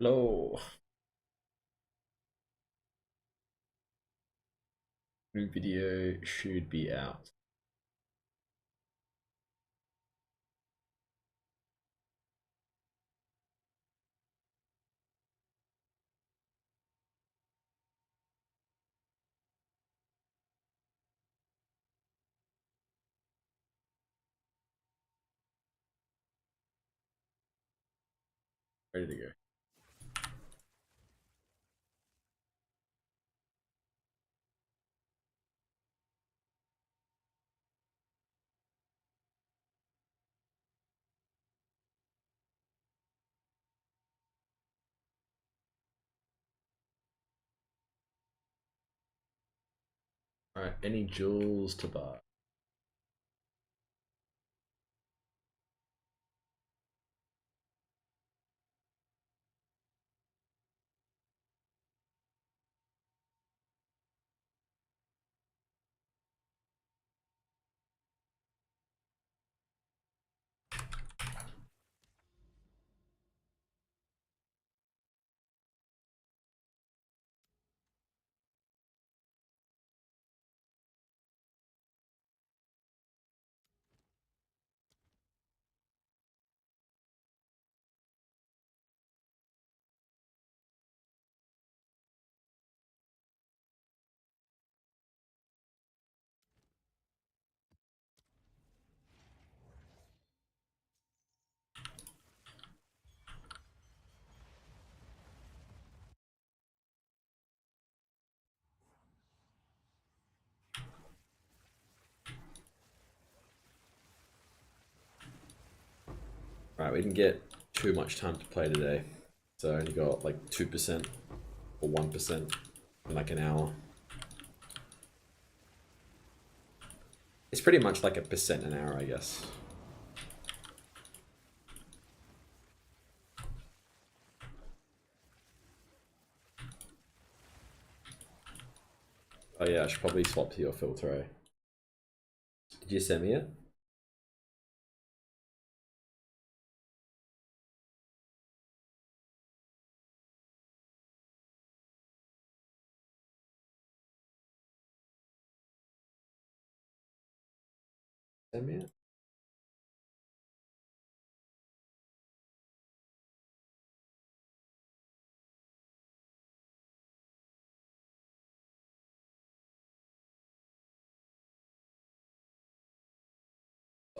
Hello. New video should be out. Ready to go. Alright, any jewels to buy? Right, we didn't get too much time to play today. So I only got like 2% or 1% in like an hour. It's pretty much like a percent an hour, I guess. Oh yeah, I should probably swap to your filter, eh? Did you send me it? Send me it?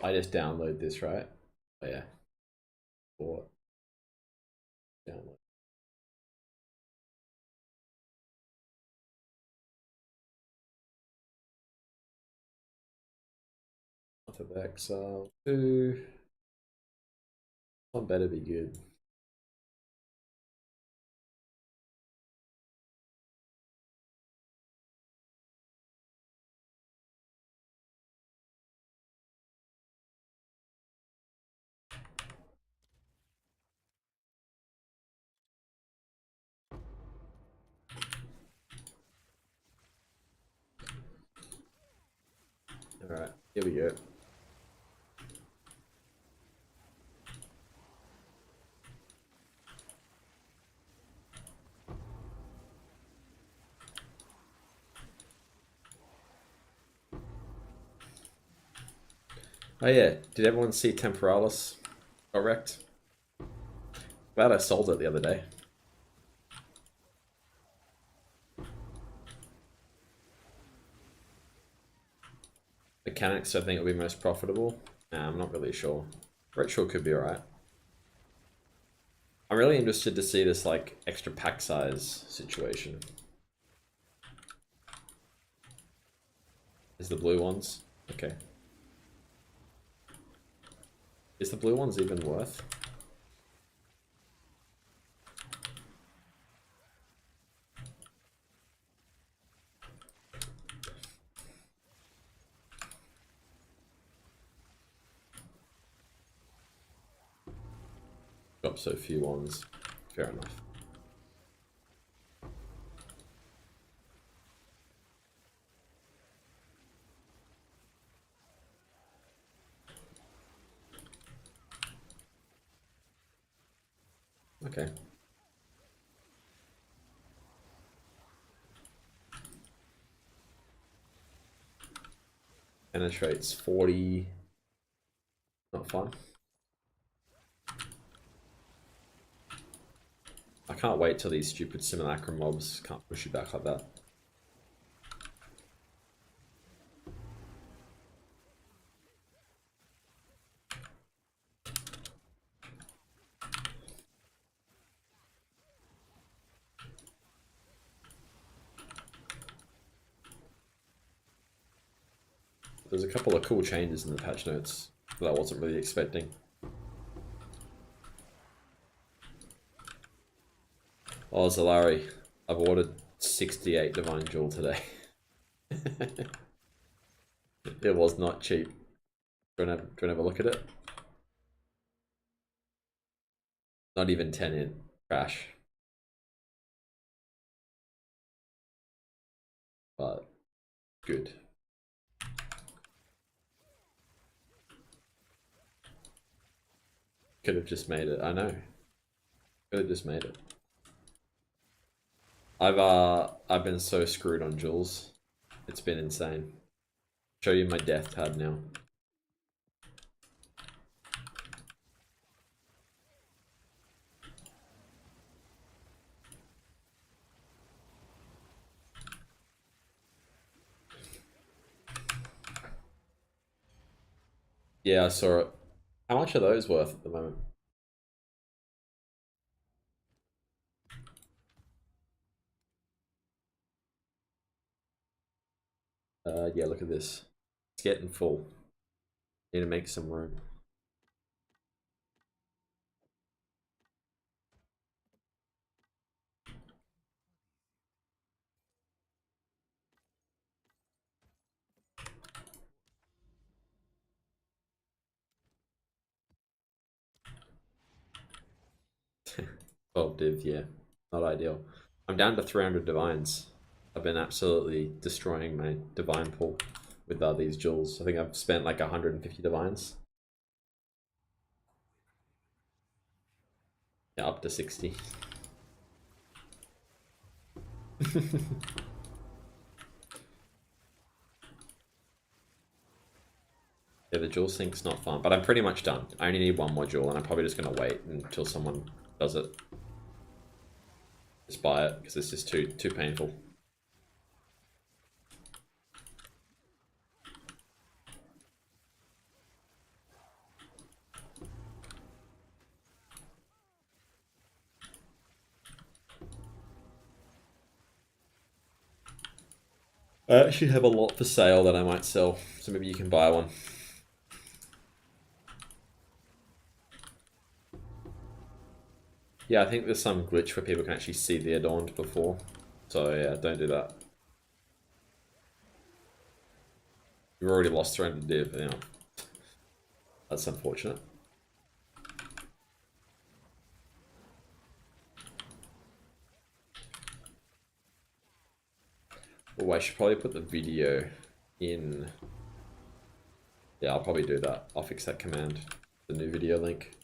I just download this, right? Oh yeah. Or download. Off of Excel 2. One better be good. Alright, here we go. Oh yeah, did everyone see Temporalis got wrecked? Glad I sold it the other day. Mechanics I think will be most profitable. Nah, I'm not really sure. Ritual could be alright. I'm really interested to see this like extra pack size situation. Is the blue ones? Okay. Is the blue ones even worth? Got so few ones. Fair enough. Okay. penetrates 40. Not fun. I can't wait till these stupid simulacrum mobs can't push you back like that. There's a couple of cool changes in the patch notes that I wasn't really expecting. Oh, Zalari, I've ordered 68 Divine Jewel today. It was not cheap. Do you want to have a look at it? Not even 10 in. Crash. But good. Could have just made it. I know. Could have just made it. I've been so screwed on jewels. It's been insane. Show you my death tab now. Yeah, I saw it. How much are those worth at the moment? Yeah, look at this. It's getting full. Need to make some room. Oh, div, yeah. Not ideal. I'm down to 300 divines. I've been absolutely destroying my divine pool with these jewels. I think I've spent like 150 divines. Yeah, up to 60. Yeah, the jewel sync's not fun, but I'm pretty much done. I only need one more jewel, and I'm probably just going to wait until someone does it. Just buy it, because it's just too painful. I actually have a lot for sale that I might sell, so maybe you can buy one. Yeah, I think there's some glitch where people can actually see the adorned before. So yeah, don't do that. You've already lost 300 div, you know. That's unfortunate. Oh, I should probably put the video in. Yeah, I'll probably do that. I'll fix that command. The new video link.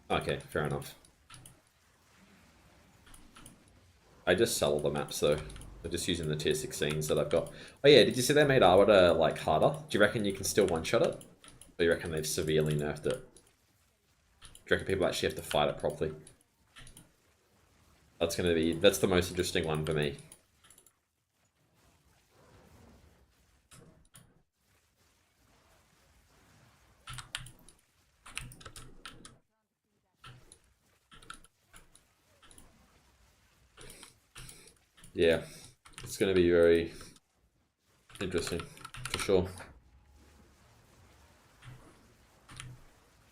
Okay, fair enough. I just sell all the maps though. I'm just using the tier 16s that I've got. Oh yeah, did you see they made Arbiter like harder? Do you reckon you can still one-shot it? Or do you reckon they've severely nerfed it? Do you reckon people actually have to fight it properly? That's the most interesting one for me. Yeah, it's going to be very interesting, for sure.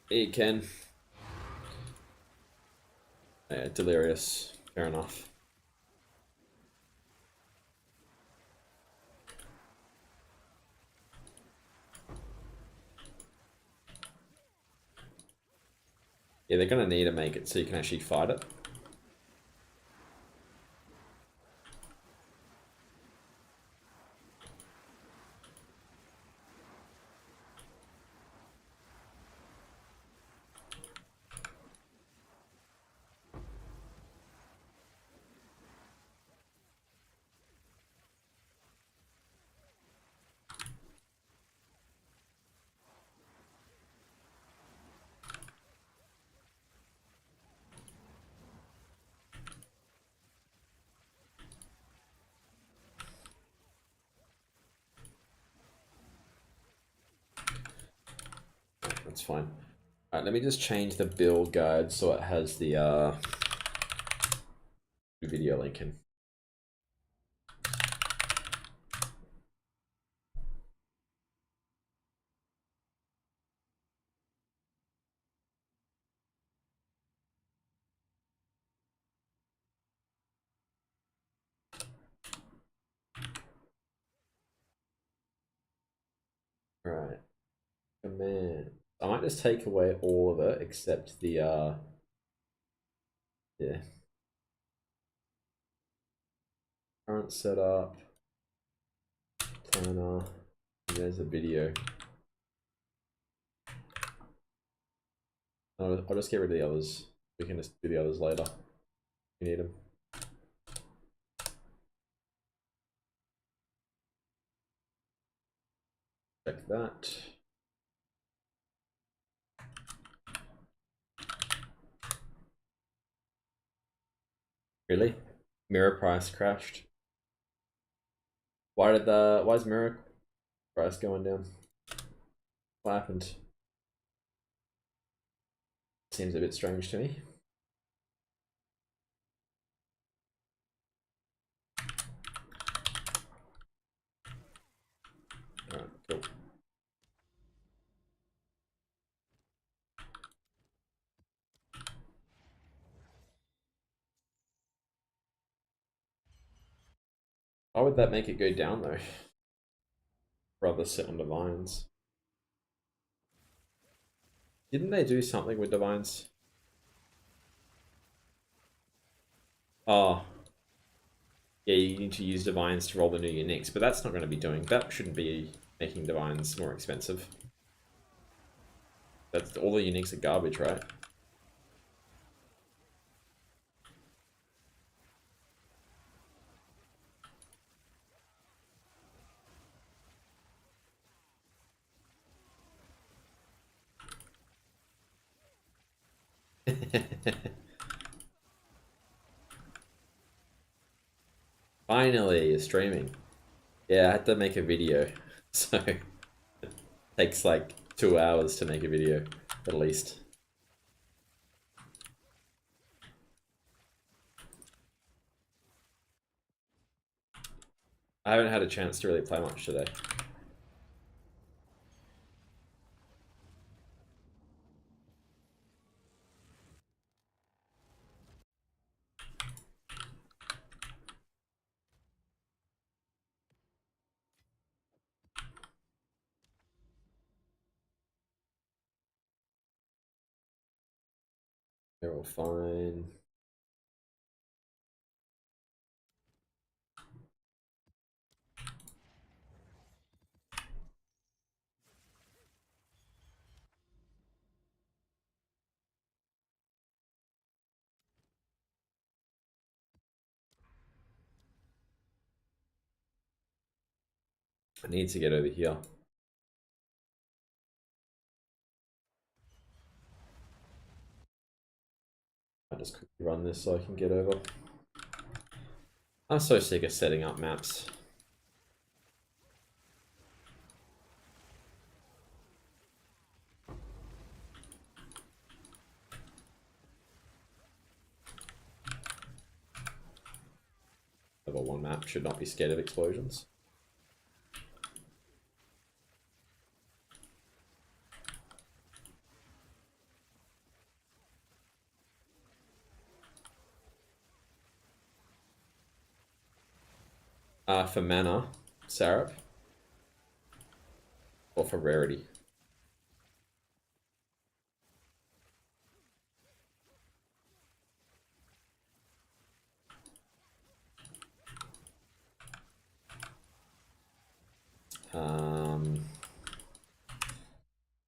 Hey, Ken. Yeah, delirious. Fair enough. Yeah, they're gonna need to make it so you can actually fight it. That's fine. Alright, let me just change the build guide so it has the video link in. Right. Command. I might just take away all of it except the yeah. Current setup. Planner. And there's the video. I'll just get rid of the others. We can just do the others later. We need them. Check that. Really? Mirror price crashed. Why is mirror price going down? What happened? Seems a bit strange to me. Alright, cool. Why would that make it go down though? Rather sit on divines. Didn't they do something with divines? Oh. Yeah, you need to use divines to roll the new uniques, but that's not going to be doing. That shouldn't be making divines more expensive. That's all the uniques are garbage, right? Finally, you're streaming. Yeah, I had to make a video, so it takes like 2 hours to make a video, at least. I haven't had a chance to really play much today. They're all fine. I need to get over here. I just quickly run this so I can get over. I'm so sick of setting up maps. Level 1 map should not be scared of explosions. For mana, Sarap, or for rarity?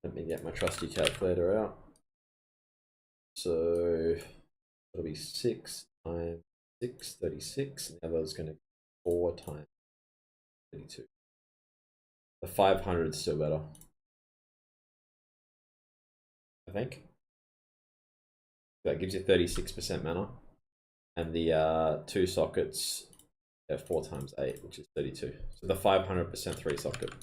Let me get my trusty calculator out. So it'll be 6 times 6, 36, and the other is going to be 4 times 32. The 500 is still better, I think. That gives you 36% mana. And the 2 sockets, 4 times 8, which is 32. So the 500% 3 socket.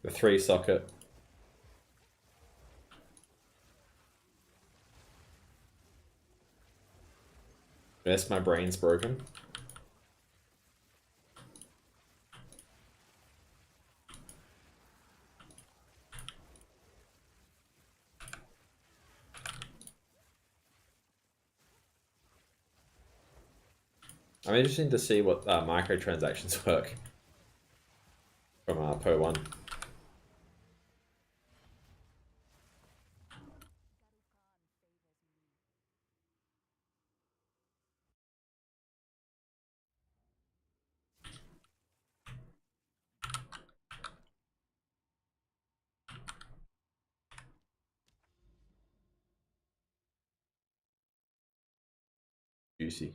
The 3 socket. Yes, my brain's broken. I'm interested to see what microtransactions work from Po 1. Juicy.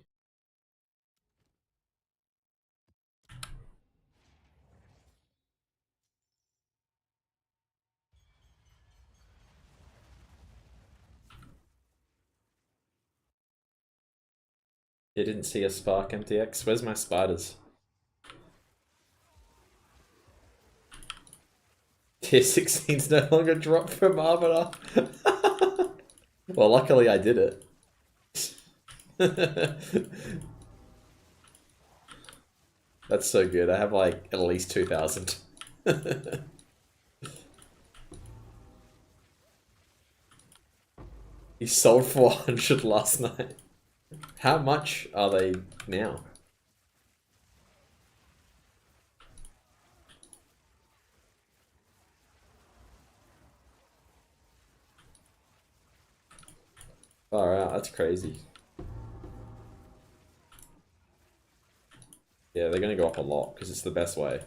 You didn't see a spark MTX? Where's my spiders? Tier 16's no longer dropped from Arbiter. Well, luckily I did it. That's so good. I have like at least 2,000. He sold 400 last night. How much are they now? Far out, that's crazy. Yeah, they're gonna go up a lot because it's the best way.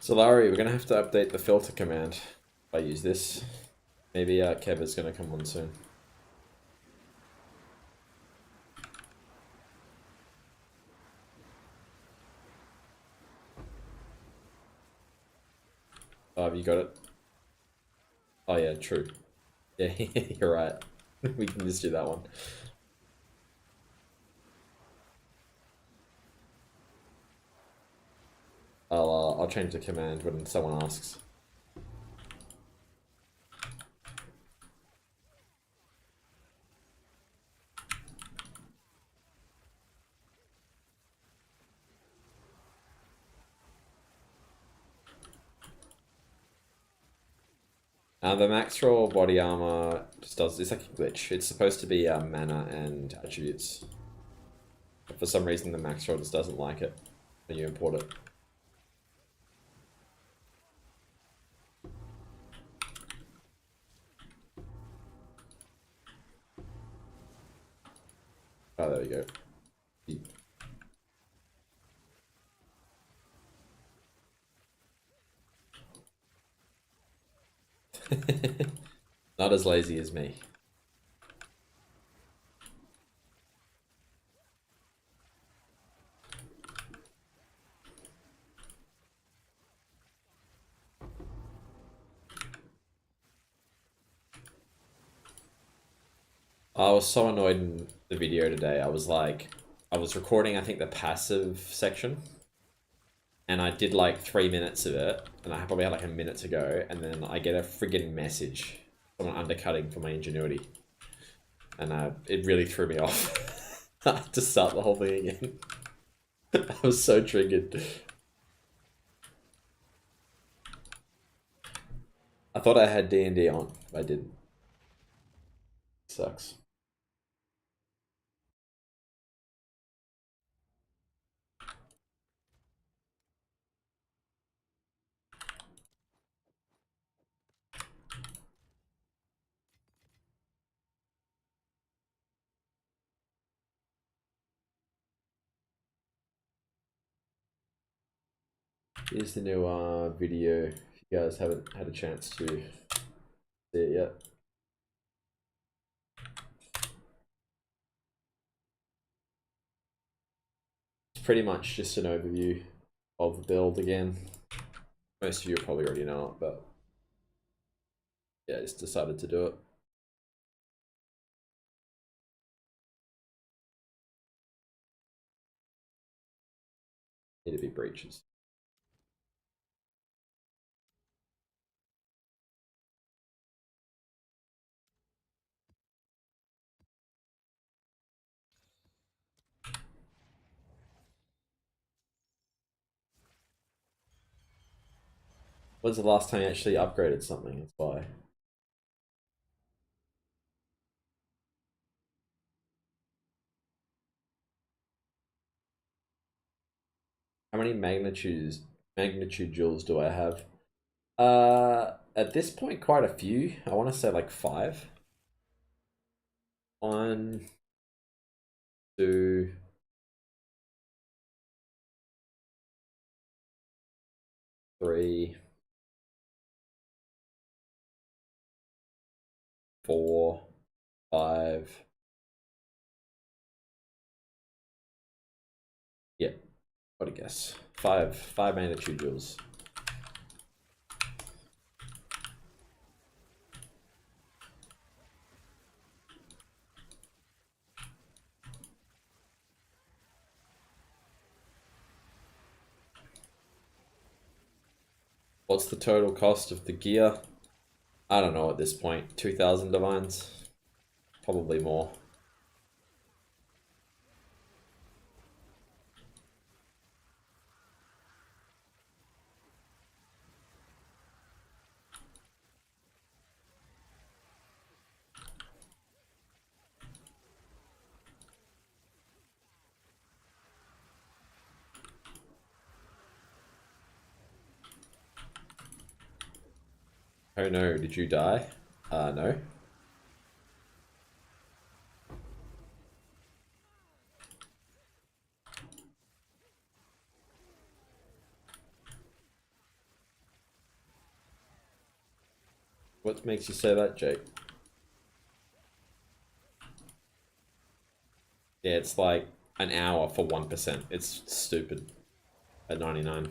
So Larry, we're gonna have to update the filter command if I use this. Maybe Kev is gonna come on soon. Oh, have you got it? Oh yeah, true. Yeah, you're right. We can just do that one. I'll change the command when someone asks. The max roll body armor just does, it's like a glitch. It's supposed to be mana and attributes. But for some reason the max roll just doesn't like it when you import it. Oh, there we go. Not as lazy as me. I was so annoyed in the video today. I was recording, I think, the passive section, and I did like 3 minutes of it, and I probably had like a minute to go, and then I get a friggin' message, someone undercutting for my ingenuity, and it really threw me off. I had to start the whole thing again. I was so triggered. I thought I had D&D on, but I didn't. Sucks. Here's the new video, if you guys haven't had a chance to see it yet. It's pretty much just an overview of the build again. Most of you probably already know it, but yeah, I just decided to do it. Need to be breaches. When's the last time you actually upgraded something? That's why. How many magnitude joules do I have? At this point, quite a few. I want to say like 5. 1, 2, 3, 4, 5. Yeah, what a guess. 5 magnitude joules. What's the total cost of the gear? I don't know at this point. 2,000 divines? Probably more. Oh no, did you die? No. What makes you say that, Jake? Yeah, it's like an hour for 1%. It's stupid. At 99.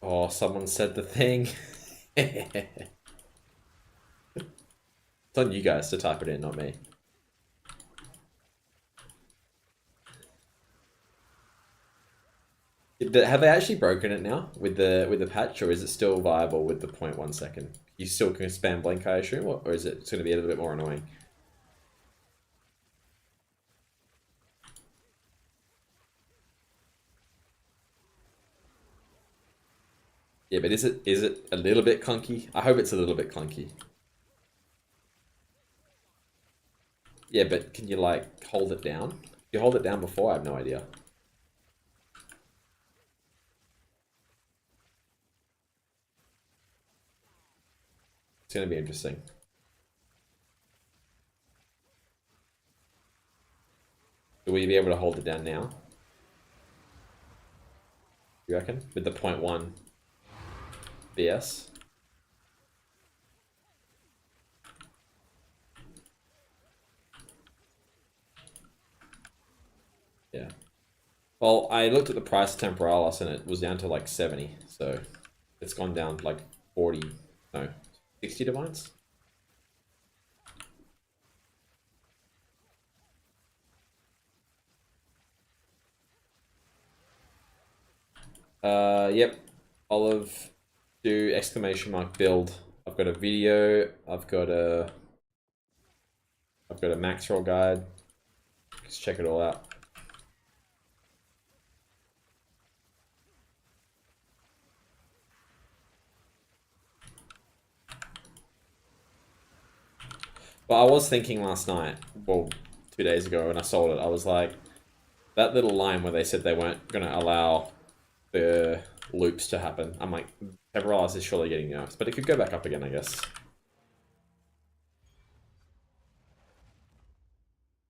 Oh, someone said the thing. It's on you guys to type it in, not me. Have they actually broken it now with the patch, or is it still viable with the 0.1 second? You still can spam blink, I assume, or is it going to be a little bit more annoying? Yeah, but is it a little bit clunky? I hope it's a little bit clunky. Yeah, but can you like hold it down? You hold it down before? I have no idea. It's going to be interesting. Will we be able to hold it down now? You reckon? With the 0.1 BS? Yeah. Well, I looked at the price of Temporalis and it was down to like 70, so it's gone down like 40, no, 60 divines? Yep. Olive, do exclamation mark build. I've got a video, I've got a max roll guide. Let's check it all out. But I was thinking last night, well, 2 days ago when I sold it, I was like, that little line where they said they weren't going to allow the loops to happen. I'm like, Temporalis is surely getting nerfed, but it could go back up again, I guess.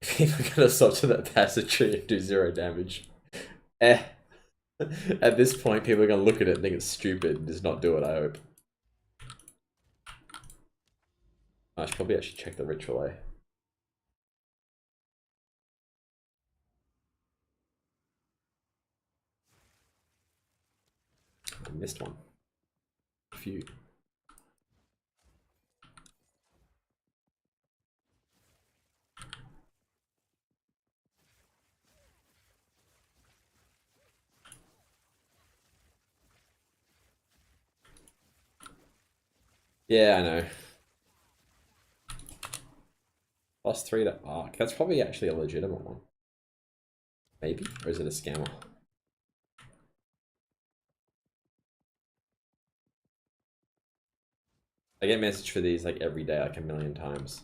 People are going to swap to that passageway and do 0 damage. At this point, people are going to look at it and think it's stupid and just not do it, I hope. I should probably actually check the ritual, eh? I missed one. A few. Yeah, I know. +3 to Arc. That's probably actually a legitimate one. Maybe? Or is it a scammer? I get message for these like every day, like 1,000,000 times.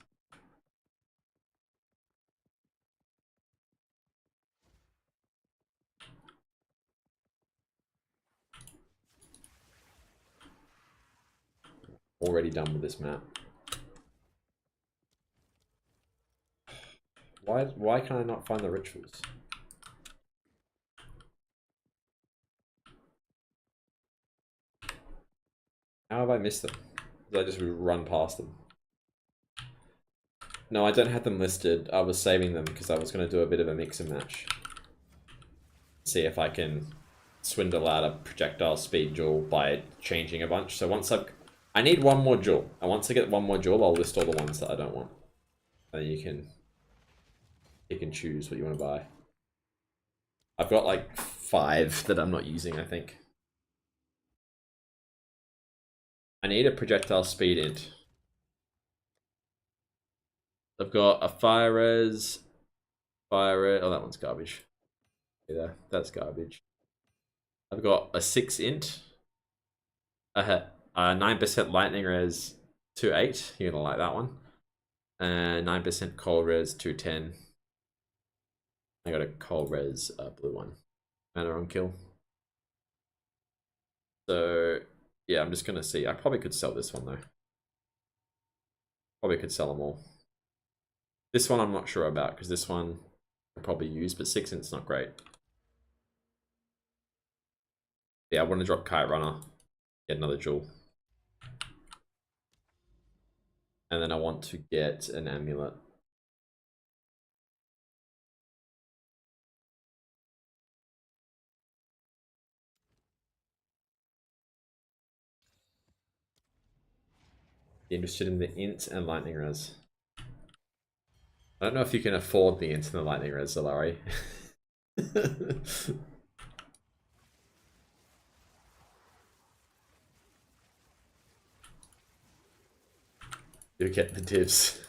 Already done with this map. Why can I not find the rituals? How have I missed them? Did I just run past them? No, I don't have them listed. I was saving them because I was going to do a bit of a mix and match. See if I can swindle out a projectile speed jewel by changing a bunch. So once I need one more jewel. And once I get one more jewel, I'll list all the ones that I don't want. And then you can choose what you want to buy. I've got like 5 that I'm not using, I think. I need a projectile speed int. I've got a fire res. Oh, that one's garbage. Yeah, that's garbage. I've got a 6 int. I had 9% lightning res 2/8. You're gonna like that one. And 9% cold res 210. I got a cold res blue one. Mana on kill. So yeah, I'm just gonna see. I probably could sell this one though. Probably could sell them all. This one I'm not sure about because this one I'll probably use, but 6 int's not great. Yeah, I want to drop Kite Runner, get another jewel. And then I want to get an amulet. Be interested in the int and lightning res. I don't know if you can afford the int and the lightning res, Zalari. You get the divs.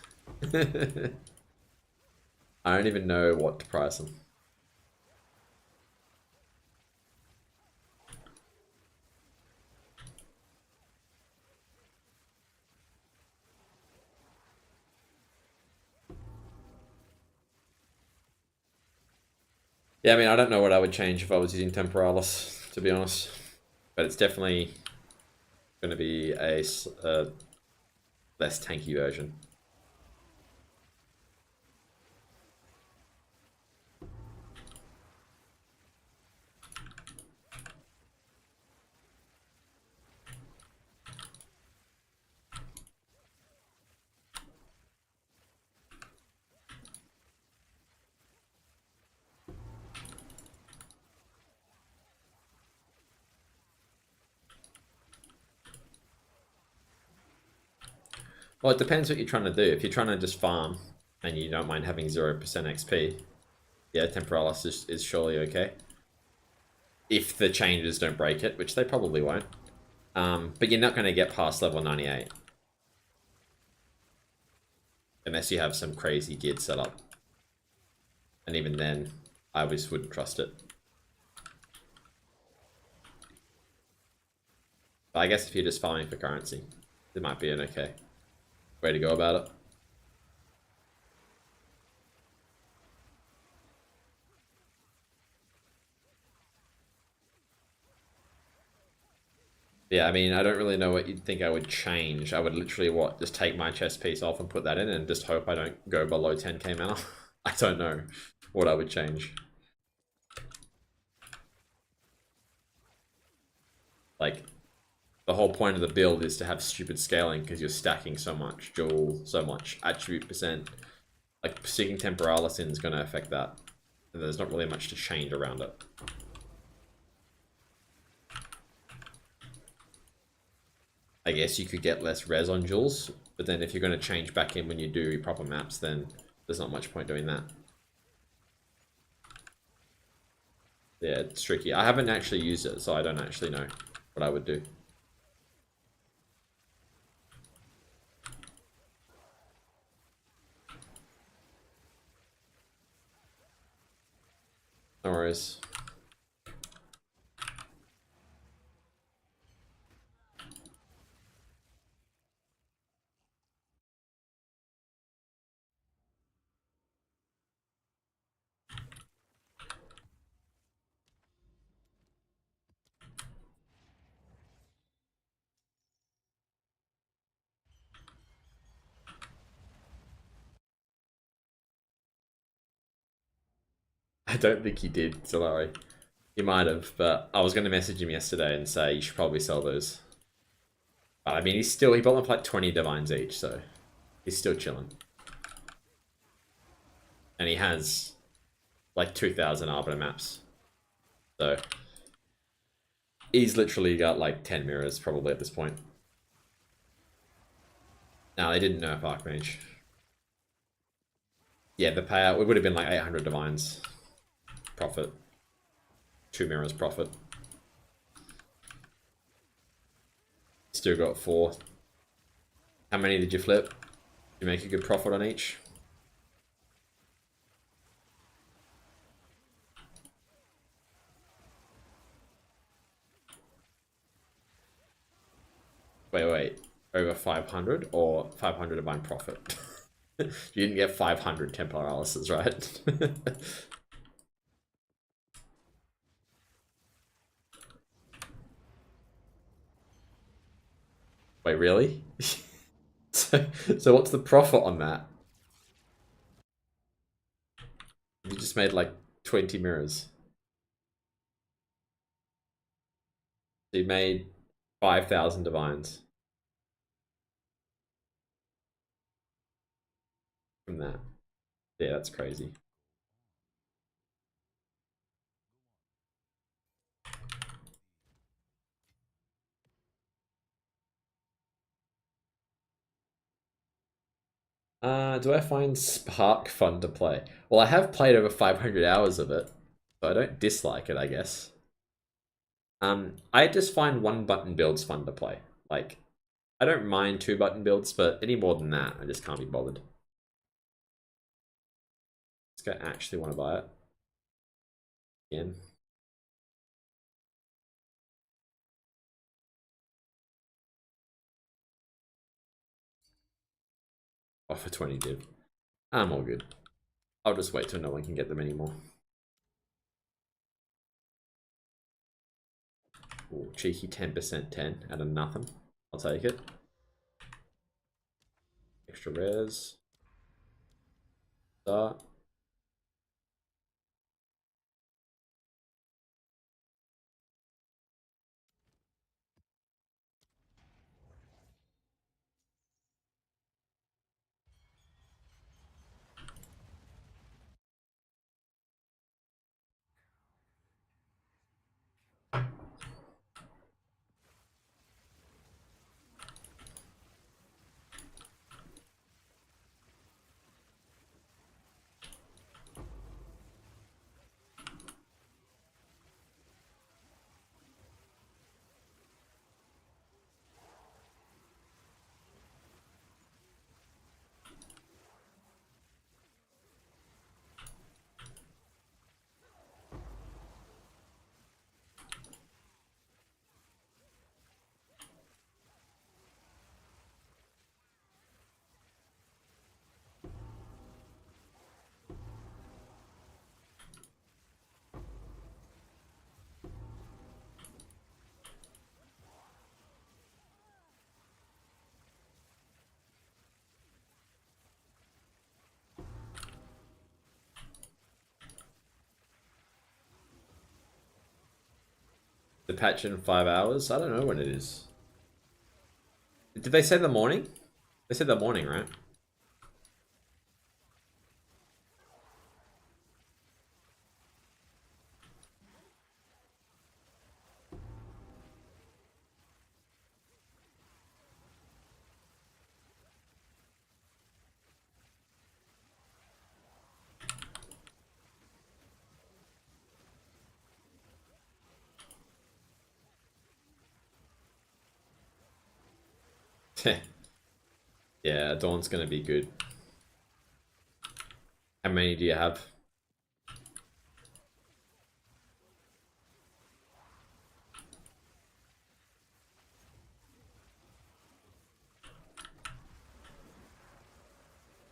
I don't even know what to price them. Yeah, I mean, I don't know what I would change if I was using Temporalis, to be honest. But it's definitely going to be a less tanky version. Well, it depends what you're trying to do. If you're trying to just farm and you don't mind having 0% XP, yeah, Temporalis is surely okay. If the changes don't break it, which they probably won't. But you're not going to get past level 98. Unless you have some crazy geared setup. And even then, I just wouldn't trust it. But I guess if you're just farming for currency, it might be an okay way to go about it. Yeah, I mean, I don't really know what you'd think I would change. I would literally, just take my chest piece off and put that in and just hope I don't go below 10k mana. I don't know what I would change. Like, the whole point of the build is to have stupid scaling because you're stacking so much jewel, so much attribute percent. Like, sticking Temporalis in is going to affect that. And there's not really much to change around it. I guess you could get less res on jewels, but then if you're going to change back in when you do your proper maps, then there's not much point doing that. Yeah, it's tricky. I haven't actually used it, so I don't actually know what I would do. No worries. I don't think he did, Solari. He might have, but I was going to message him yesterday and say you should probably sell those. But I mean, he bought them for like 20 divines each, so he's still chilling. And he has like 2,000 Arbiter maps. So he's literally got like 10 mirrors probably at this point. No, they didn't nerf Archmage. Yeah, the payout, it would have been like 800 divines. Profit. 2 mirrors profit. Still got 4. How many did you flip? Did you make a good profit on each? Wait. Over 500 or 500 divine profit? You didn't get 500 Temporalises, right? Wait, really? So what's the profit on that? You just made like 20 mirrors. So you made 5,000 divines from that. Yeah, that's crazy. Do I find Spark fun to play? Well, I have played over 500 hours of it, so I don't dislike it, I guess. I just find one button builds fun to play. Like, I don't mind 2 button builds, but any more than that, I just can't be bothered. This guy actually want to buy it. Again. Oh, for 20 div. I'm all good. I'll just wait till no one can get them anymore. Ooh, cheeky 10% 10 out of nothing. I'll take it. Extra rares. Start. The patch in 5 hours? I don't know when it is. Did they say the morning? They said the morning, right? Yeah, Dawn's gonna be good. How many do you have?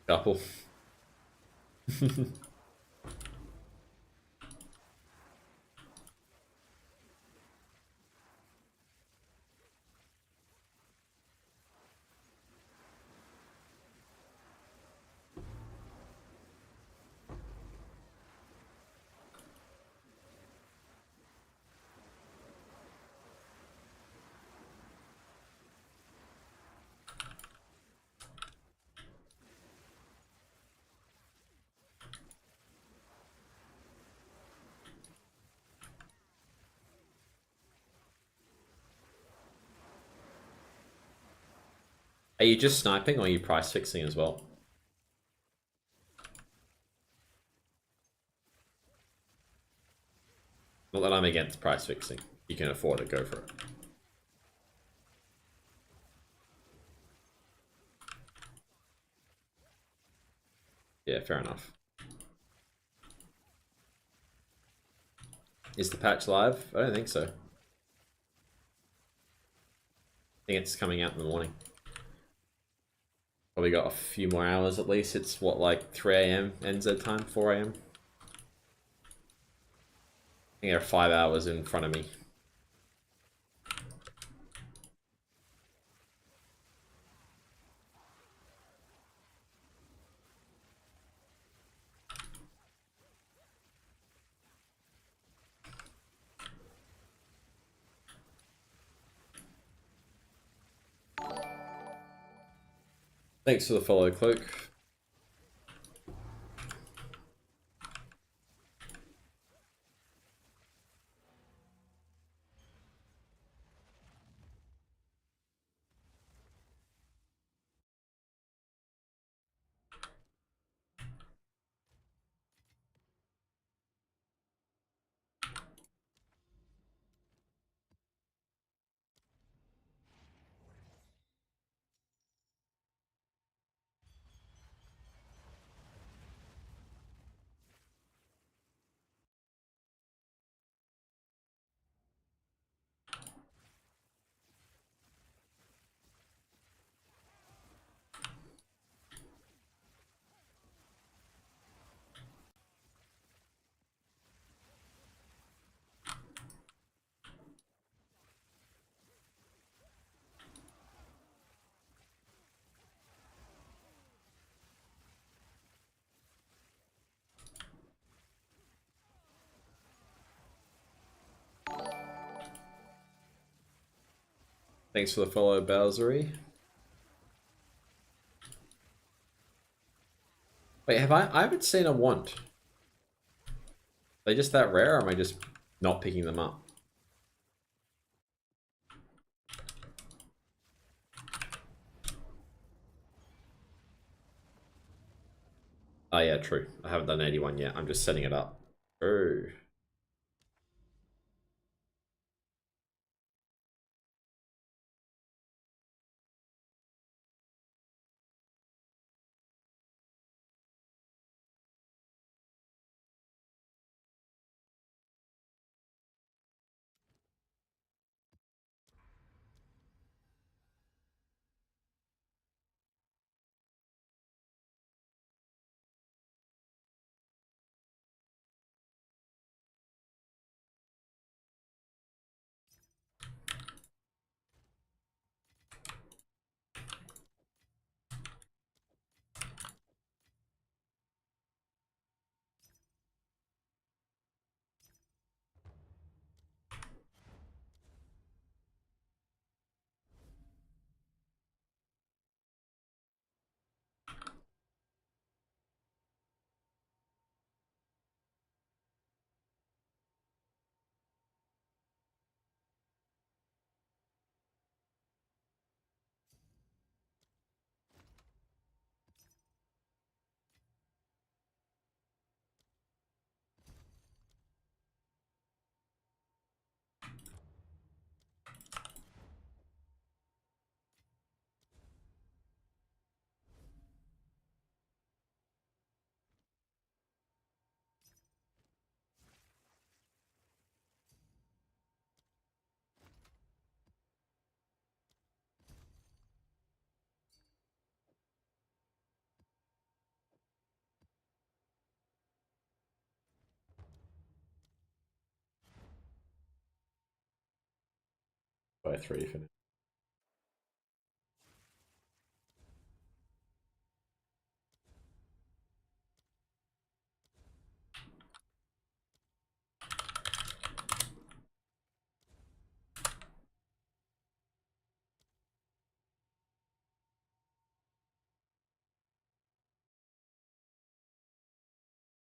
Couple. Are you just sniping or are you price fixing as well? Not that I'm against price fixing. You can afford it, go for it. Yeah, fair enough. Is the patch live? I don't think so. I think it's coming out in the morning. Probably got a few more hours at least. It's what, like 3 a.m. NZ time, 4 a.m. I think there are 5 hours in front of me. Thanks for the follow, Cloak. Thanks for the follow, Bowsery. Wait, I haven't seen a want. Are they just that rare, or am I just not picking them up? Oh yeah, true. I haven't done 81 yet. I'm just setting it up. Oh. By 3 for now.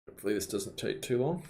Hopefully this doesn't take too long.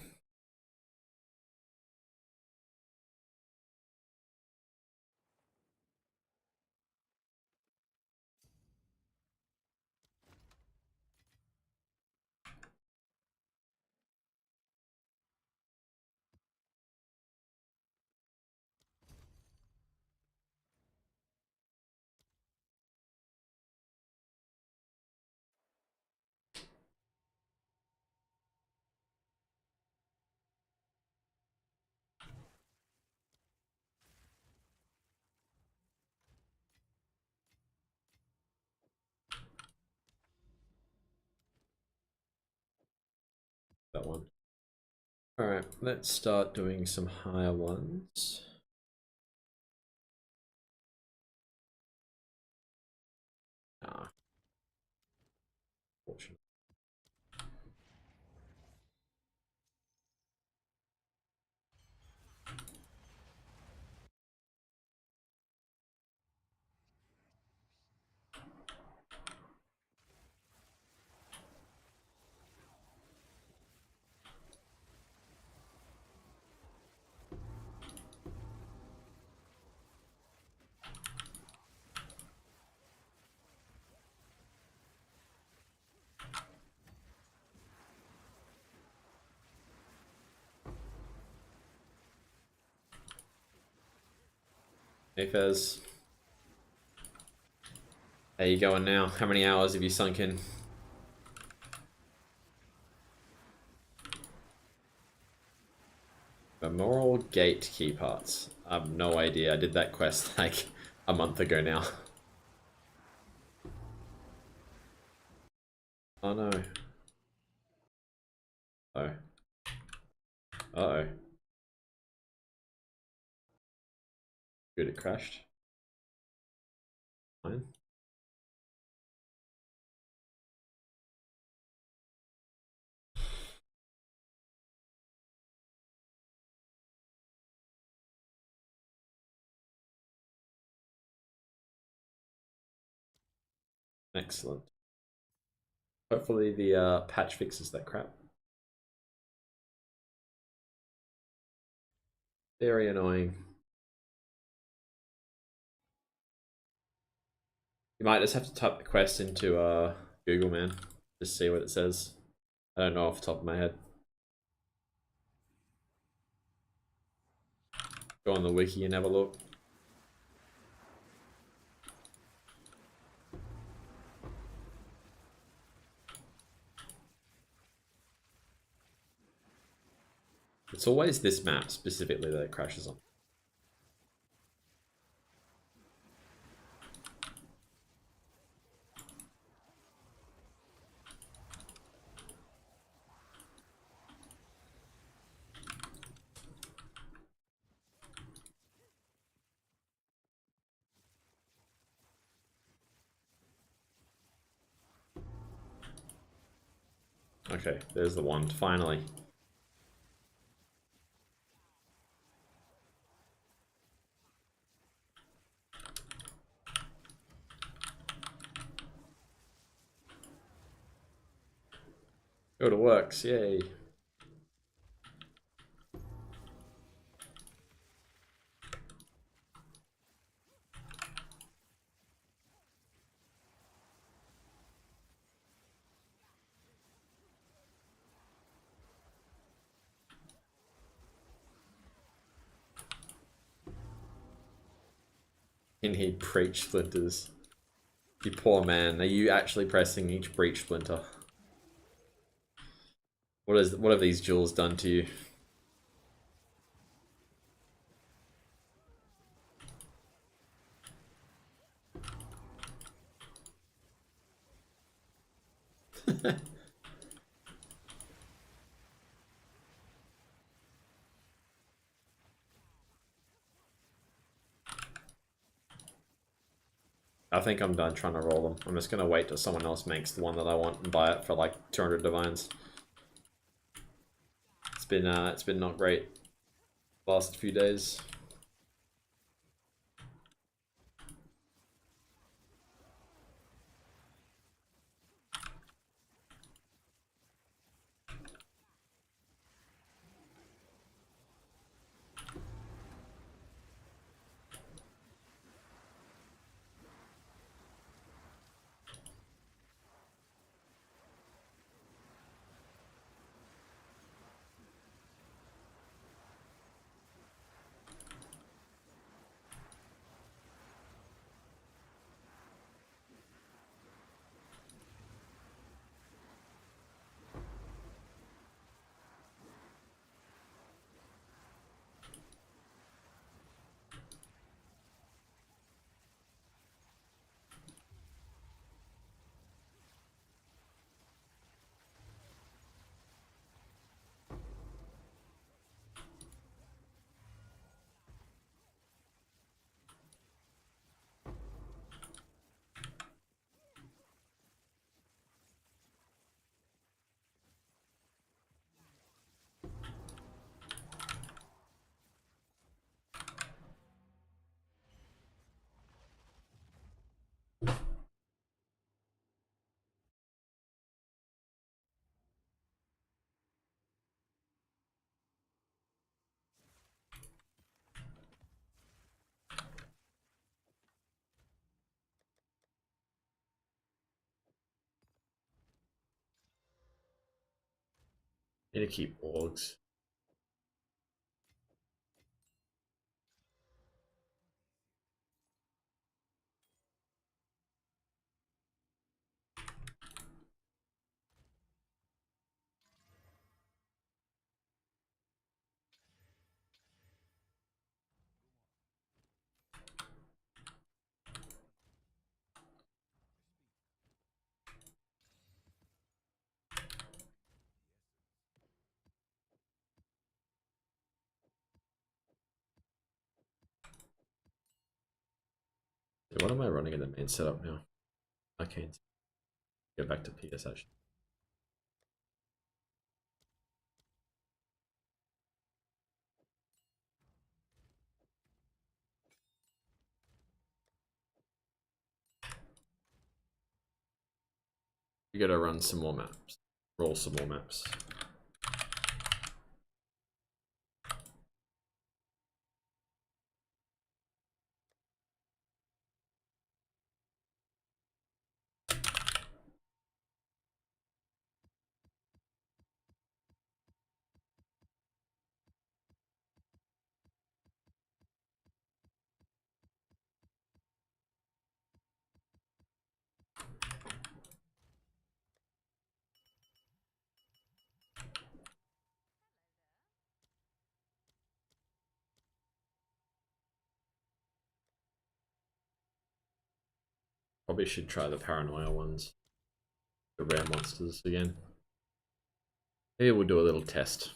That one. Alright, let's start doing some higher ones. Ah, fortunate. Hey Fez. How you going now? How many hours have you sunk in? Memorial Gate key parts. I have no idea. I did that quest like a month ago now. Oh no. Oh. Uh-oh. Good, it crashed. Fine. Excellent. Hopefully the patch fixes that crap. Very annoying. You might just have to type the quest into Google, man. Just see what it says. I don't know off the top of my head. Go on the wiki and have a look. It's always this map specifically that it crashes on. Okay, there's the wand, finally. Good, it works, yay. And he breach splinters. You poor man, are you actually pressing each breach splinter? What have these jewels done to you? I think I'm done trying to roll them. I'm just gonna wait till someone else makes the one that I want and buy it for like 200 divines. It's been not great last few days. Need to keep orgs. What am I running in the main setup now? I can't go back to PS actually. You gotta run some more maps. Roll some more maps. Probably should try the paranoia ones. The rare monsters again. Maybe we'll do a little test.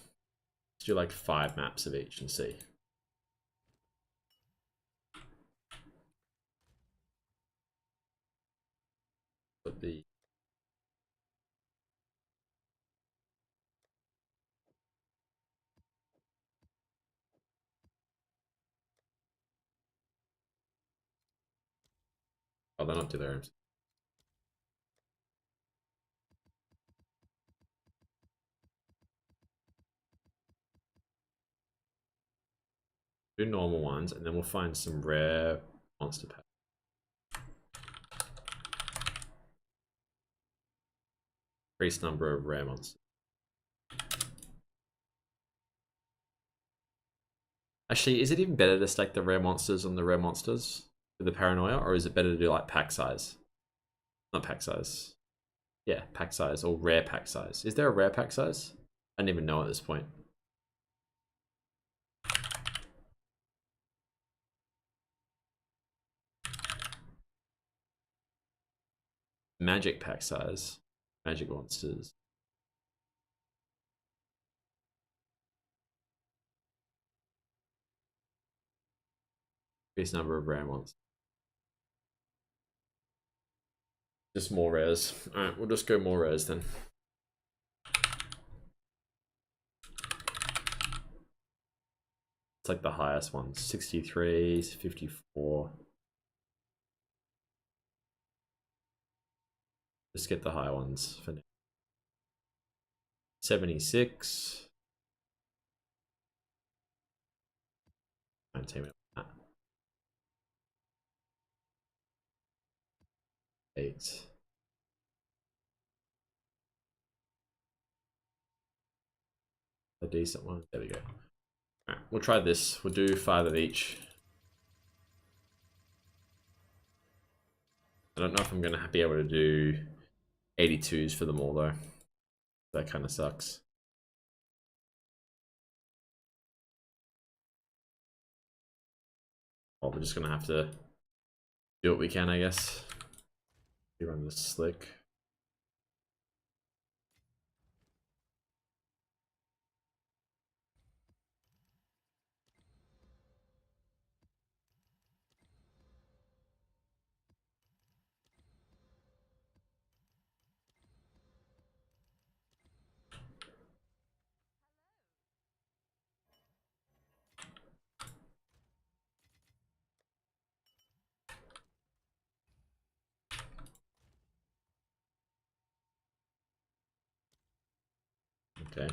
Let's do like 5 maps of each and see. But the oh, they're not do their aims. Do normal ones, and then we'll find some rare monster packs. Increased number of rare monsters. Actually, is it even better to stack the rare monsters on the rare monsters with the paranoia, or is it better to do like pack size? Not pack size. Yeah, pack size or rare pack size. Is there a rare pack size? I don't even know at this point. Magic pack size. Magic monsters. Increased number of rare monsters. Just more rares. Alright, we'll just go more rares then. It's like the highest ones. 63, 54. Just get the high ones for now. 76. 19. 8. A decent one. There we go. Alright, we'll try this. We'll do 5 of each. I don't know if I'm going to be able to do 82s for them all though. That kind of sucks. Well, we're just going to have to do what we can, I guess. We run this slick. Okay.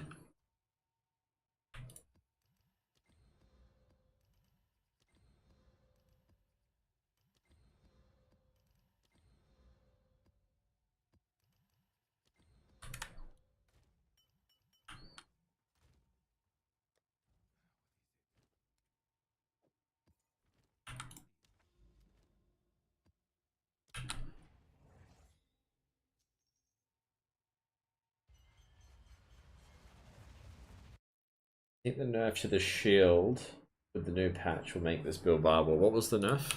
I think the nerf to the shield with the new patch will make this build viable. What was the nerf?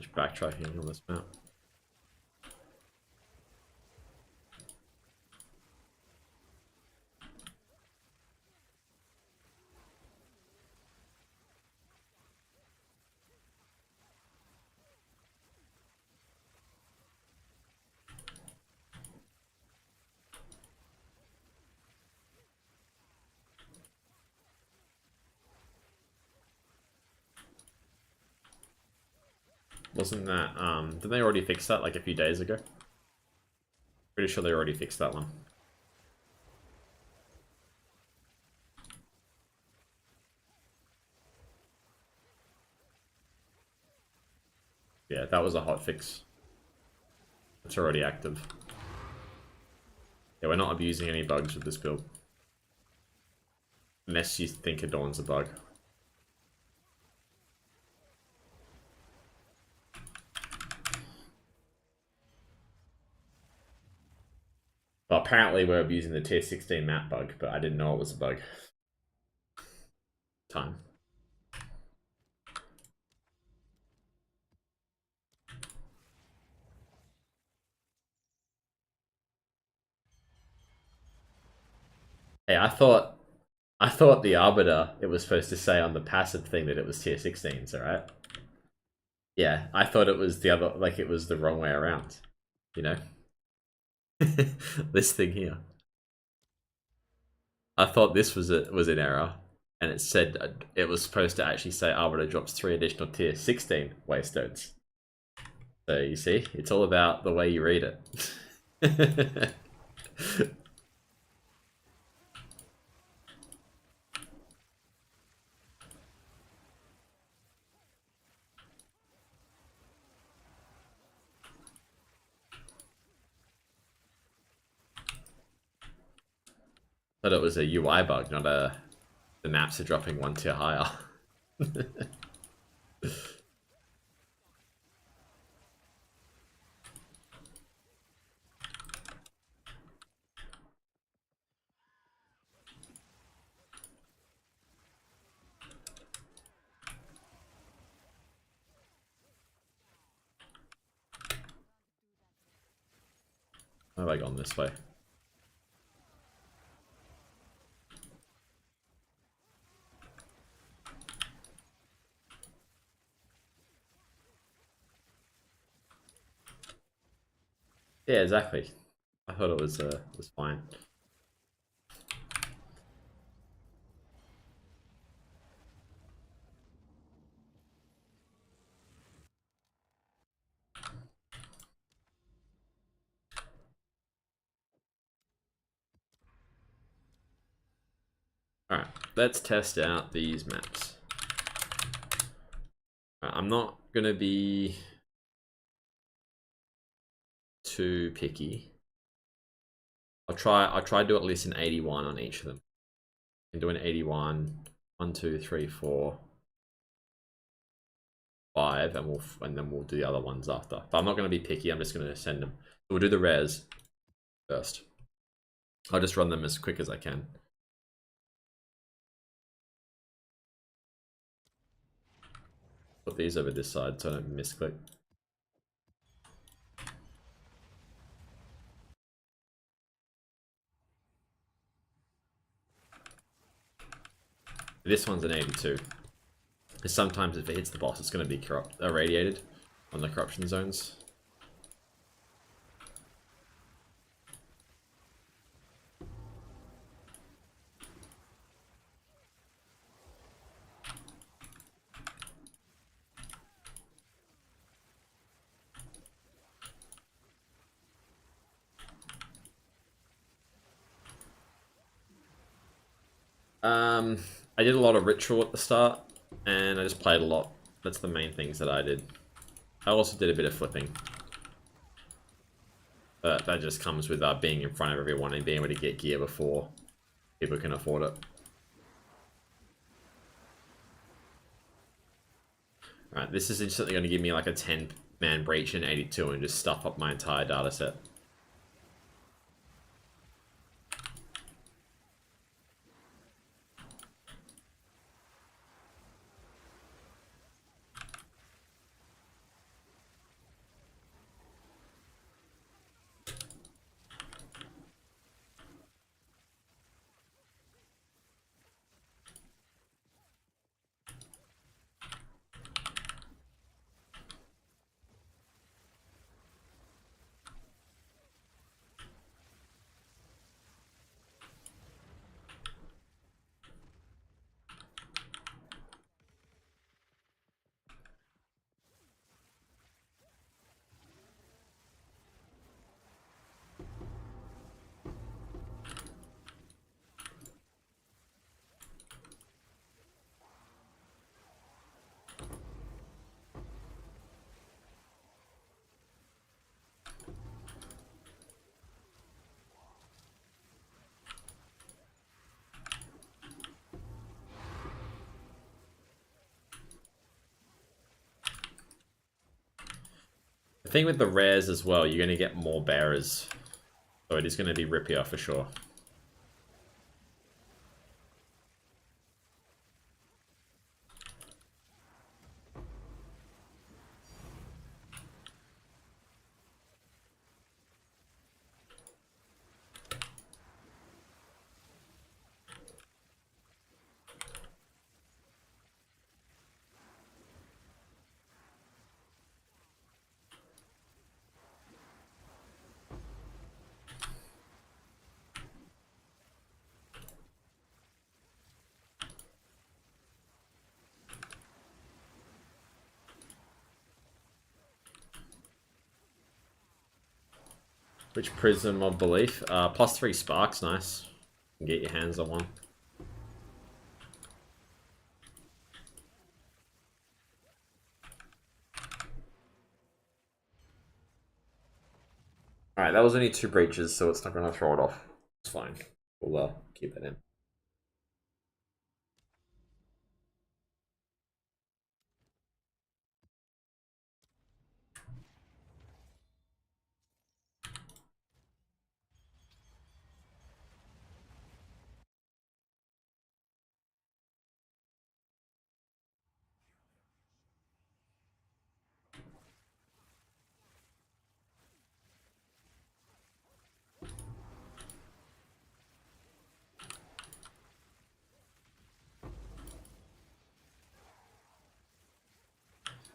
Much backtracking on this map. Wasn't that, didn't they already fix that like a few days ago? Pretty sure they already fixed that one. Yeah, that was a hot fix. It's already active. Yeah, we're not abusing any bugs with this build. Unless you think Adorn's a bug. Well, apparently we're abusing the tier 16 map bug, but I didn't know it was a bug. Time. Hey, I thought the Arbiter, it was supposed to say on the passive thing that it was tier 16s, alright? Yeah, I thought it was the other, like it was the wrong way around. You know? This thing here. I thought this was an error, and it said it was supposed to actually say Arbiter drops 3 additional tier 16 waystones. So you see, it's all about the way you read it. Thought it was a UI bug, not the maps are dropping 1 tier higher. Why have I gone this way? Yeah, exactly. I thought it was fine. Alright, let's test out these maps. I'm not gonna be too picky. I'll try to do at least an 81 on each of them. And do an 81, 1, 2, 3, 4, 5, and then we'll do the other ones after. But I'm not gonna be picky, I'm just gonna send them. So we'll do the rares first. I'll just run them as quick as I can. Put these over this side so I don't misclick. This one's an 82. Because sometimes if it hits the boss, it's going to be irradiated on the corruption zones. I did a lot of ritual at the start, and I just played a lot. That's the main things that I did. I also did a bit of flipping. But that just comes with being in front of everyone and being able to get gear before people can afford it. Alright, this is instantly going to give me like a 10-man breach in 82 and just stuff up my entire data set. The thing with the rares as well, you're going to get more bearers. So it is going to be rippier for sure. Which Prism of Belief? +3 sparks, nice. You can get your hands on one. Alright, that was only 2 breaches, so it's not going to throw it off. It's fine. We'll keep it in.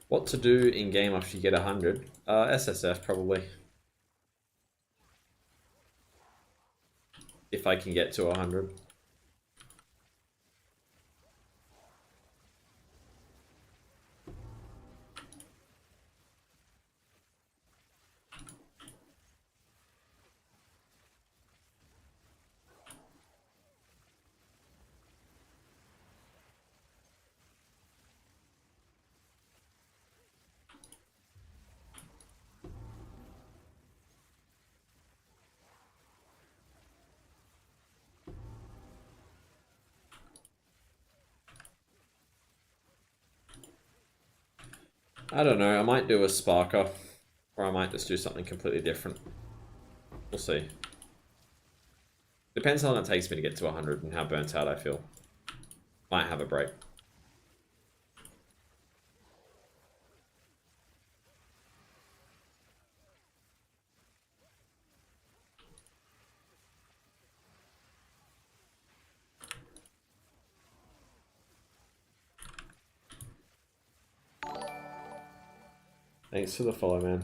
What to do in game after you get 100? SSF probably. If I can get to 100. I don't know, I might do a Sparker. Or I might just do something completely different. We'll see. Depends how long it takes me to get to 100 and how burnt out I feel. Might have a break. Thanks for the follow, man.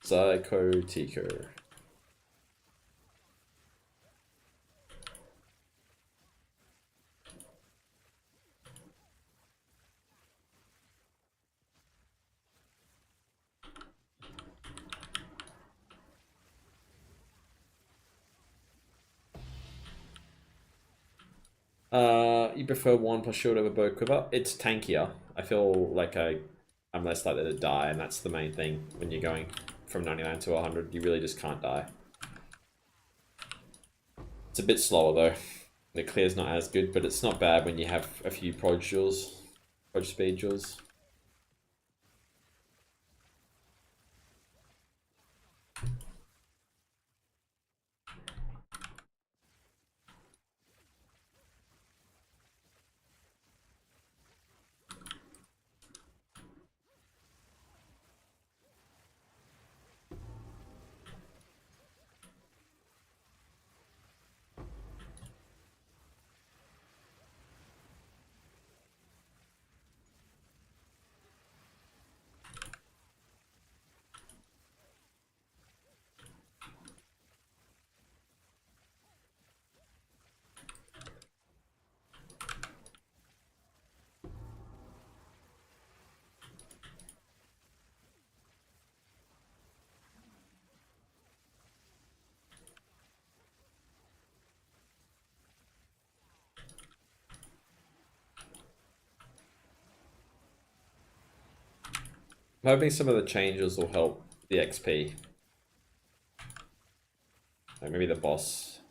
Psycho Tico. You prefer one plus shield over bow quiver? It's tankier. I feel like I'm less likely to die, and that's the main thing when you're going from 99 to 100. You really just can't die. It's a bit slower though. The clear's not as good, but it's not bad when you have a few proj speed jewels. I'm hoping some of the changes will help the XP. Like maybe the boss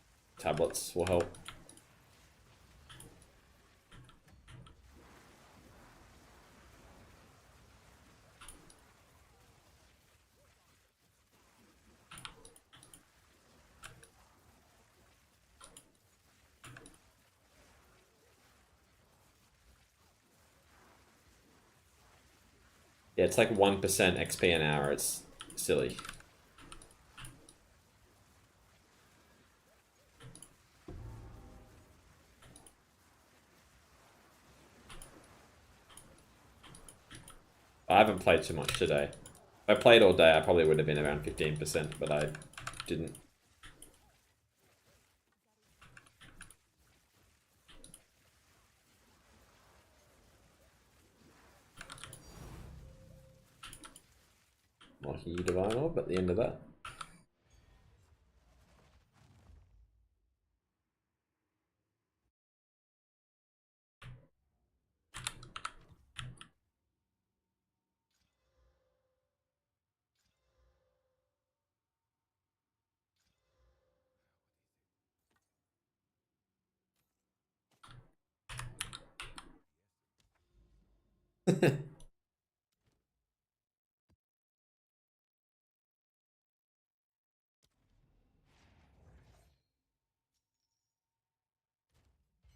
tablets will help. Yeah, it's like 1% XP an hour. It's silly. I haven't played too much today. If I played all day, I probably would have been around 15%, but I didn't. Lucky Divine Orb at the end of that.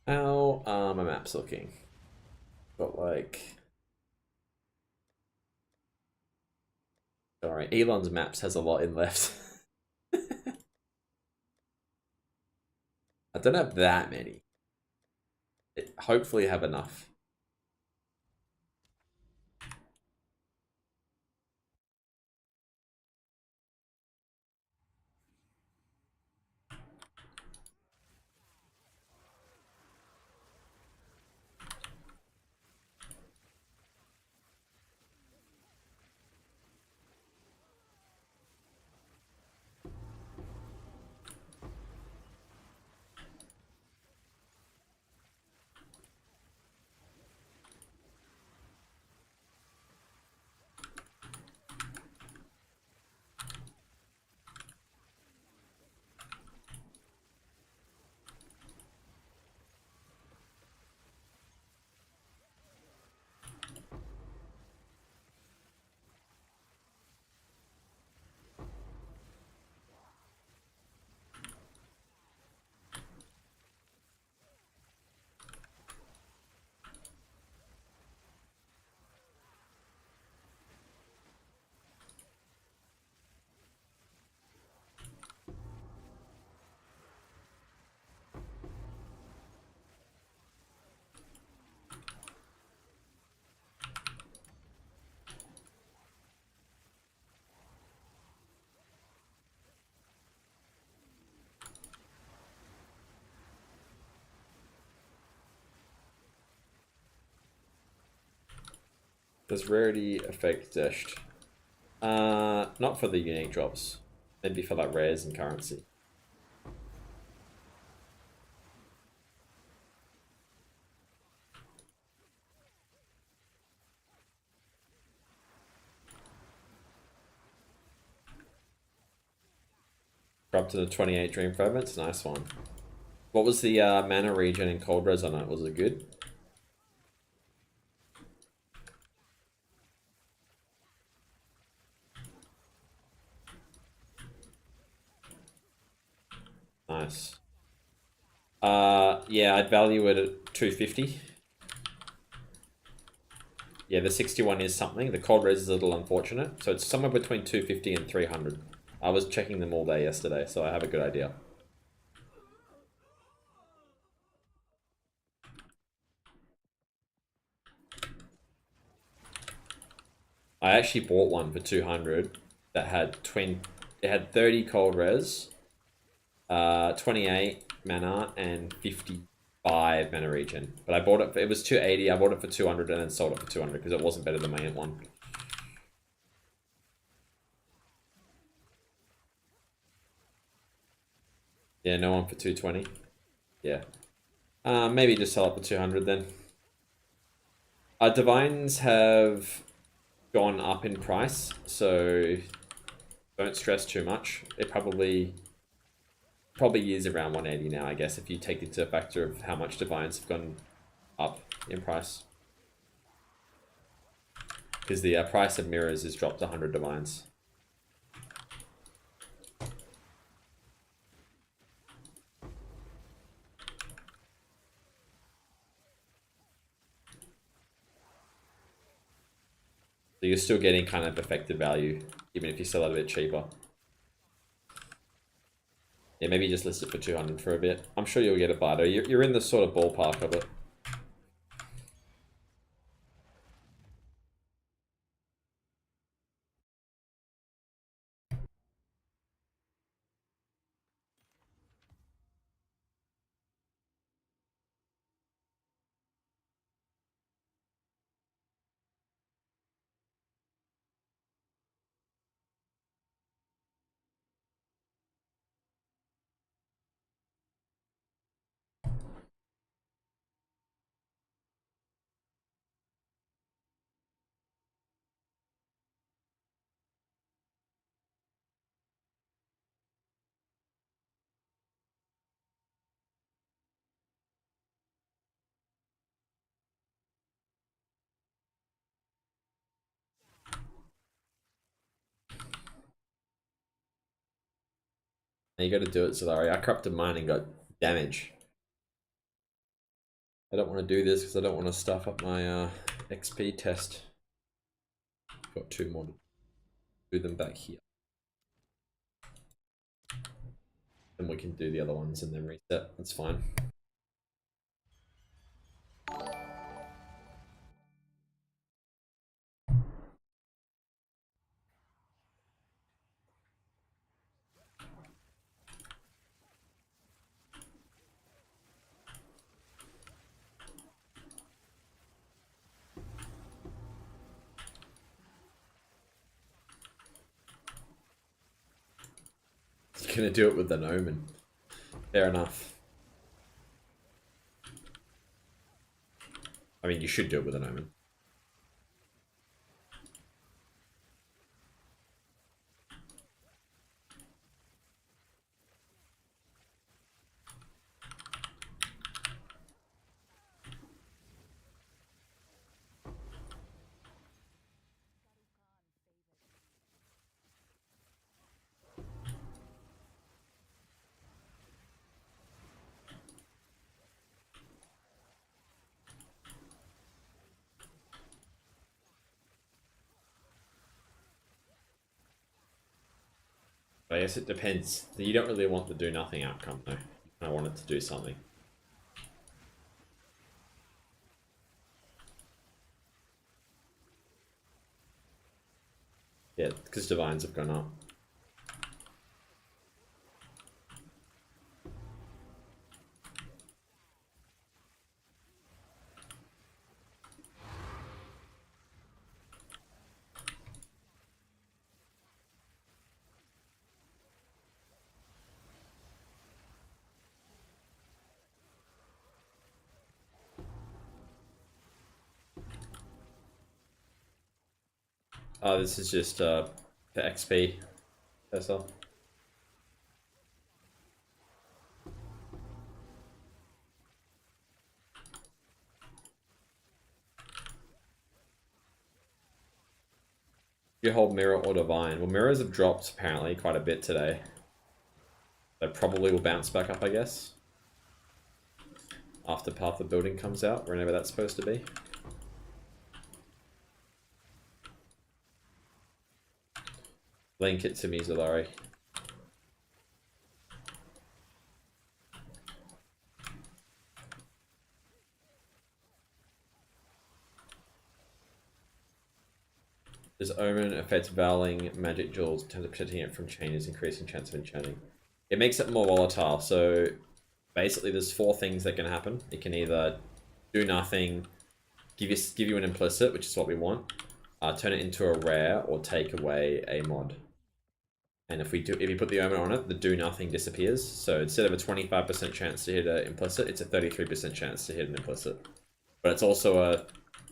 How are my maps looking? Got like... Sorry, Elon's maps has a lot in left. I don't have that many. Hopefully have enough. Does rarity affect dashed? Not for the unique drops. Maybe for like rares and currency. Up to the 28 Dream Fragments, nice one. What was the mana regen in Cold Res on it? Was it good? Nice. Yeah, I'd value it at 250. Yeah, the 61 is something. The Cold Res is a little unfortunate. So it's somewhere between 250 and 300. I was checking them all day yesterday, so I have a good idea. I actually bought one for 200 that had it had 30 Cold Res, 28 mana, and 55 mana regen. But I bought it it was 280. I bought it for 200 and then sold it for 200 because it wasn't better than my Ant one. Yeah, no one for 220. Yeah. Maybe just sell it for 200 then. Divines have gone up in price, so don't stress too much. It probably is around 180 now, I guess, if you take into factor of how much Divines have gone up in price. Because the price of mirrors has dropped 100 Divines. So you're still getting kind of effective value, even if you sell it a bit cheaper. Yeah, maybe just list it for 200 for a bit. I'm sure you'll get a buy. You're in the sort of ballpark of it. And you got to do it, Zalari. I corrupted mine and got damage. I don't want to do this because I don't want to stuff up my XP test. Got 2 more. Do them back here. Then we can do the other ones and then reset. That's fine. You're gonna do it with an omen. Fair enough. I mean, you should do it with an omen. But I guess it depends. You don't really want the do nothing outcome though. I want it to do something. Yeah, because divines have gone up. Oh, this is just for XP. That's all. You hold mirror or divine. Well, mirrors have dropped apparently quite a bit today. They probably will bounce back up, I guess. After Path of Building comes out, whenever that's supposed to be. Link it to me, Zalari. Does Omen affect Vowling magic jewels in terms of protecting it from changes, increasing chance of enchanting? It makes it more volatile, so basically there's 4 things that can happen. It can either do nothing, give you an implicit, which is what we want, turn it into a rare, or take away a mod. And if you put the Omen on it, the do nothing disappears. So instead of a 25% chance to hit an implicit, it's a 33% chance to hit an implicit. But it's also a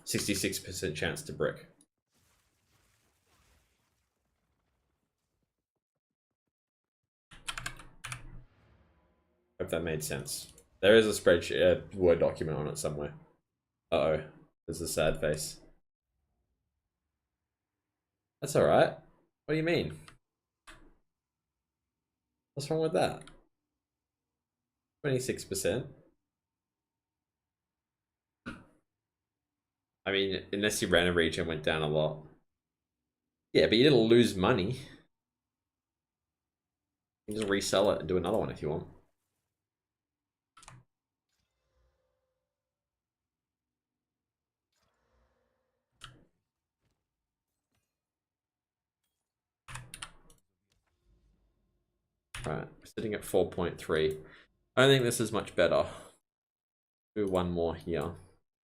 66% chance to brick. Hope that made sense. There is a spreadsheet, a Word document on it somewhere. Uh-oh. There's a sad face. That's alright. What do you mean? What's wrong with that? 26%. I mean, unless you ran a region went down a lot. Yeah, but you didn't lose money. You can just resell it and do another one if you want. Right, we're sitting at 4.3. I don't think this is much better. Do one more here,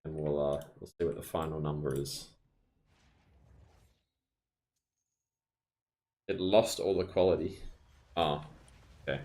and we'll see what the final number is. It lost all the quality. Oh, okay.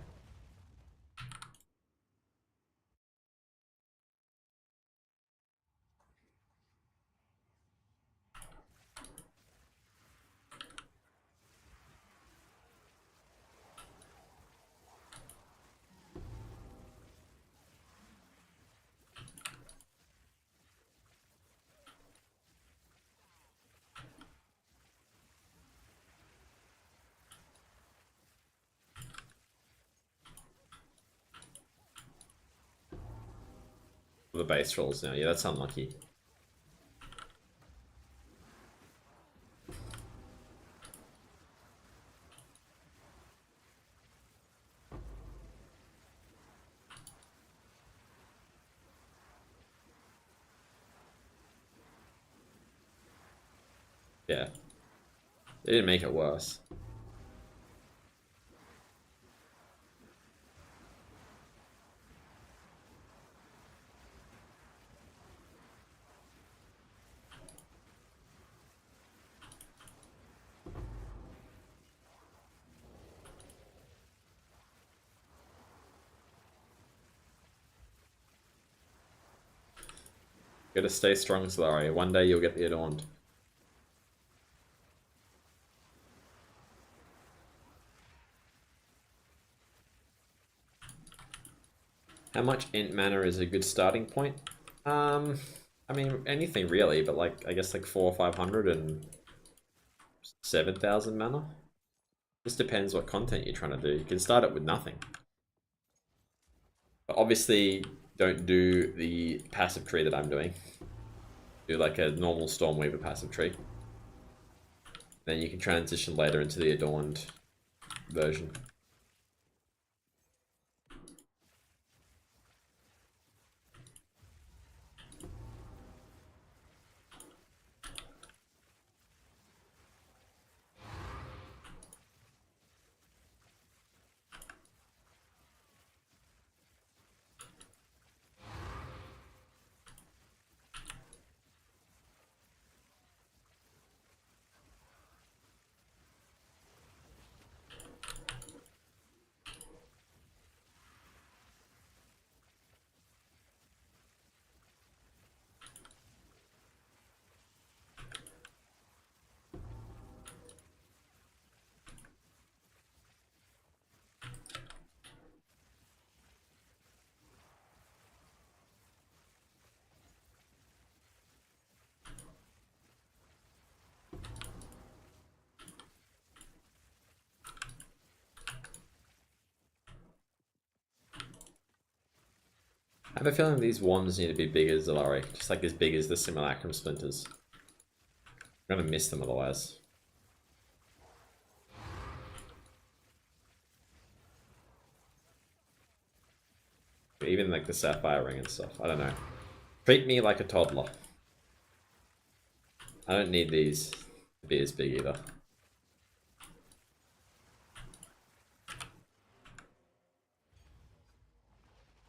The base rolls now. Yeah, that's unlucky. Yeah, they didn't make it worse. You gotta stay strong, Solari. One day you'll get the adorned. How much int mana is a good starting point? I mean anything really, but like I guess like 400 or 500 and 7,000 mana. Just depends what content you're trying to do. You can start it with nothing. But obviously, don't do the passive tree that I'm doing. Do like a normal Stormweaver passive tree. Then you can transition later into the adorned version. I have a feeling these wands need to be big as Zalari, just like as big as the Simulacrum Splinters. I'm gonna miss them otherwise. Even like the Sapphire Ring and stuff. I don't know. Treat me like a toddler. I don't need these to be as big either.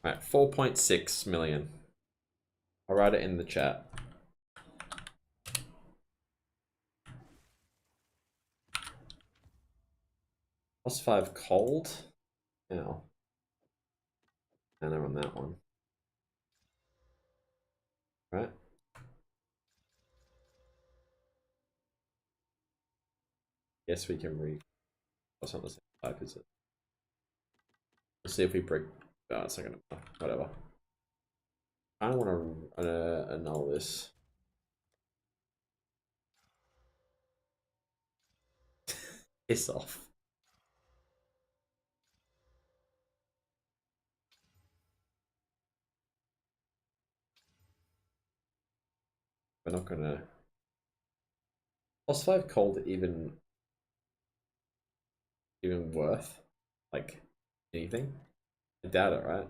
Alright, 4.6 million. I'll write it in the chat. +5 cold? Now. And I'm on that one. Right? Yes, we can read. That's not the same type, is it? Let's see if we break. Oh, it's not gonna. Whatever. I don't want to annul this. Piss off. We're not gonna. +5 cold even even worth like anything? I doubt it, right?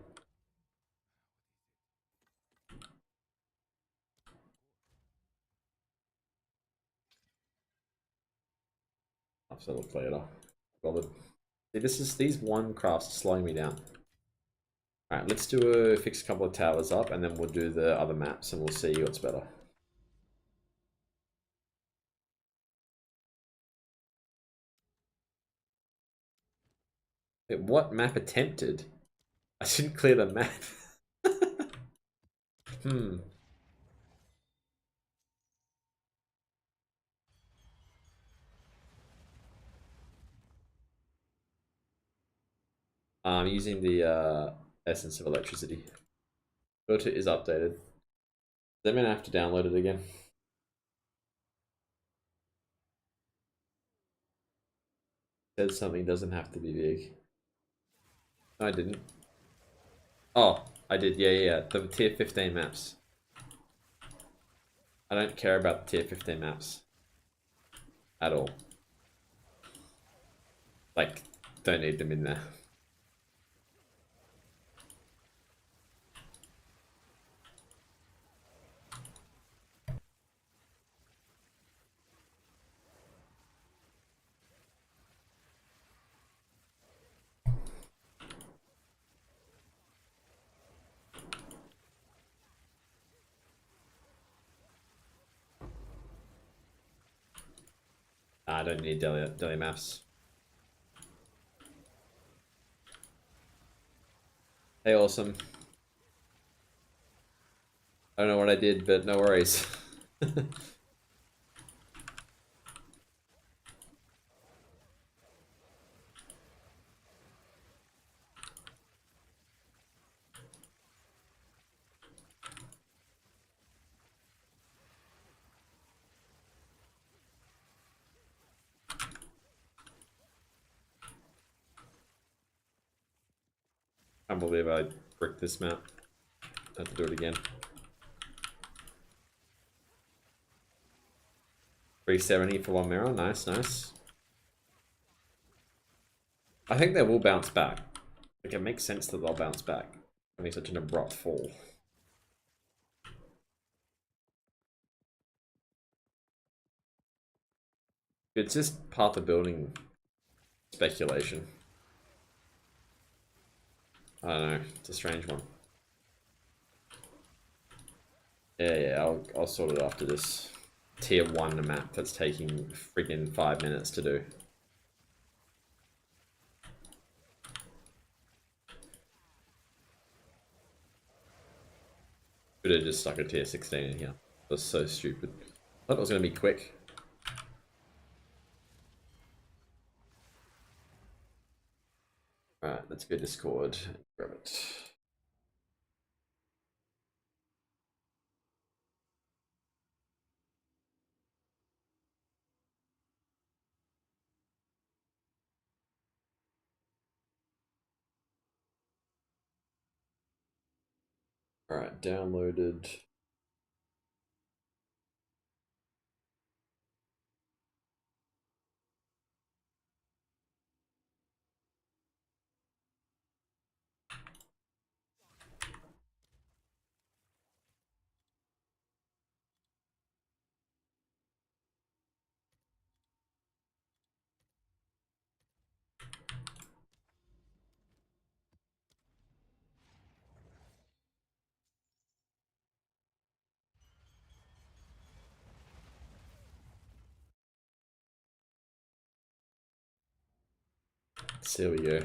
I'll have to look later. Bothered. See, these one crafts are slowing me down. Alright, let's fix a couple of towers up and then we'll do the other maps and we'll see what's better. Wait, what map attempted? I didn't clear the map. Hmm. I'm using the Essence of Electricity. Filter is updated. Then I'm gonna have to download it again. Says something doesn't have to be big. No, I didn't. Oh, I did. Yeah, yeah, yeah. The tier 15 maps. I don't care about the tier 15 maps at all. Like, don't need them in there. I don't need daily maps. Hey, awesome. I don't know what I did, but no worries. Can't believe I bricked this map. I have to do it again. 370 for one mirror. Nice, nice. I think they will bounce back. Like, it makes sense that they'll bounce back. Having such an abrupt fall. It's just part of building speculation. I don't know. It's a strange one. Yeah, yeah. I'll sort it after this. Tier 1 map that's taking friggin' 5 minutes to do. Could have just stuck a tier 16 in here. That's so stupid. I thought it was going to be quick. Alright, let's go Discord. Grab it. Alright, downloaded. So here we go.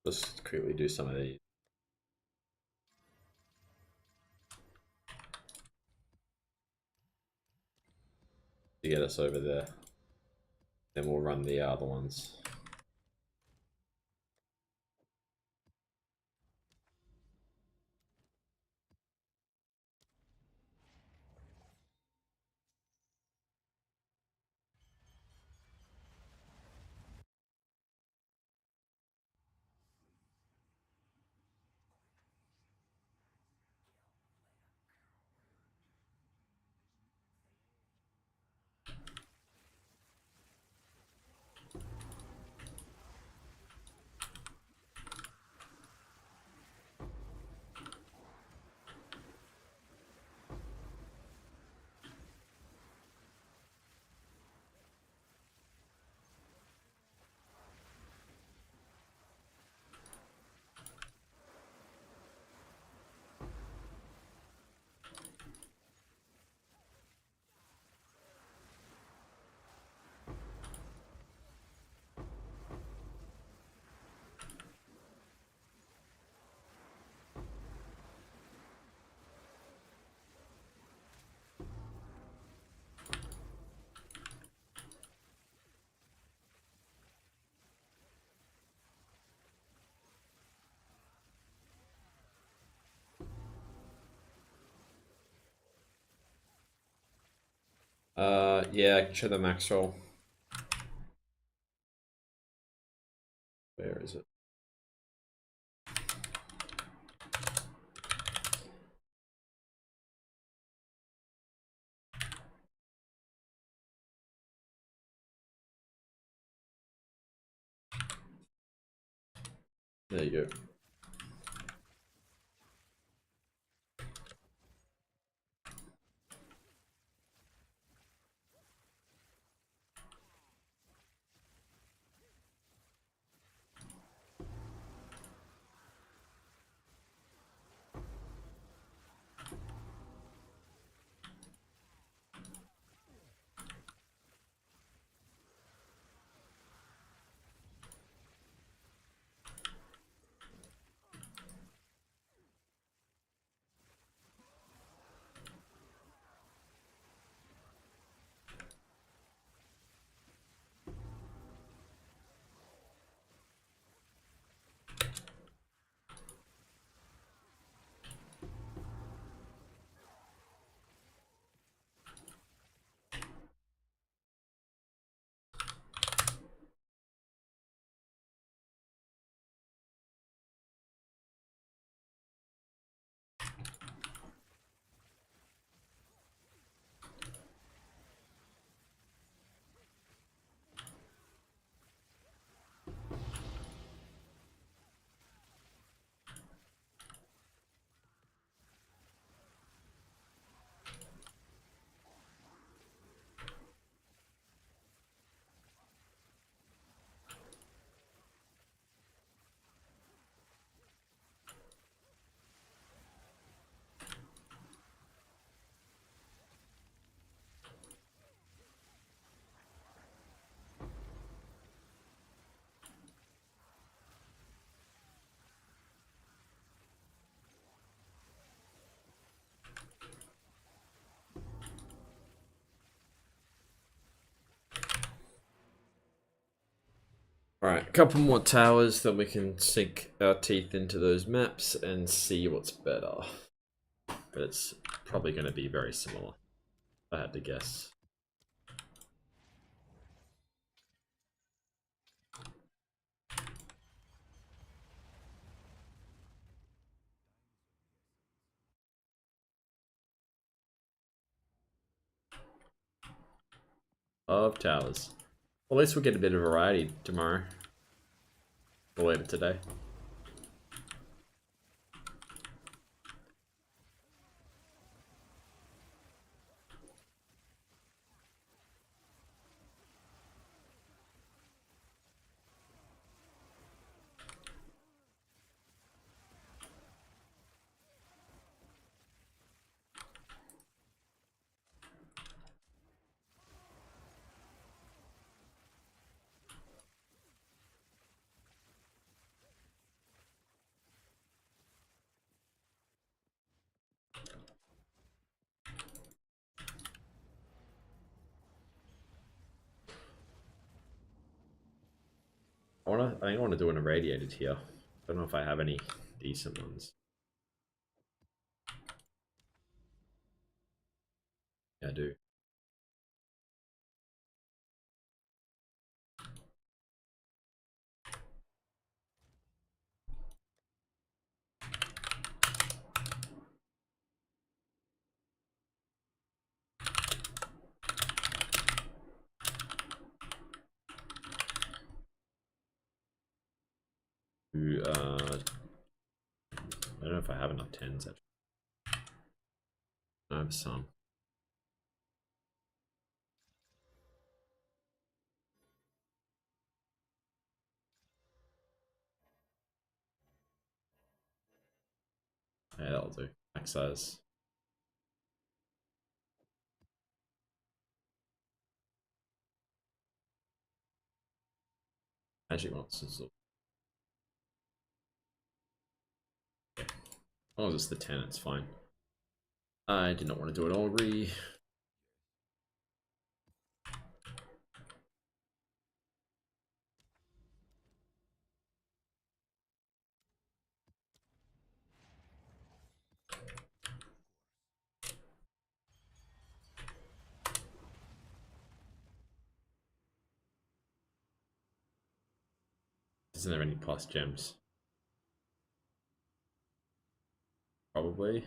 Let's quickly do some of these. To get us over there. Then we'll run the other ones. Yeah, I can show the max roll. Where is it? There you go. Alright, a couple more towers, then we can sink our teeth into those maps and see what's better. But it's probably going to be very similar, if I had to guess. Of towers. Well, at least we'll get a bit of variety tomorrow. Or later today. I think I wanna do an irradiated here. I don't know if I have any decent ones. Yeah, I do. I don't know if I have enough 10s actually. I have some. Yeah, that'll do. Max size. Magic monsters. Yeah. As long as it's the 10, it's fine. I did not want to do an augury. Isn't there any plus gems? Probably.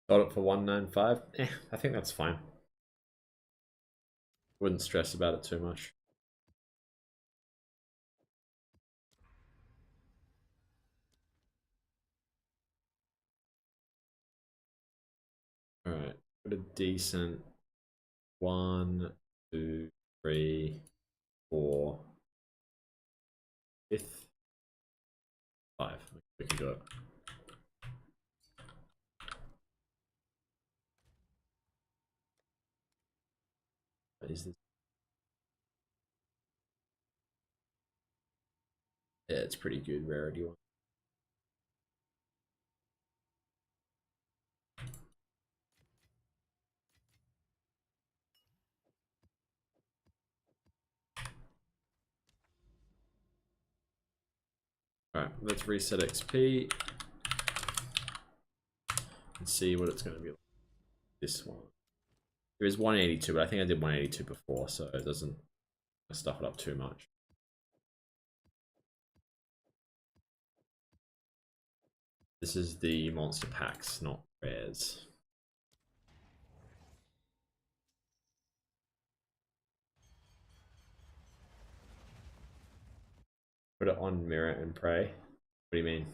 Got it for 195. I think that's fine. Wouldn't stress about it too much. Alright, put a decent 1, 2, 3, 4, 5th, 5. We can do it. What is this? Yeah, it's pretty good rarity one. Alright, let's reset XP and see what it's going to be like. This one. It was 182, but I think I did 182 before, so it doesn't stuff it up too much. This is the monster packs, not rares. Put it on mirror and pray. What do you mean?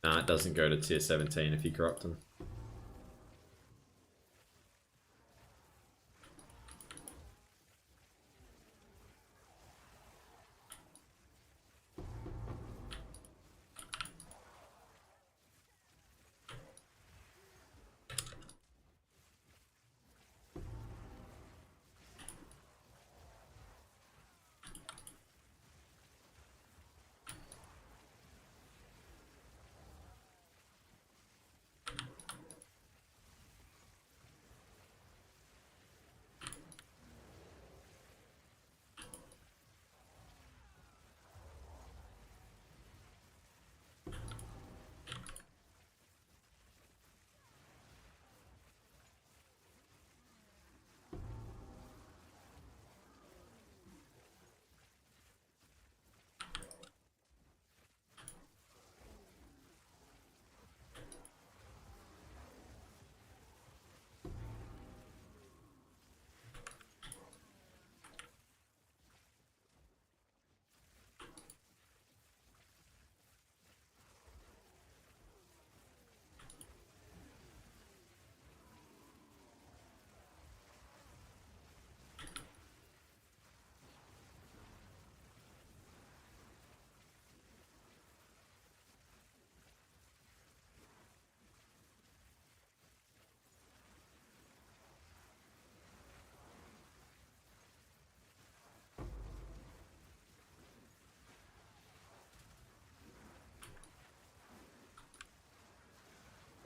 Nah, it doesn't go to tier 17 if you corrupt them.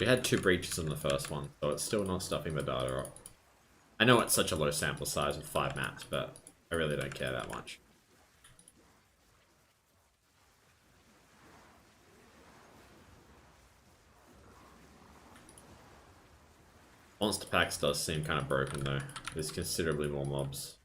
We had 2 breaches in the first one, so it's still not stuffing the data up. I know it's such a low sample size with 5 maps, but I really don't care that much. Monster packs does seem kind of broken though. There's considerably more mobs.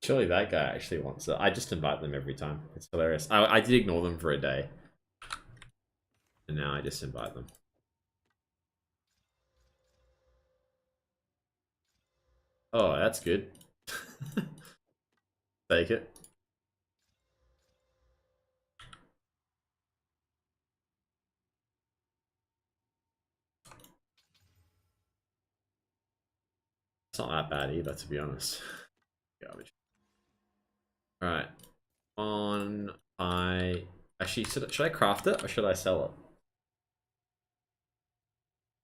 Surely that guy actually wants it. I just invite them every time. It's hilarious. I did ignore them for a day. And now I just invite them. Oh, that's good. Take it. It's not that bad either, to be honest. Garbage. Alright. On I actually should I craft it or should I sell it?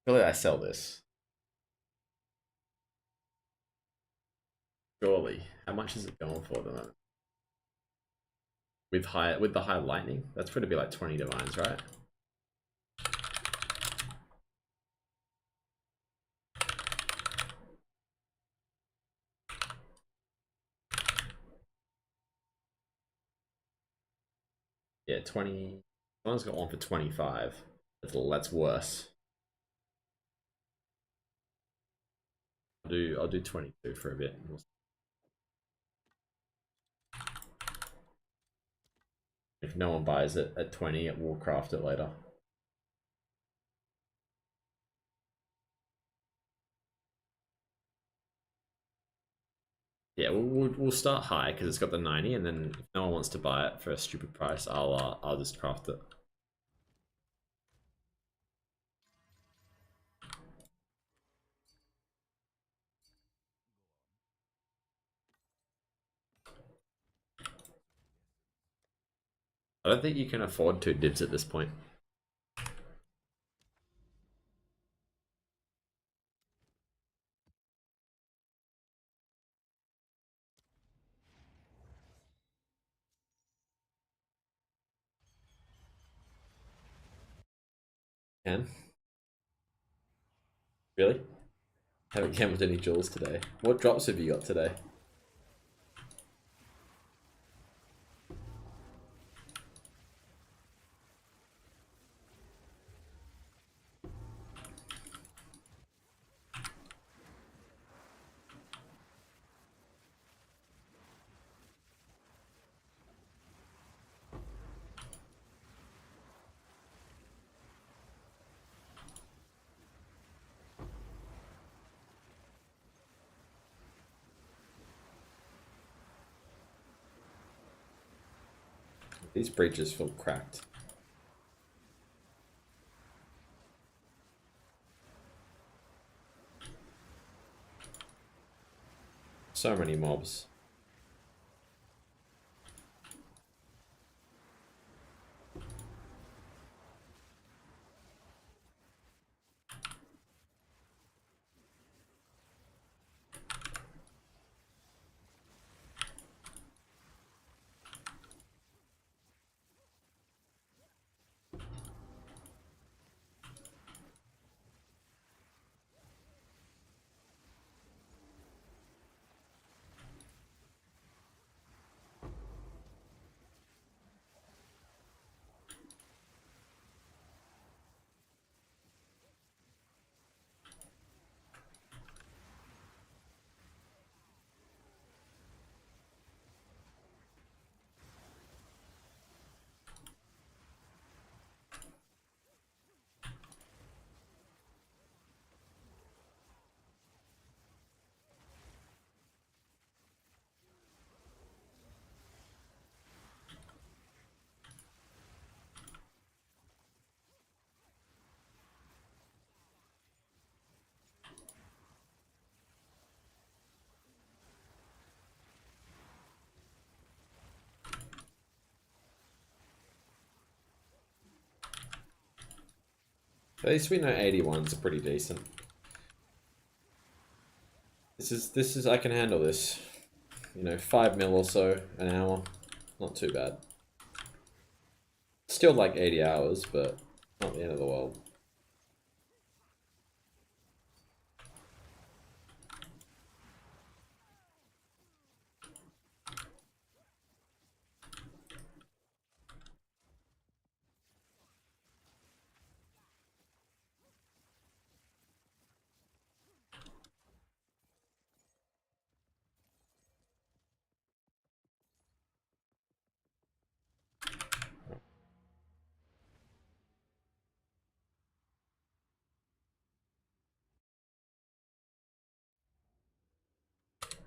Really, I sell this. Surely. How much is it going for at the moment? With the high lightning? That's going to be like 20 divines, right? Yeah, 20. Someone's got one for 25. That's worse. I'll do 22 for a bit. If no one buys it at 20, it will craft it later. Yeah, we'll start high because it's got the 90, and then if no one wants to buy it for a stupid price, I'll just craft it. I don't think you can afford 2 divs at this point. Can? Really? Haven't gambled any jewels today. What drops have you got today? These breaches feel cracked. So many mobs. At least we know 81s are pretty decent. This is I can handle this. You know, 5 mil or so an hour. Not too bad. Still like 80 hours, but not the end of the world.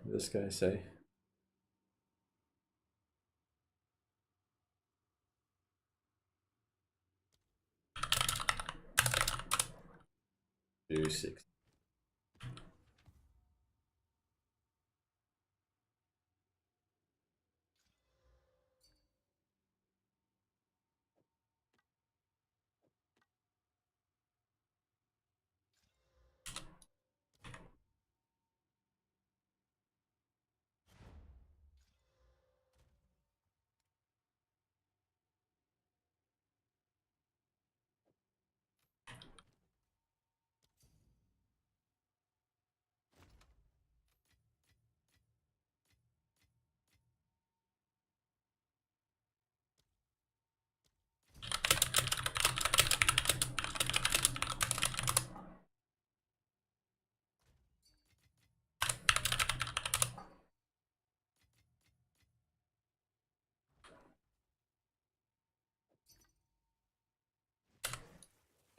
What did this guy say? Do 6.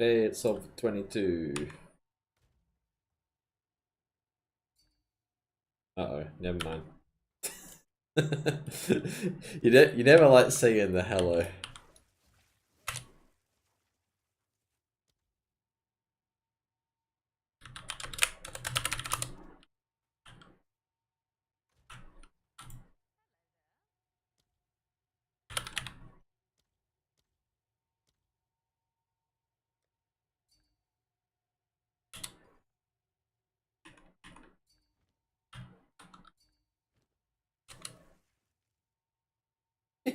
Hey, it's of 22. Uh-oh, never mind. You never like singing the hello.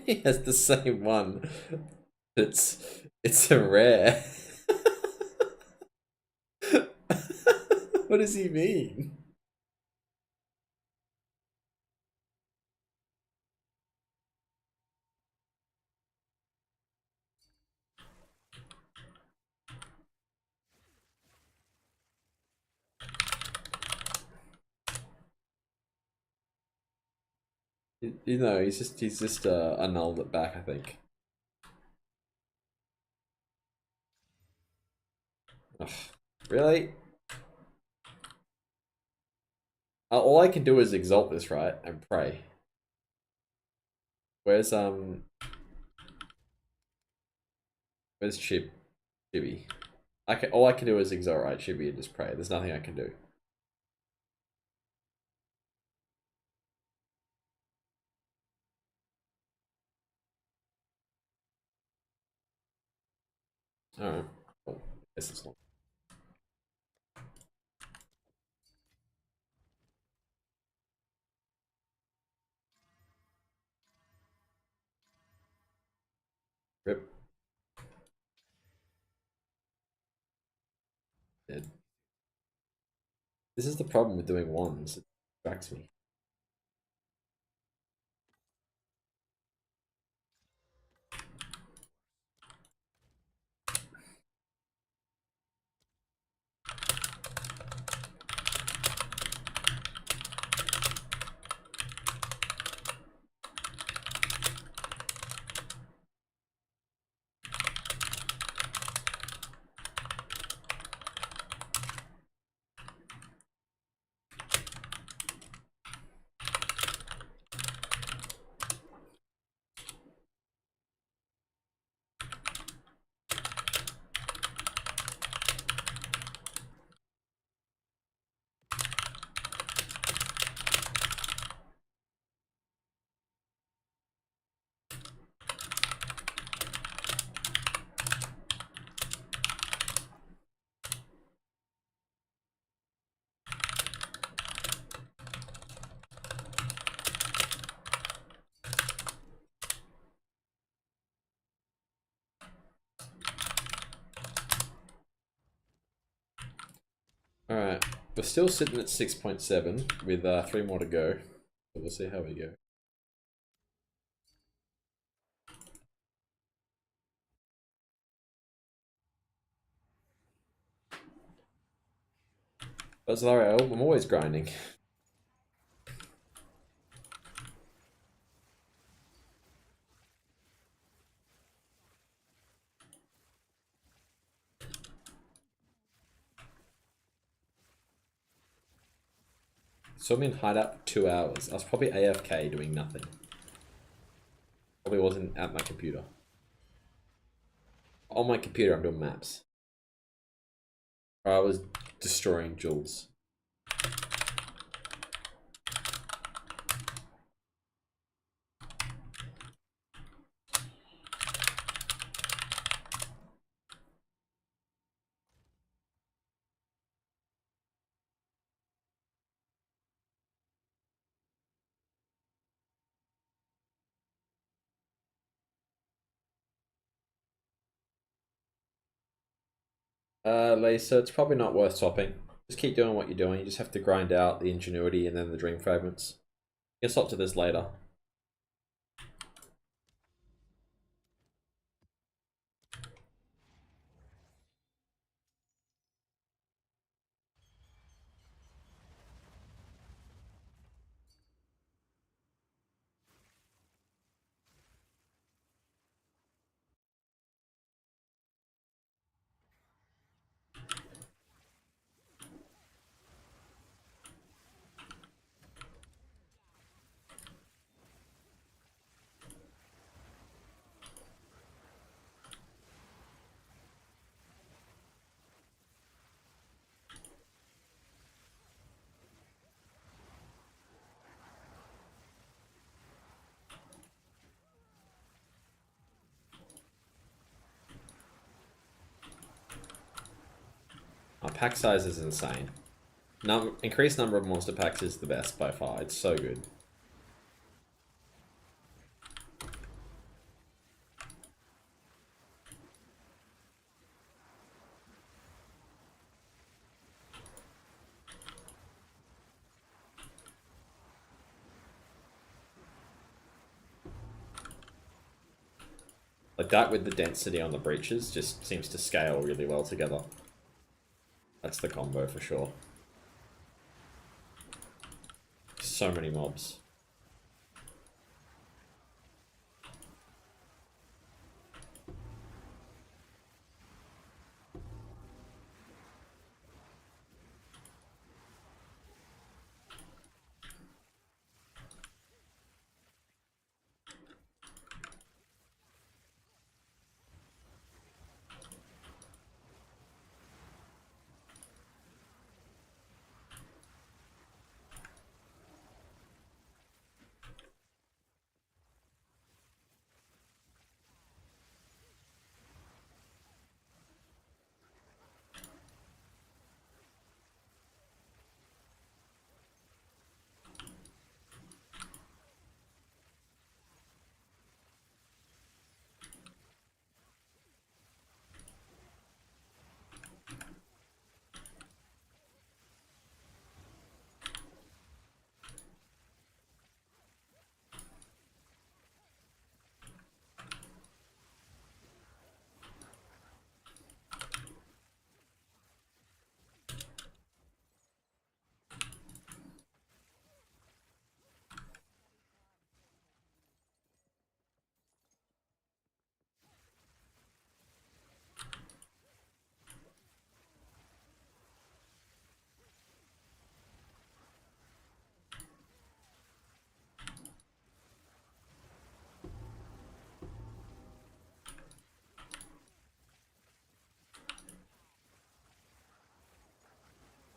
He has the same one. It's a rare. What does he mean? You know, he's just annulled it back, I think. Ugh, really? All I can do is exalt this, right, and pray. Where's where's Chibi? All I can do is exalt, right, Chibi, and just pray. There's nothing I can do. All right. Cool. Guess it's not. Rip. Dead. This is the problem with doing ones. It distracts me. Alright, we're still sitting at 6.7 with 3 more to go. So we'll see how we go. But Zalario, I'm always grinding. So I'm in hideout for 2 hours. I was probably AFK doing nothing. Probably wasn't at my computer. On my computer, I'm doing maps. Or I was destroying jewels. Lisa, it's probably not worth swapping. Just keep doing what you're doing. You just have to grind out the ingenuity and then the dream fragments. You can swap to this later. Our pack size is insane. Increased number of monster packs is the best by far. It's so good. Like that with the density on the breaches just seems to scale really well together. That's the combo for sure. So many mobs.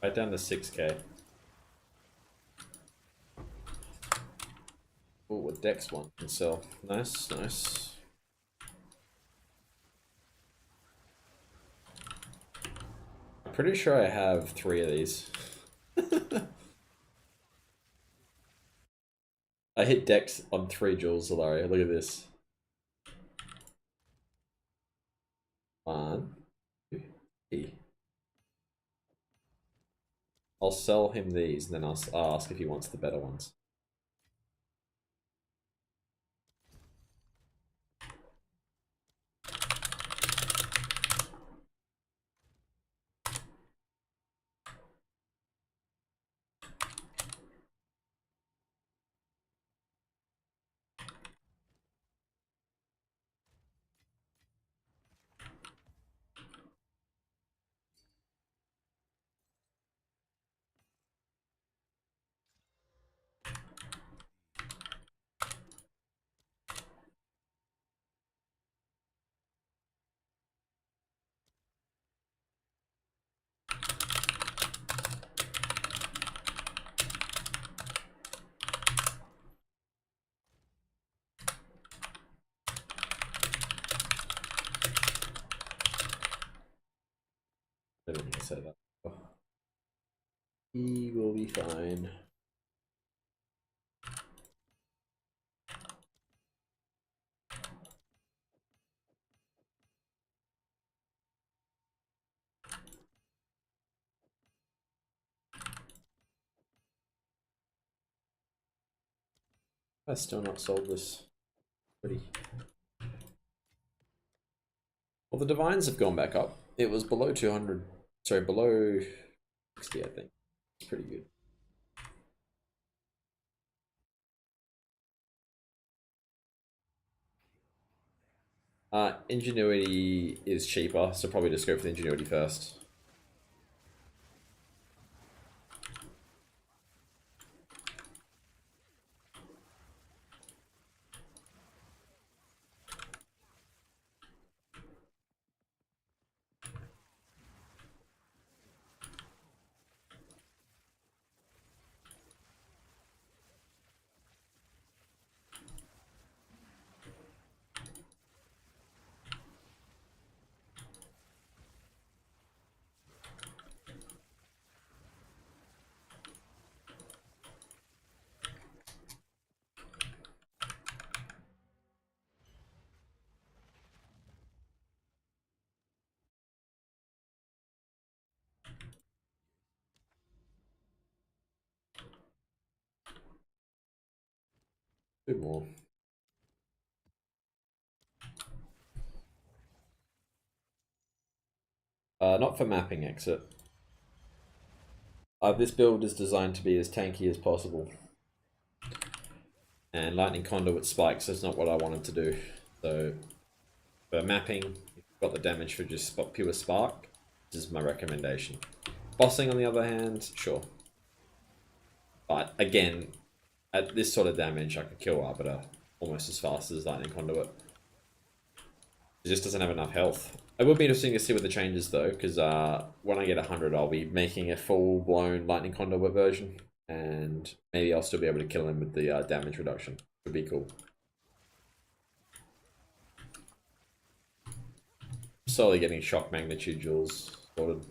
Right down to 6k. Oh, a Dex one can sell. Nice, nice. I'm pretty sure I have 3 of these. I hit Dex on 3 jewels, Zalario. Look at this. 1, 2, 3. I'll sell him these, and then I'll ask if he wants the better ones. I didn't mean to say that. Oh. He will be fine. I've still not sold this. Pretty. Well, the divines have gone back up. It was below 200. Sorry, below 60, I think. It's pretty good. Ingenuity is cheaper, so probably just go for the ingenuity first. Two more. Not for mapping exit. This build is designed to be as tanky as possible. And lightning conduit spikes is not what I wanted to do. So for mapping, if you've got the damage for just pure spark, this is my recommendation. Bossing on the other hand, sure. But again, at this sort of damage, I could kill Arbiter almost as fast as lightning conduit. It just doesn't have enough health. It would be interesting to see what the changes though, because when I get 100, I'll be making a full-blown lightning conduit version, and maybe I'll still be able to kill him with the damage reduction. Would be cool. Slowly getting shock magnitude jewels sorted.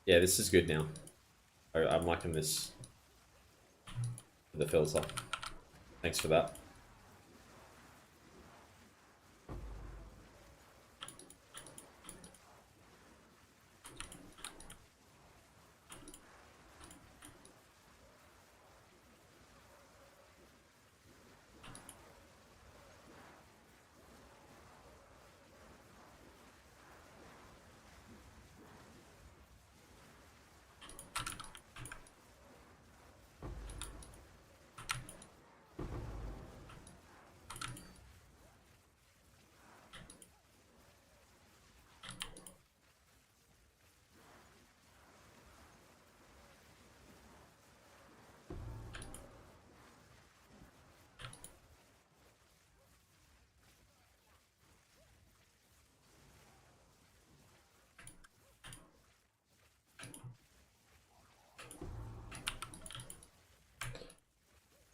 Yeah, this is good now. I'm liking this. The filter. Thanks for that.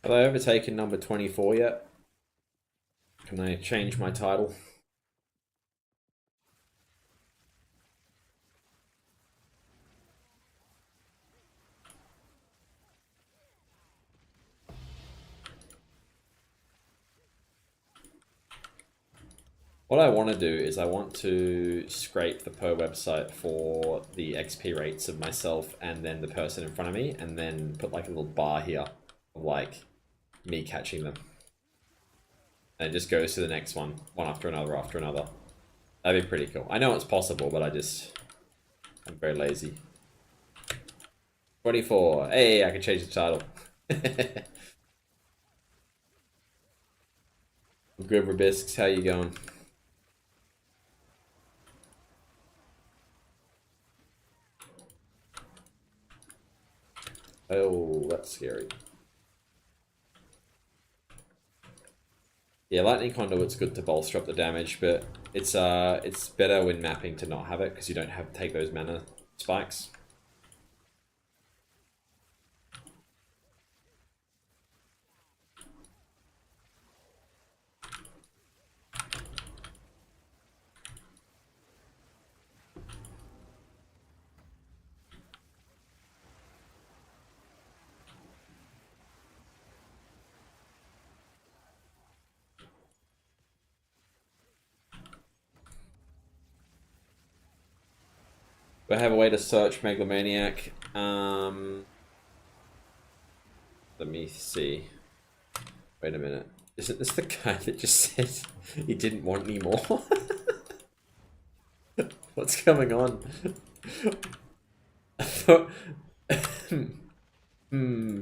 Have I overtaken number 24 yet? Can I change my title? What I want to do is I want to scrape the per website for the XP rates of myself and then the person in front of me, and then put like a little bar here of like me catching them. And it just goes to the next one after another after another. That'd be pretty cool. I know it's possible, but I'm very lazy. 24. Hey, I can change the title. Good, Rabisks. How you going? Oh, that's scary. Yeah, lightning conduit's good to bolster up the damage, but it's better when mapping to not have it because you don't have to take those mana spikes. Do I have a way to search Megalomaniac? Let me see. Wait a minute. Isn't this the guy that just said he didn't want any more? What's going on? Hmm.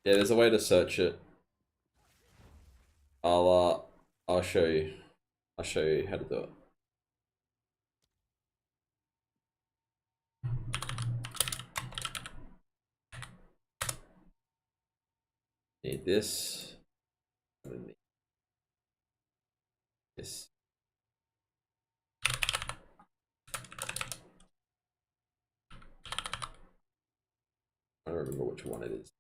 Yeah, there's a way to search it. I'll show you. I'll show you how to do it. Need this. Need this. I don't remember which one it is.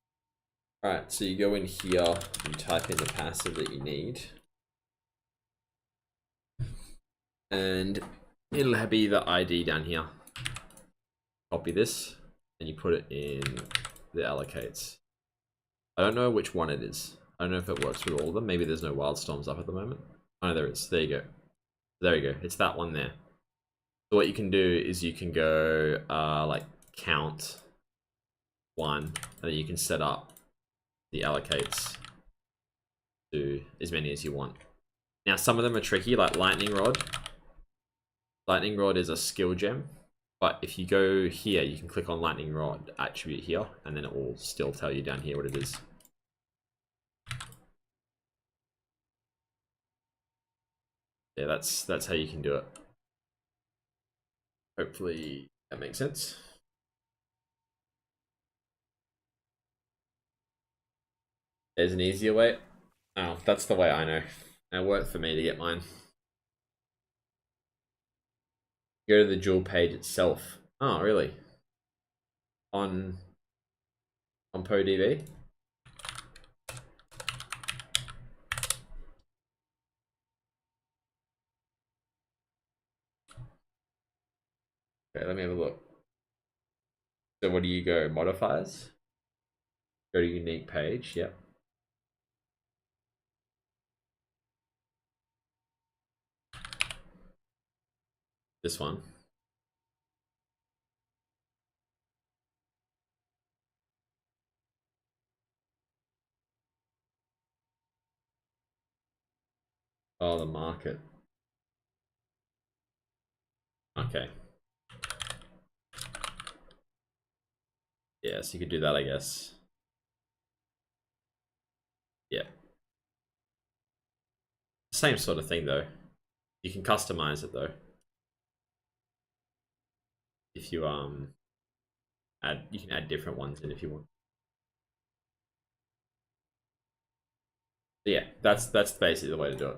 Alright, so you go in here, you type in the passive that you need. And it'll be the ID down here. Copy this, and you put it in the allocates. I don't know which one it is. I don't know if it works with all of them. Maybe there's no wildstorms up at the moment. Oh, no, there is. There you go. There you go. It's that one there. So what you can do is you can go like count 1, and then you can set up the allocates to as many as you want. Now some of them are tricky, like lightning rod. Lightning rod is a skill gem, but if you go here, you can click on lightning rod attribute here, and then it will still tell you down here what it is. Yeah, that's how you can do it. Hopefully that makes sense. There's an easier way. Oh, that's the way I know. It worked for me to get mine. Go to the jewel page itself. Oh, really? On PoDB? Okay, let me have a look. So what do you go? Modifiers? Go to unique page, yep. This one. Oh, the market. Okay. Yeah, so you could do that, I guess. Yeah. Same sort of thing, though. You can customize it, though. If you add, you can add different ones in if you want. But yeah, that's basically the way to do it.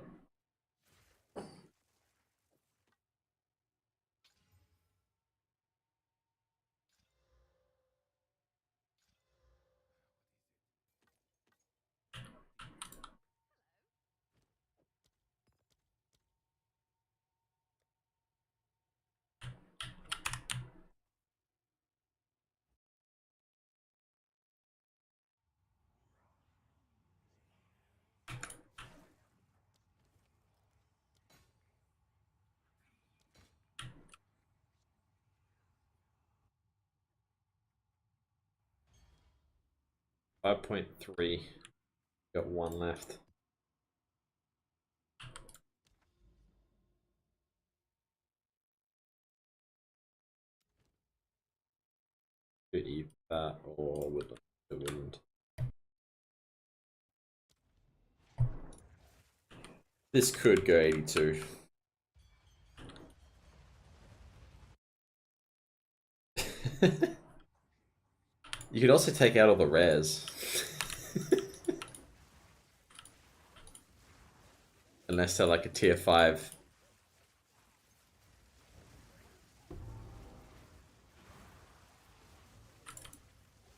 .3. Got one left. Could eat that or wouldn't. This could go 82. You could also take out all the rares. Unless they're like a tier 5.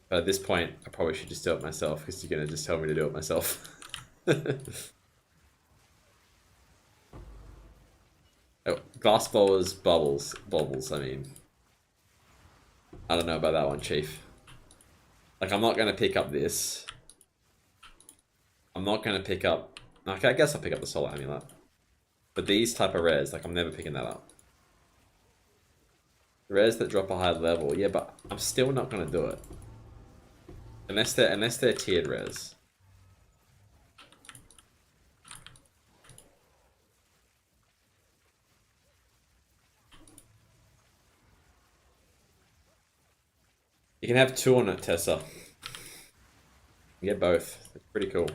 But at this point, I probably should just do it myself because you're going to just tell me to do it myself. Oh, glass blowers, bubbles, I mean. I don't know about that one, Chief. Like, I'm not going to pick up this. I'm not going to pick up... Okay, I guess I'll pick up the Solar Amulet. But these type of rares, like, I'm never picking that up. The rares that drop a high level, yeah, but I'm still not going to do it. Unless they're tiered rares. You can have 2 on it, Tessa. You get both. It's pretty cool.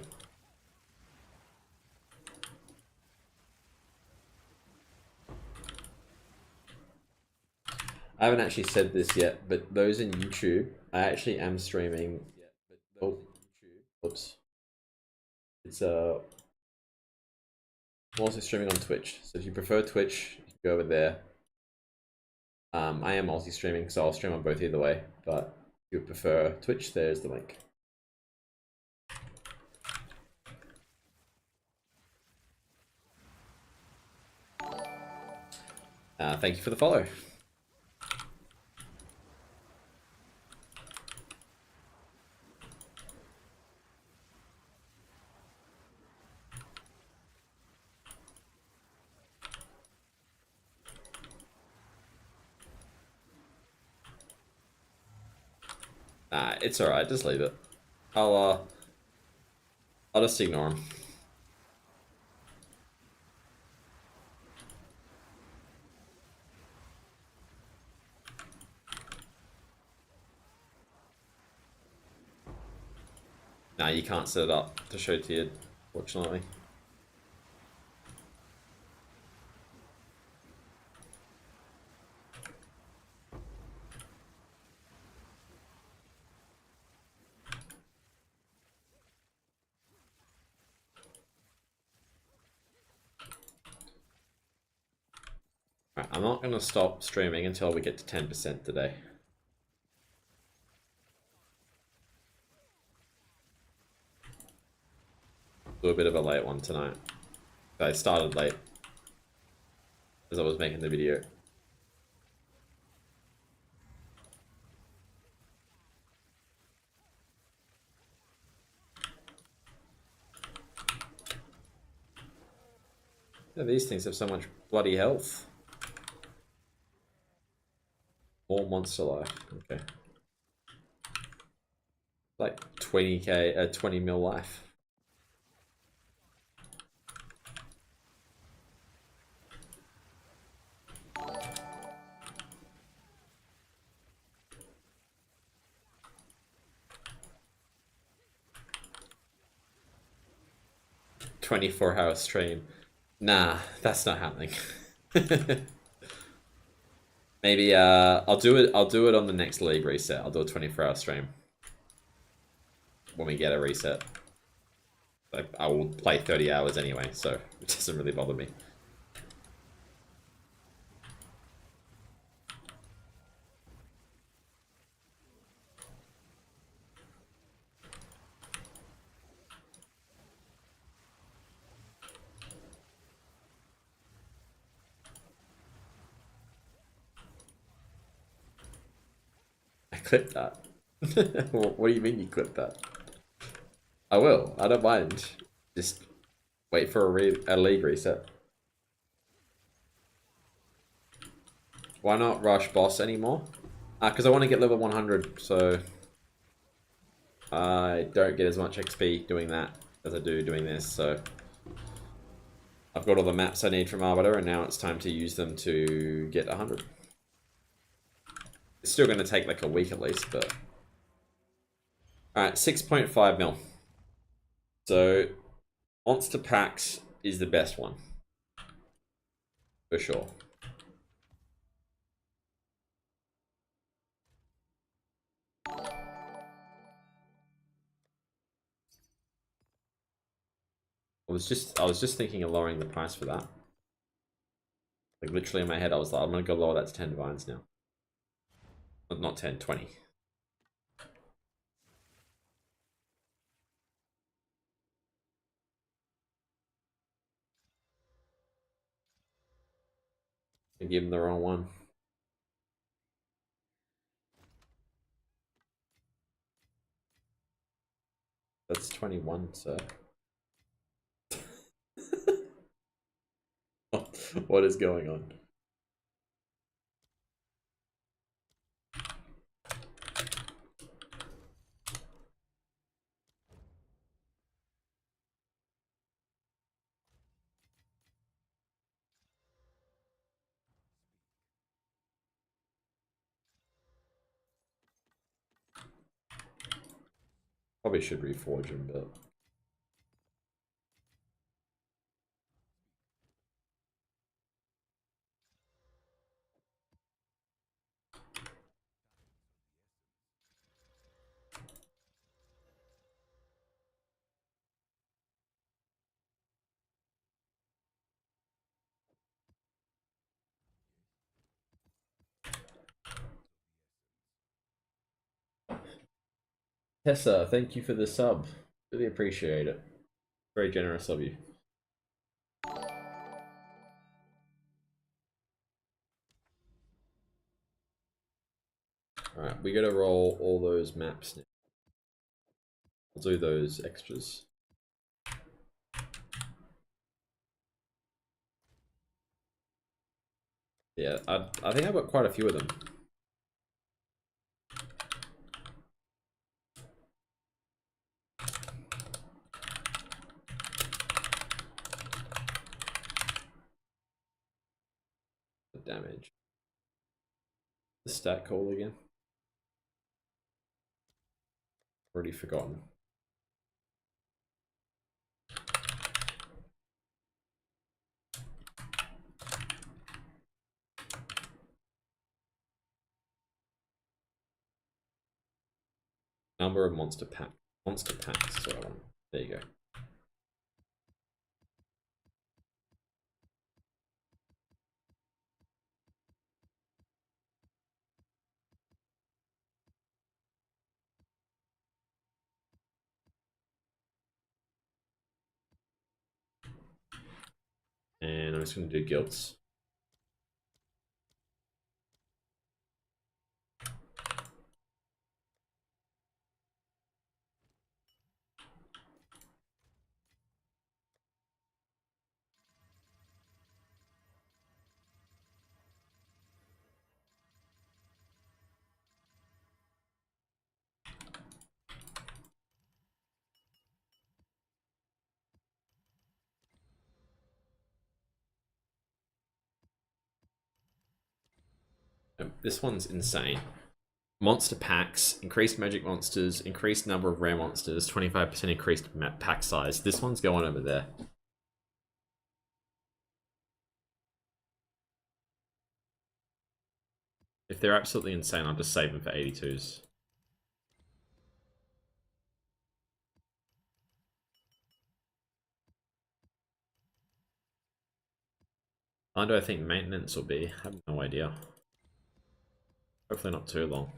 I haven't actually said this yet, but those in YouTube, I actually am streaming. Yeah, but YouTube. Oops. It's I'm also streaming on Twitch. So if you prefer Twitch, you can go over there. I am multi-streaming, so I'll stream on both either way. But if you prefer Twitch, there's the link. Thank you for the follow. It's alright, just leave it. I'll just ignore him. Nah, you can't set it up to show tiered, fortunately. Right, I'm not going to stop streaming until we get to 10% today. Do a bit of a late one tonight. I started late as I was making the video. Yeah, these things have so much bloody health. More monster life. Okay. Like 20k, 20 mil life. 24-hour stream. Nah, that's not happening. Maybe I'll do it on the next league reset. I'll do a 24-hour stream when we get a reset. I will play 30 hours anyway, so it doesn't really bother me. I clipped that. What do you mean you clipped that? I will. I don't mind. Just wait for a league reset. Why not rush boss anymore? Because I want to get level 100, so I don't get as much XP doing that as I do doing this, so I've got all the maps I need from Arbiter, and now it's time to use them to get 100. It's still going to take like a week at least, but... Alright, 6.5 mil. So, Monster Packs is the best one. For sure. I was just thinking of lowering the price for that. Like literally in my head I was like, I'm gonna go lower that to 10 divines now. Not 10, 20. I give him the wrong one. That's 21, sir. What is going on? Probably should reforge him, but... Tessa, thank you for the sub. Really appreciate it. Very generous of you. Alright, we gotta roll all those maps now. I'll do those extras. Yeah, I think I've got quite a few of them. The damage. The stat call again. Already forgotten. Number of monster packs. Monster packs is what I want. There you go. And I'm just going to do guilds. This one's insane. Monster packs, increased magic monsters, increased number of rare monsters, 25% increased pack size. This one's going over there. If they're absolutely insane, I'll just save them for 82s. How long do I think maintenance will be? I have no idea. Hopefully not too long.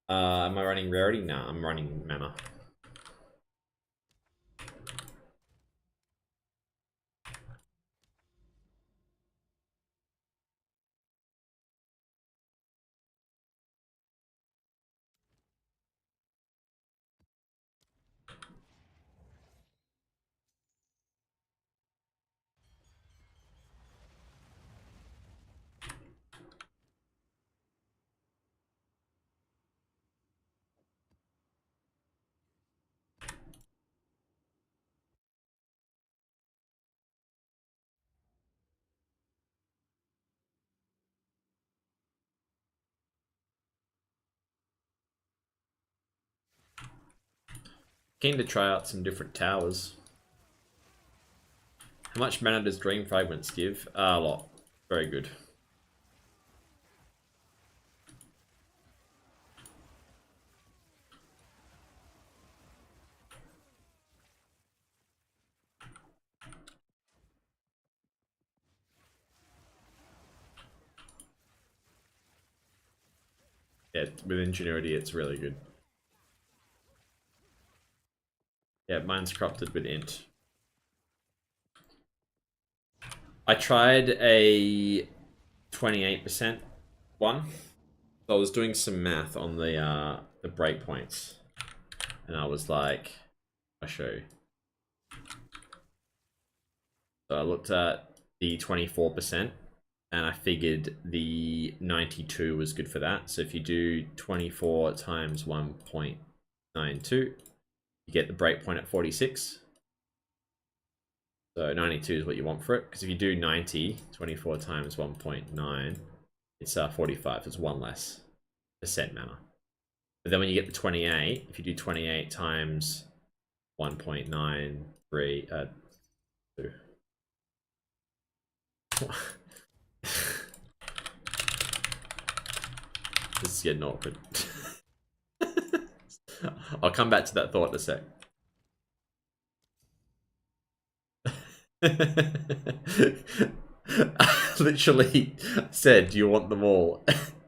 Am I running rarity? No, I'm running mana. Keen to try out some different towers. How much mana does Dream Fragments give? A lot. Very good. Yeah, with Ingenuity, it's really good. Yeah, mine's corrupted with Int. I tried a 28% one. So I was doing some math on the breakpoints, and I was like, I'll show you. So I looked at the 24%, and I figured the 92 was good for that. So if you do 24 times 1.92, you get the breakpoint at 46. So 92 is what you want for it, because if you do 90, 24 times 1.9, it's 45. It's one less percent mana. But then when you get the 28, if you do 28 times 1.93, this is getting awkward. I'll come back to that thought in a sec. I literally said, "Do you want them all?"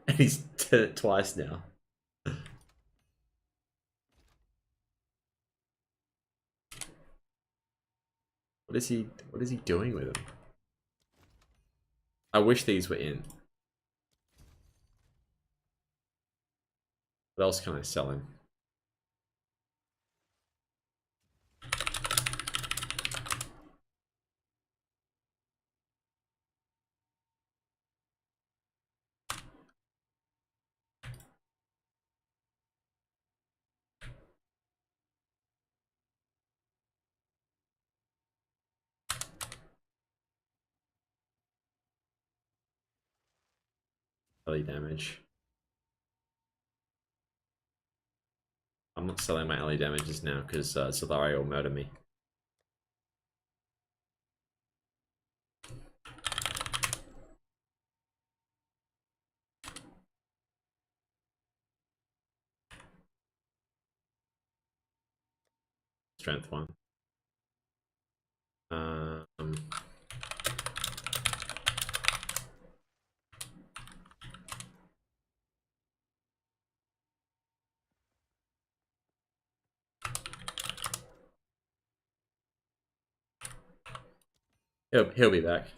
And he's done it twice now. What is he? What is he doing with them? I wish these were in. What else can I sell him? Belly damage. I'm not selling my LE damages now because Solari will murder me. Strength 1. He'll be back.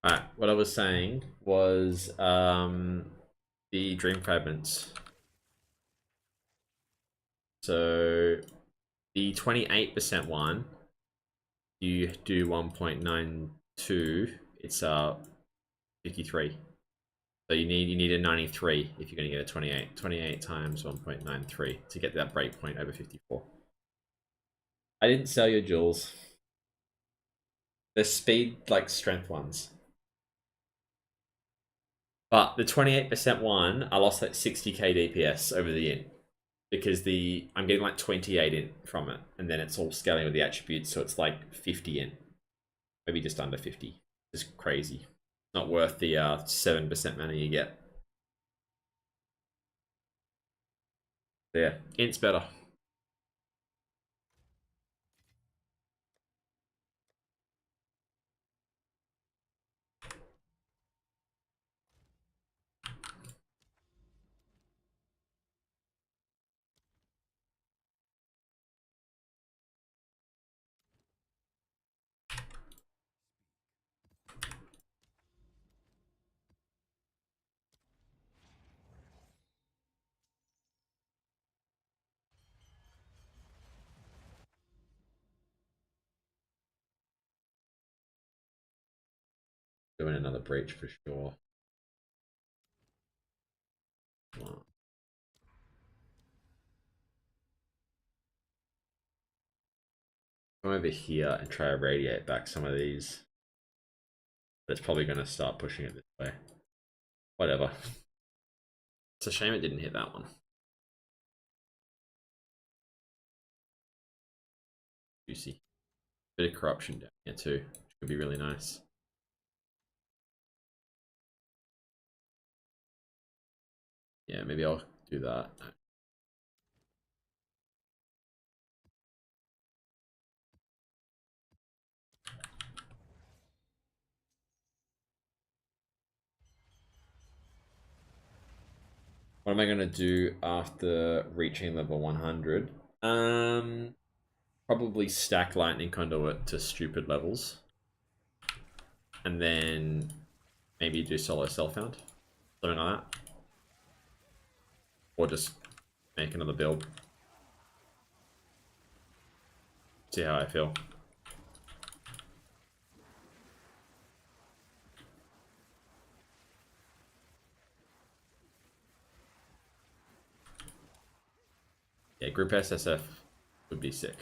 Alright, what I was saying was the dream fragments. So the 28% one, you do 1.92, it's 53. So you need a 93 if you're going to get a 28. 28 times 1.93 to get that breakpoint over 54. I didn't sell your jewels. The speed, like strength ones. But the 28% one, I lost like 60k DPS over the int. Because I'm getting like 28 int from it. And then it's all scaling with the attributes, so it's like 50 int. Maybe just under 50. It's crazy. Not worth the 7% money you get. So yeah, int's better. Doing another breach for sure. Wow. Come over here and try to radiate back some of these. But it's probably going to start pushing it this way. Whatever. It's a shame it didn't hit that one. Juicy. Bit of corruption down here too, which could be really nice. Yeah, maybe I'll do that. What am I going to do after reaching level 100? Probably stack lightning conduit to stupid levels. And then maybe do solo self-found. Something like that. Or just make another build. See how I feel. Yeah, group SSF would be sick.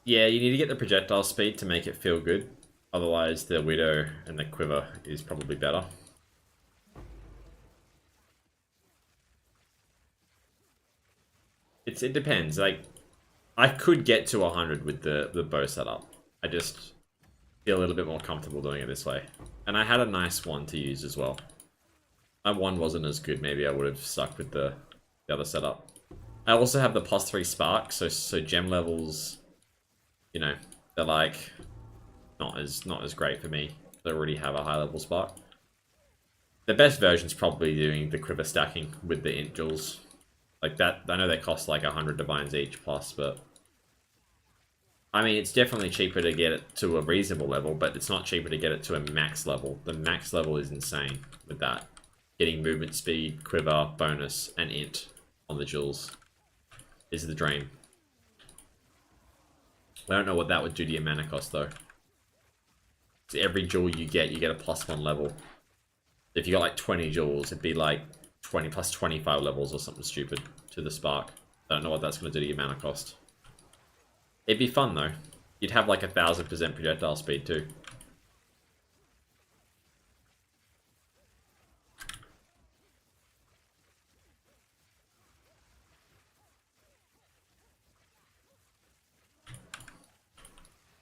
Yeah, you need to get the projectile speed to make it feel good. Otherwise, the Widow and the Quiver is probably better. It depends. Like, I could get to 100 with the bow setup. I just feel a little bit more comfortable doing it this way. And I had a nice one to use as well. My one wasn't as good. Maybe I would have stuck with the other setup. I also have the +3 spark, so gem levels, you know, they're like not as great for me. I already have a high level spark. The best version is probably doing the quiver stacking with the int jewels. Like that, I know they cost like 100 divines each plus, but I mean, it's definitely cheaper to get it to a reasonable level, but it's not cheaper to get it to a max level. The max level is insane with that. Getting movement speed, quiver, bonus, and int on the jewels is the dream. I don't know what that would do to your mana cost, though. So every jewel you get a +1 level. If you got like 20 jewels, it'd be like 20 plus 25 levels or something stupid to the spark. I don't know what that's going to do to your mana cost. It'd be fun, though. You'd have like 1000% projectile speed, too.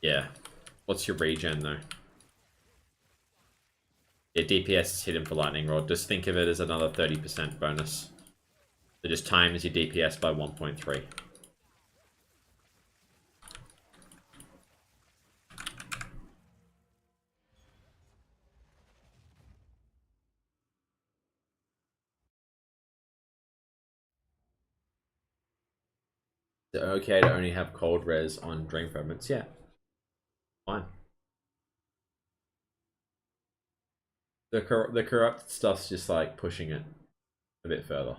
Yeah. What's your regen, though? Yeah, DPS is hidden for Lightning Rod. Just think of it as another 30% bonus. So just times your DPS by 1.3. Is it okay to only have cold res on Dream Fragments? Yeah. Fine. The corrupt stuff's just like pushing it a bit further.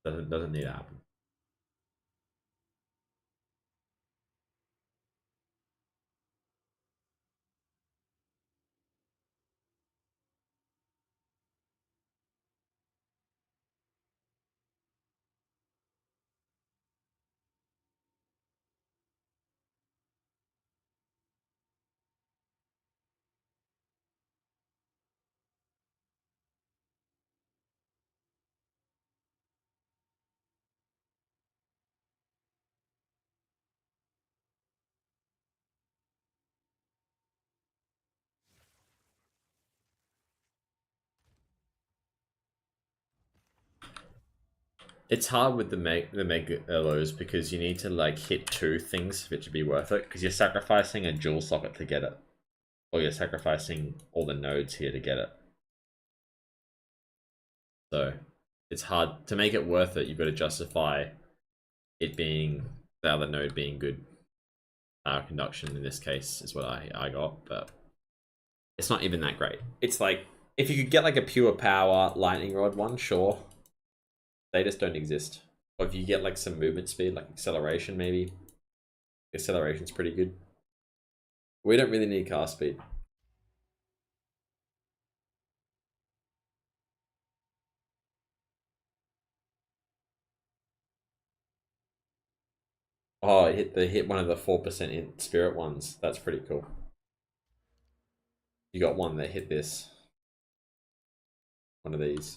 Doesn't need to happen. It's hard with the mega Elos because you need to like hit 2 things for it to be worth it. Because you're sacrificing a jewel socket to get it, or you're sacrificing all the nodes here to get it. So it's hard to make it worth it. You've got to justify it being the other node being good. Conduction in this case is what I got, but it's not even that great. It's like if you could get like a pure power lightning rod one, sure. They just don't exist. Or if you get like some movement speed, like acceleration, maybe. Acceleration's pretty good. We don't really need cast speed. Oh, hit one of the 4% in spirit ones. That's pretty cool. You got one that hit this. One of these.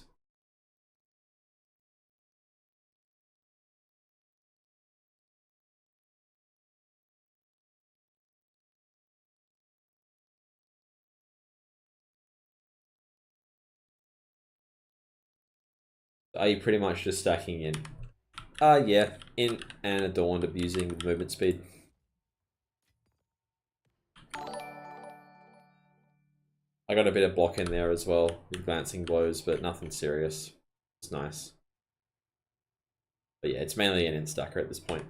Are you pretty much just stacking in? Yeah. In and Adorned abusing the movement speed. I got a bit of block in there as well with glancing blows, but nothing serious. It's nice. But yeah, it's mainly an in-stacker at this point.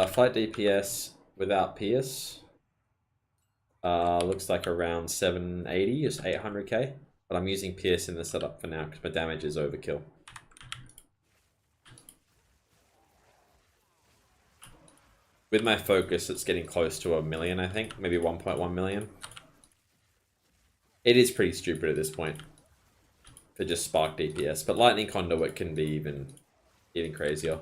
Fight DPS without Pierce. Looks like around 780, is 800k. But I'm using Pierce in the setup for now because my damage is overkill. With my focus, it's getting close to 1 million, I think. Maybe 1.1 million. It is pretty stupid at this point for just Spark DPS. But Lightning Conduit can be even crazier.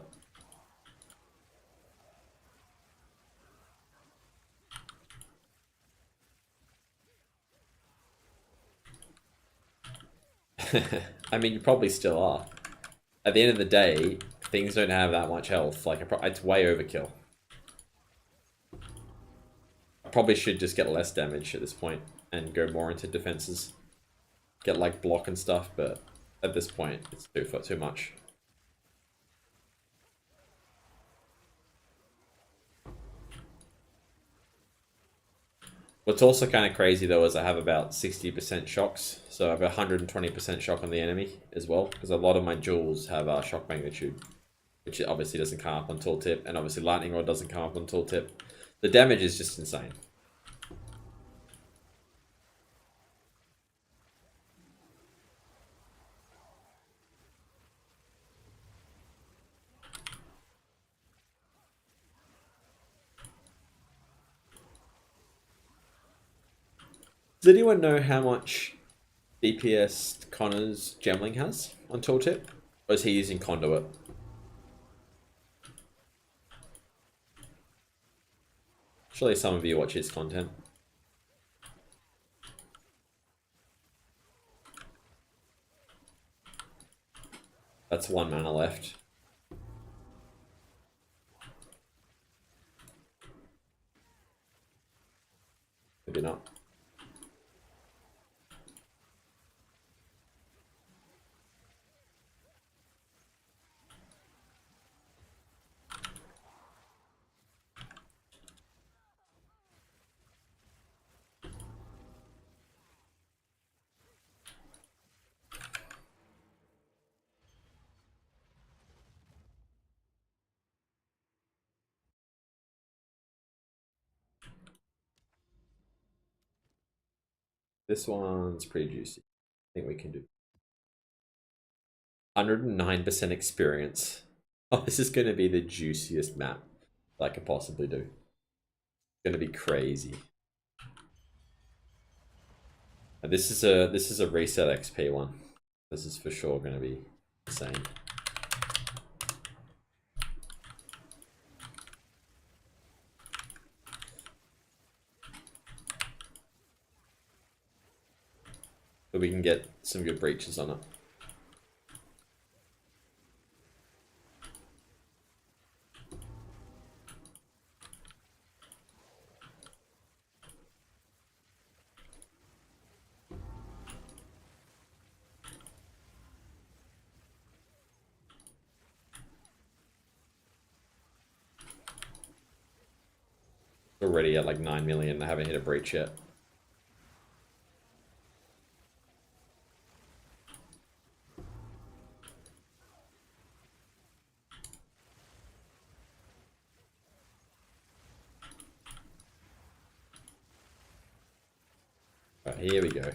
I mean, you probably still are. At the end of the day, things don't have that much health. Like, it's way overkill. I probably should just get less damage at this point and go more into defenses. get like block and stuff, but at this point it's too much. What's also kind of crazy though is I have about 60% shocks, so I have 120% shock on the enemy as well, because a lot of my jewels have shock magnitude, which obviously doesn't come up on tooltip, and obviously lightning rod doesn't come up on tooltip. The damage is just insane. Does anyone know how much DPS Connor's Gemling has on tooltip? Or is he using conduit? Surely some of you watch his content. That's 1 mana left. Maybe not. This one's pretty juicy. I think we can do 109% experience. Oh, this is going to be the juiciest map I could possibly do. It's going to be crazy. And this is a reset XP one. This is for sure going to be insane. But we can get some good breaches on it. Already at like 9 million. I haven't hit a breach yet. Right, here we go.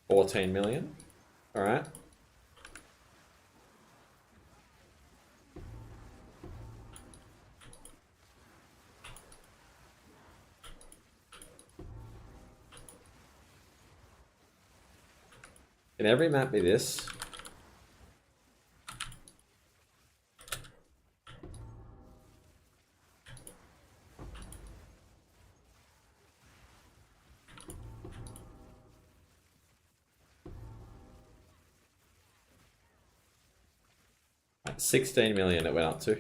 $14 million. All right. Can every map be this? Right, 16 million it went up to.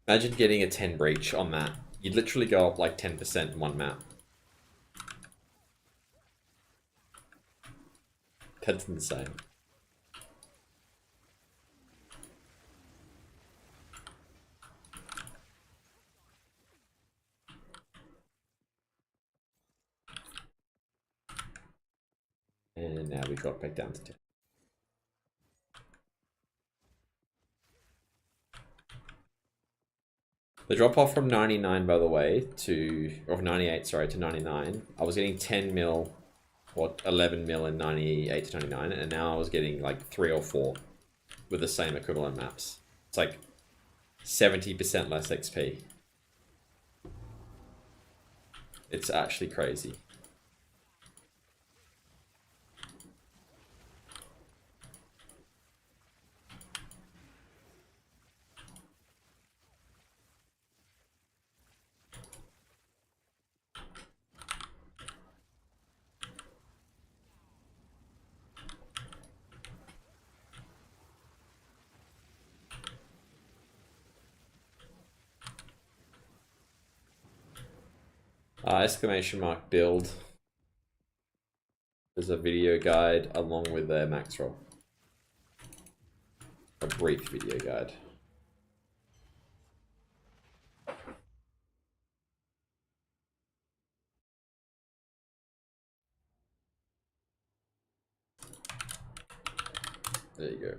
Imagine getting a 10 breach on that. You'd literally go up like 10% in one map. That's insane. And now we got back down to 10. The drop off from 99, by the way, or 98, sorry, to 99, I was getting 10 mil or 11 mil in 98 to 99, and now I was getting like 3 or 4 with the same equivalent maps. It's like 70% less XP. It's actually crazy. Exclamation mark build. There's a video guide along with their max roll. A brief video guide. There you go.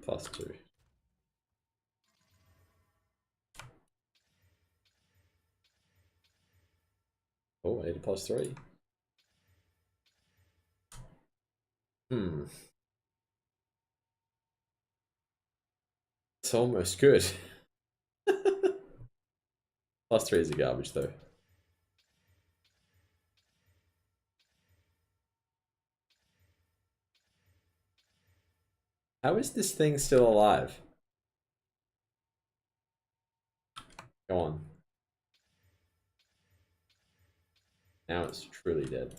+2. Oh, 80 +3. It's almost good. +3 is a garbage though. How is this thing still alive? Go on. Now it's truly dead.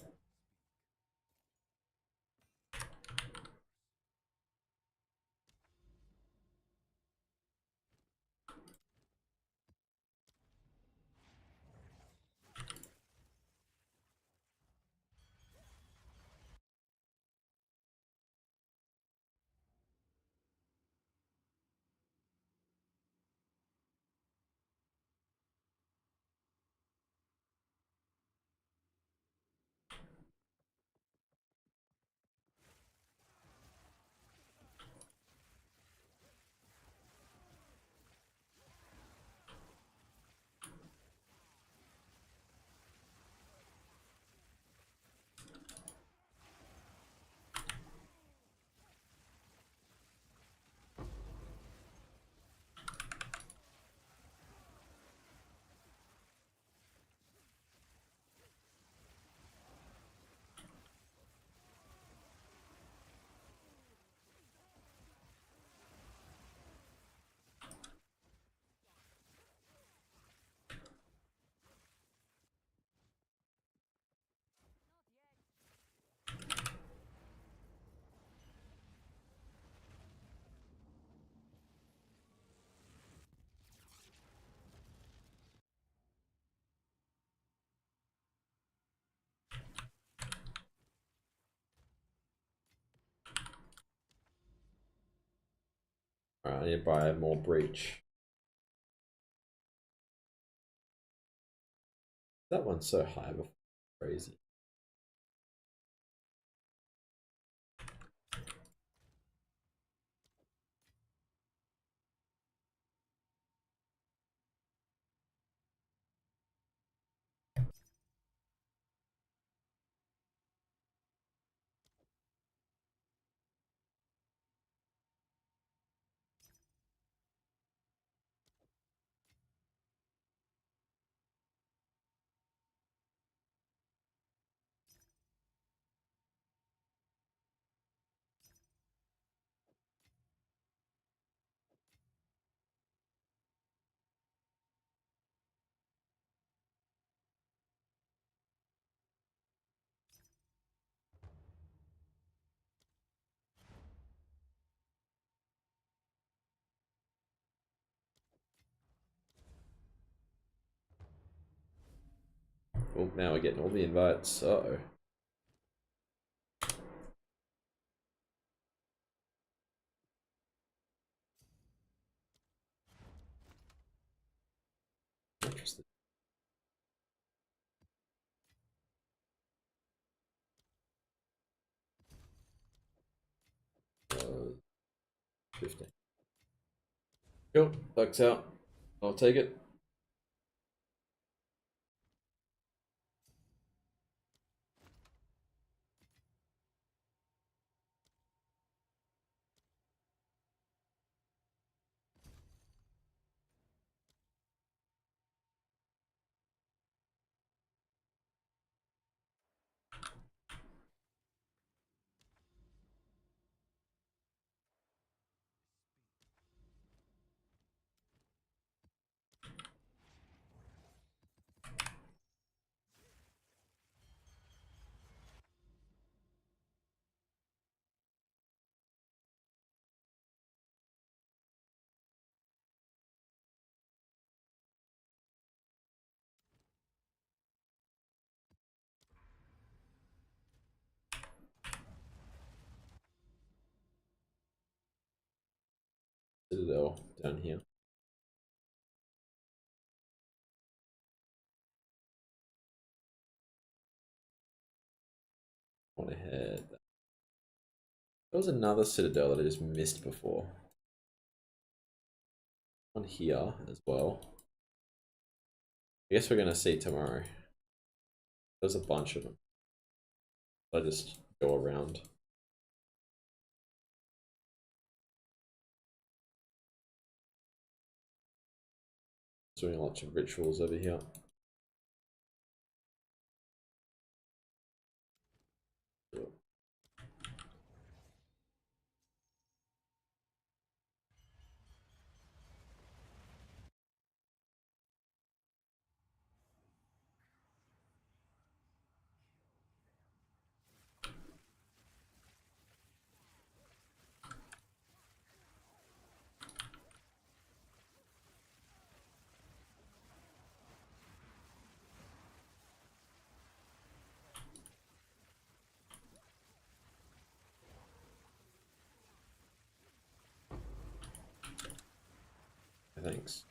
Alright, I need to buy more breach. That one's so high before. Crazy. Oh, now we're getting all the invites. Uh-oh. Interesting. 15. Cool, bucks out. I'll take it. citadel down here. Want to head. There was another citadel that I just missed before. One here as well. I guess we're gonna see tomorrow. There's a bunch of them. I just go around. Doing lots of rituals over here. Thanks.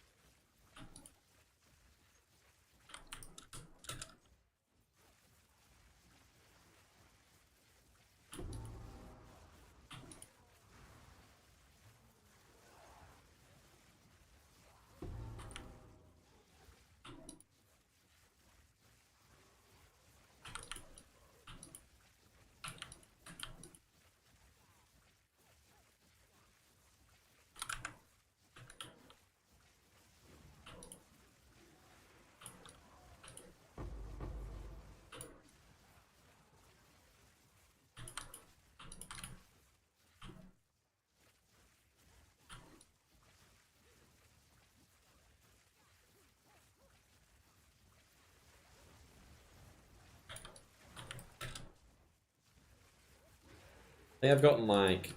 I think I've gotten like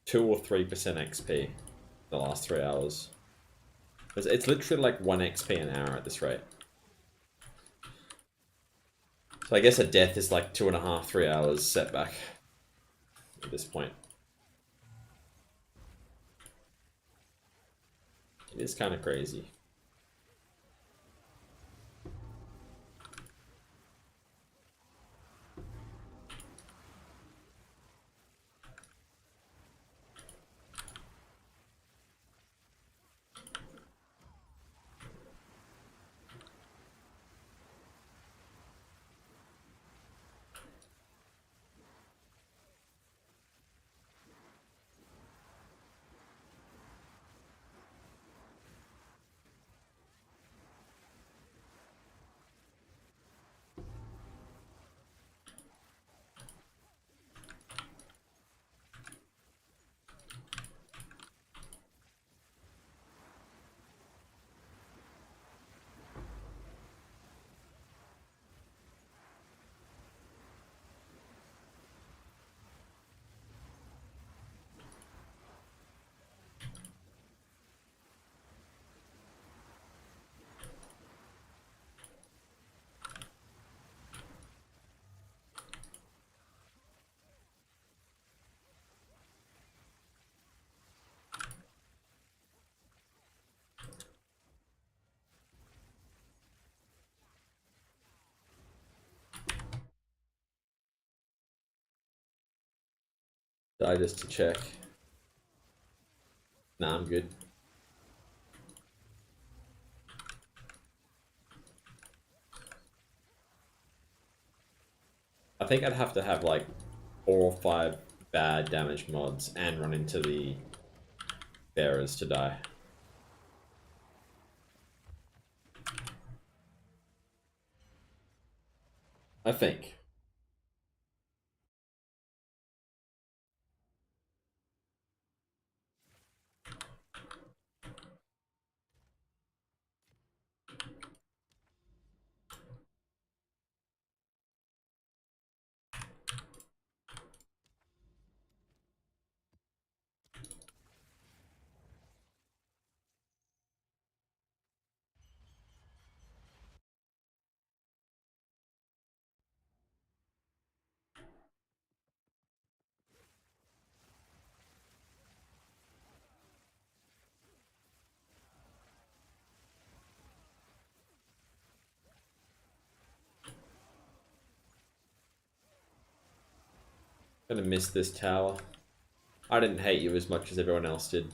2 or 3% XP the last 3 hours. It's literally like 1 XP an hour at this rate. So I guess a death is like 2.5, 3 hours setback at this point. It is kind of crazy. Die just to check. Nah, I'm good. I think I'd have to have like 4 or 5 bad damage mods and run into the bearers to die. I think. Gonna miss this tower. I didn't hate you as much as everyone else did.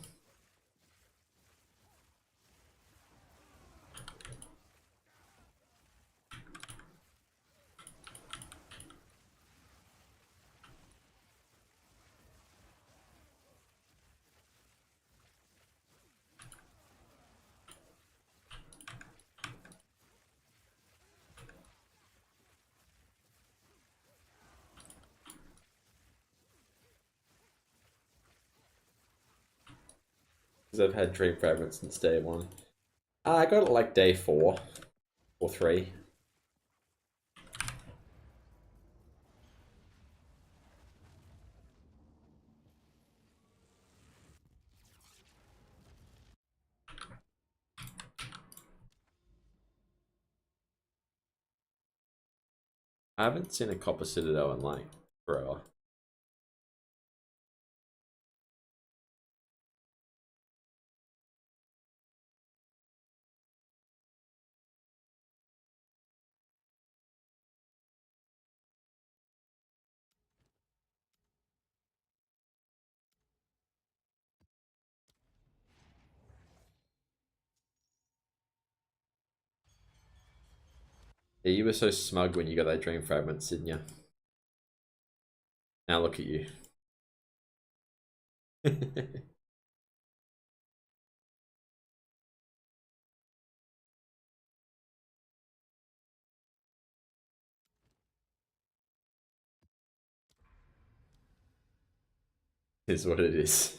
Because I've had Dream Fragment since day one. I got it like day 4 or 3. I haven't seen a Copper Citadel in like forever. Yeah, you were so smug when you got that Dream Fragments, didn't you? Now look at you. Is what it is.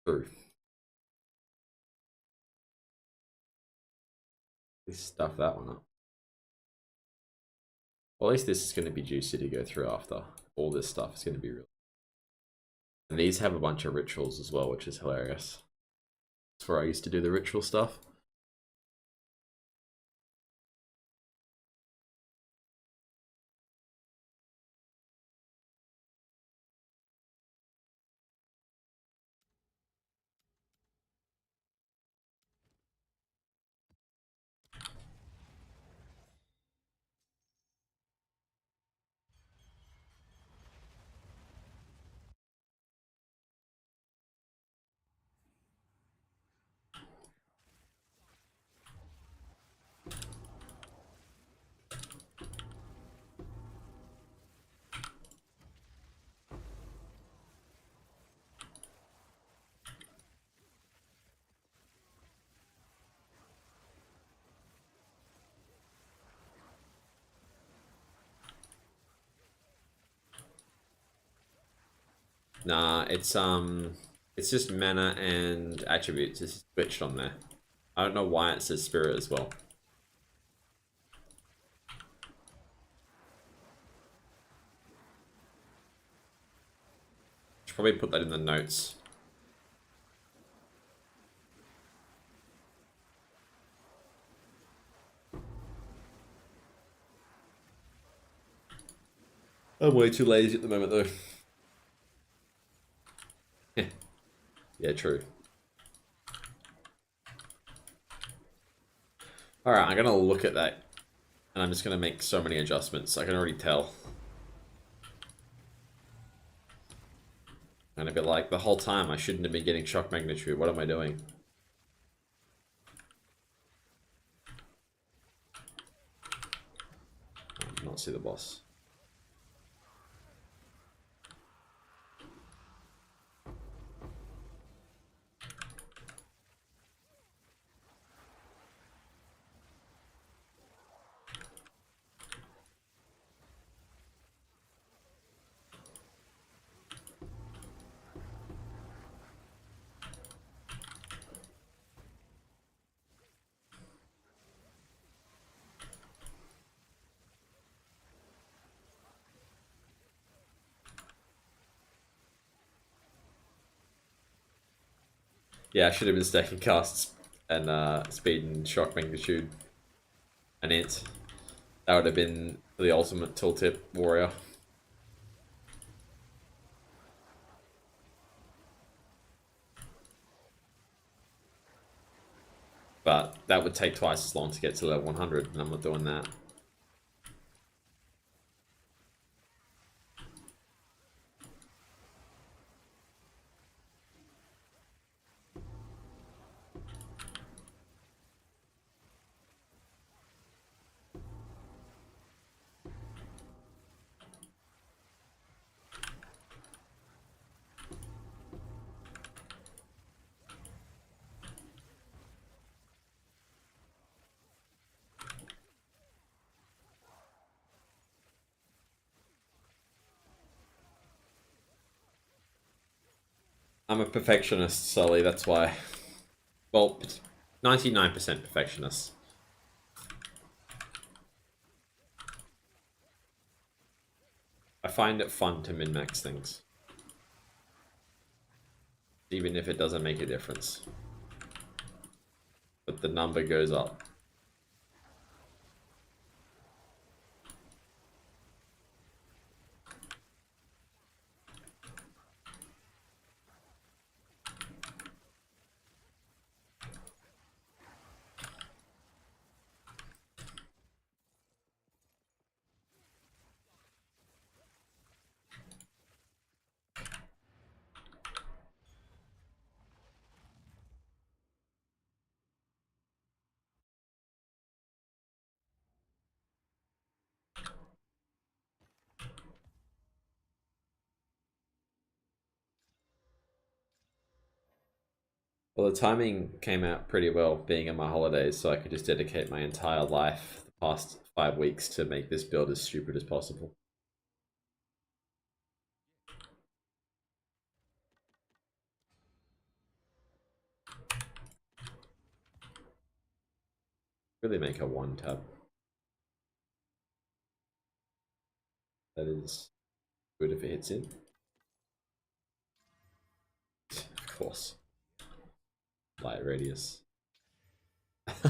True. Let's stuff that one up. Well, at least this is going to be juicy to go through after. All this stuff is going to be real. And these have a bunch of rituals as well, which is hilarious. That's where I used to do the ritual stuff. Nah, it's just mana and attributes. It's switched on there. I don't know why it says spirit as well. Should probably put that in the notes. I'm way too lazy at the moment though. Yeah, true. Alright, I'm gonna look at that and I'm just gonna make so many adjustments. I can already tell. And a bit like the whole time I shouldn't have been getting shock magnitude. What am I doing? I did not see the boss. Yeah, I should have been stacking casts and speed and shock magnitude and it. That would have been the ultimate tooltip warrior. But that would take twice as long to get to level 100, and I'm not doing that. I'm a perfectionist, Sully, that's why. Well, 99% perfectionist. I find it fun to min-max things. Even if it doesn't make a difference. But the number goes up. Well, the timing came out pretty well being in my holidays, so I could just dedicate my entire life, the past 5 weeks, to make this build as stupid as possible. Really make a one tab. That is good if it hits in. Of course. Light radius.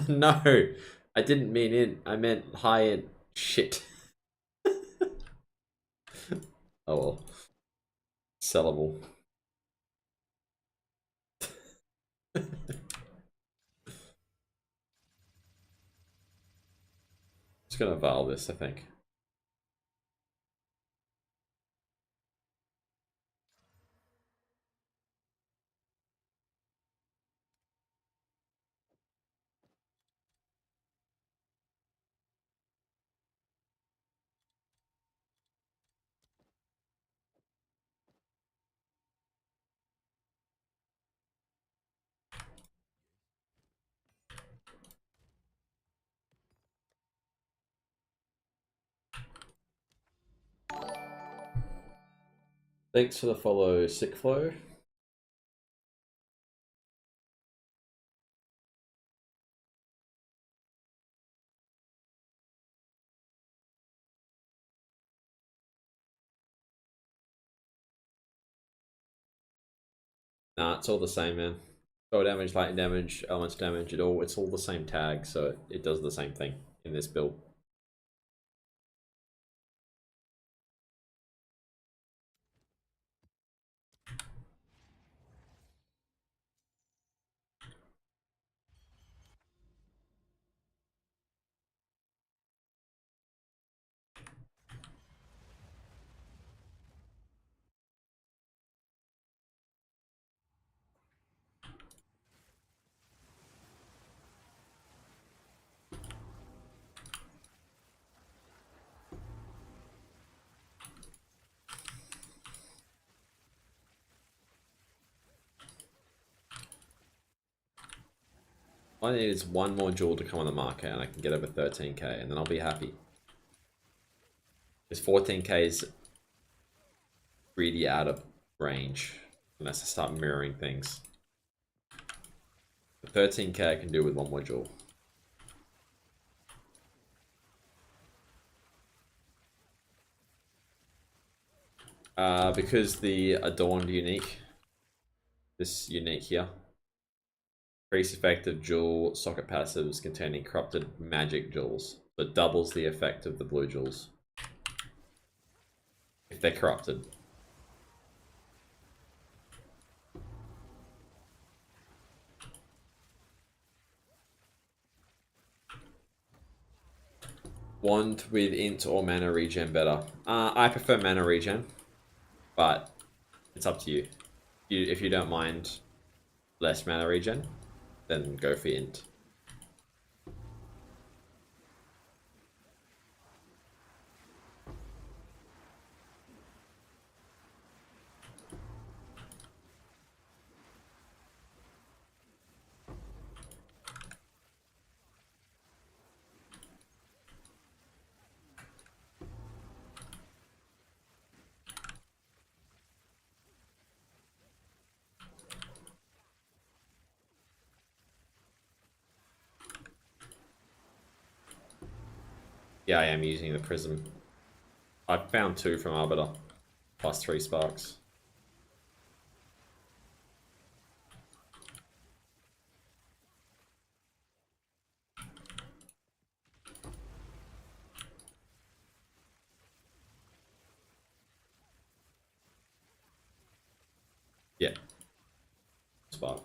No! I didn't mean in, I meant high in. Shit. Oh well. Sellable. Just gonna val this, I think. Thanks for the follow, Sickflow. Nah, it's all the same, man. Spell damage, lightning damage, elements damage, it's all the same tag, so it does the same thing in this build. All I need is one more jewel to come on the market and I can get over 13k and then I'll be happy. This 14k is really out of range unless I start mirroring things. The 13k I can do with one more jewel. Because the adorned unique, this unique here, increase effective jewel socket passives containing corrupted magic jewels. So it doubles the effect of the blue jewels if they're corrupted. Wand with int or mana regen better. I prefer mana regen, but it's up to you. If you don't mind less mana regen, then go for int. Yeah, I am using the prism. I found 2 from Arbiter, plus 3 sparks. Yeah, spark.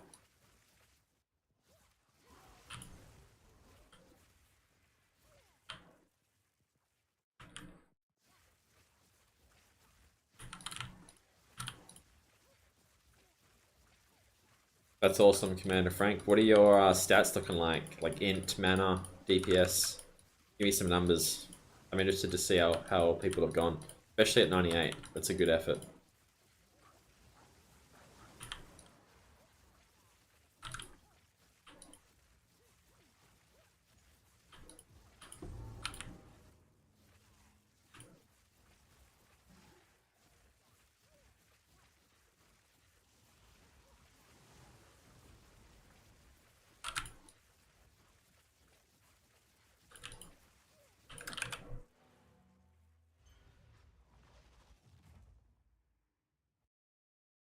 That's awesome, Commander Frank. What are your stats looking like? Like int, mana, DPS? Give me some numbers. I'm interested to see how people have gone. Especially at 98. That's a good effort.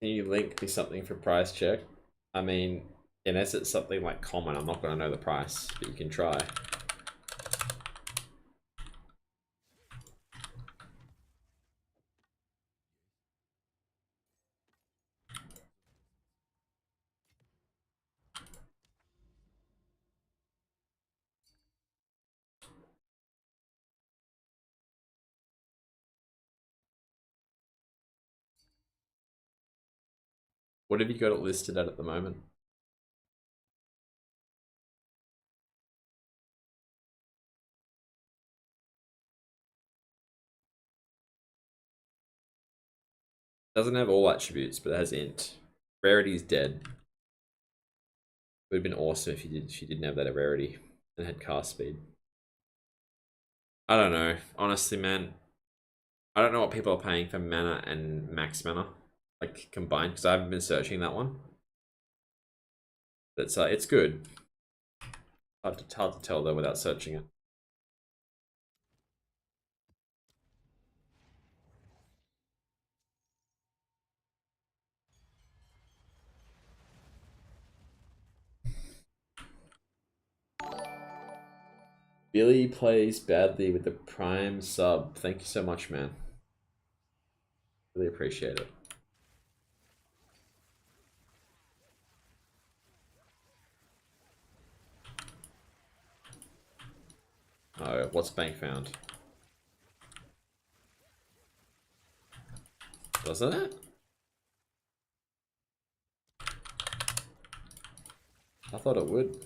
Can you link me something for price check? I mean, unless it's something like common, I'm not going to know the price, but you can try. What have you got it listed at the moment? Doesn't have all attributes, but it has int. Rarity's dead. It would have been awesome if you didn't have that rarity and had cast speed. I don't know. Honestly, man, I don't know what people are paying for mana and max mana, like combined, because I haven't been searching that one. But it's good. Hard to tell though without searching it. Billy plays badly with the prime sub. Thank you so much, man. Really appreciate it. Oh, what's bank found? Wasn't it? I thought it would.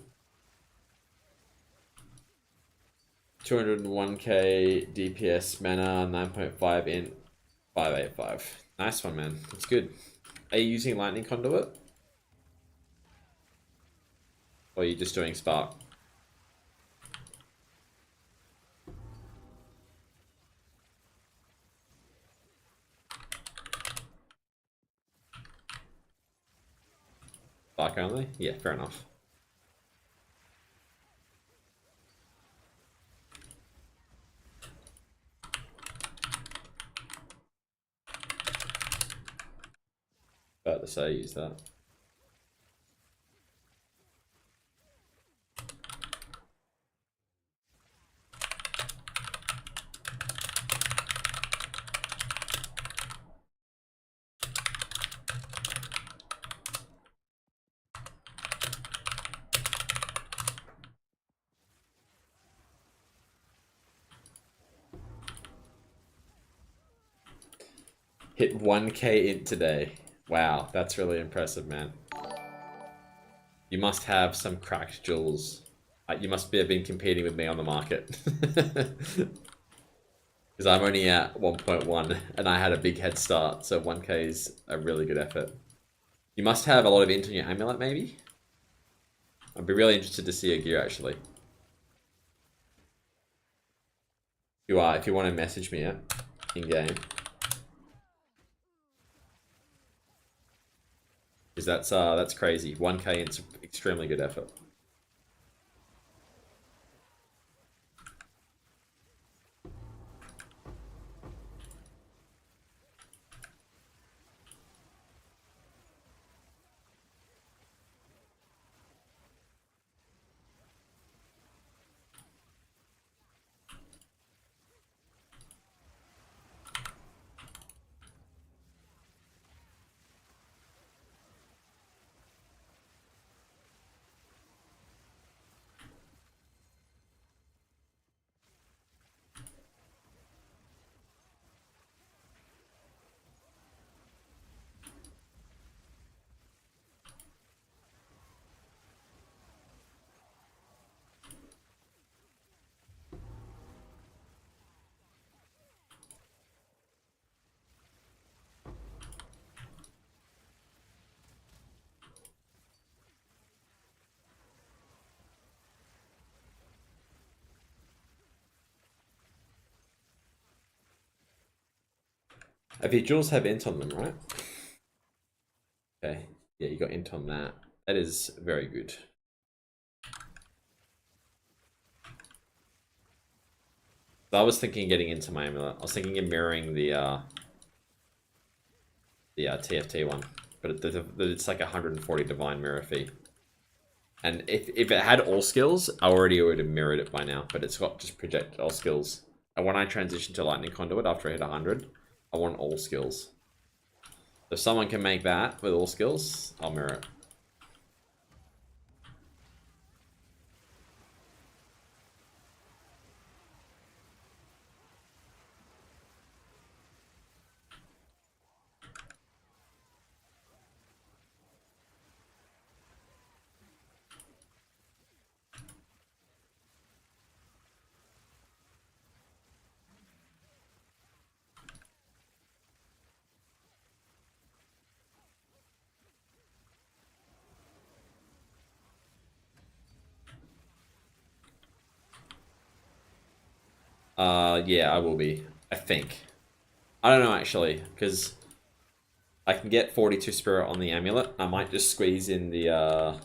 201k DPS mana, 9.5 int, 585. Nice one, man. That's good. Are you using lightning conduit? Or are you just doing spark? Spark only? Yeah, fair enough. About to say use that. Hit 1k int today. Wow, that's really impressive, man. You must have some cracked jewels. You must have been competing with me on the market. Because I'm only at 1.1 and I had a big head start, so 1k is a really good effort. You must have a lot of int on your amulet, maybe? I'd be really interested to see your gear, actually. If you want to message me in-game. Because that's crazy. 1k int's extremely good effort. If your jewels have int on them, right? Okay. Yeah, you got int on that. That is very good. So I was thinking of getting into my amulet. I was thinking of mirroring the TFT one, but it's like 140 divine mirror fee. And if it had all skills, I already would have mirrored it by now. But it's got just projectile skills. And when I transition to lightning conduit after I hit 100, I want all skills. If someone can make that with all skills, I'll mirror it. Yeah, I will be. I think. I don't know actually, because I can get 42 spirit on the amulet. I might just squeeze in the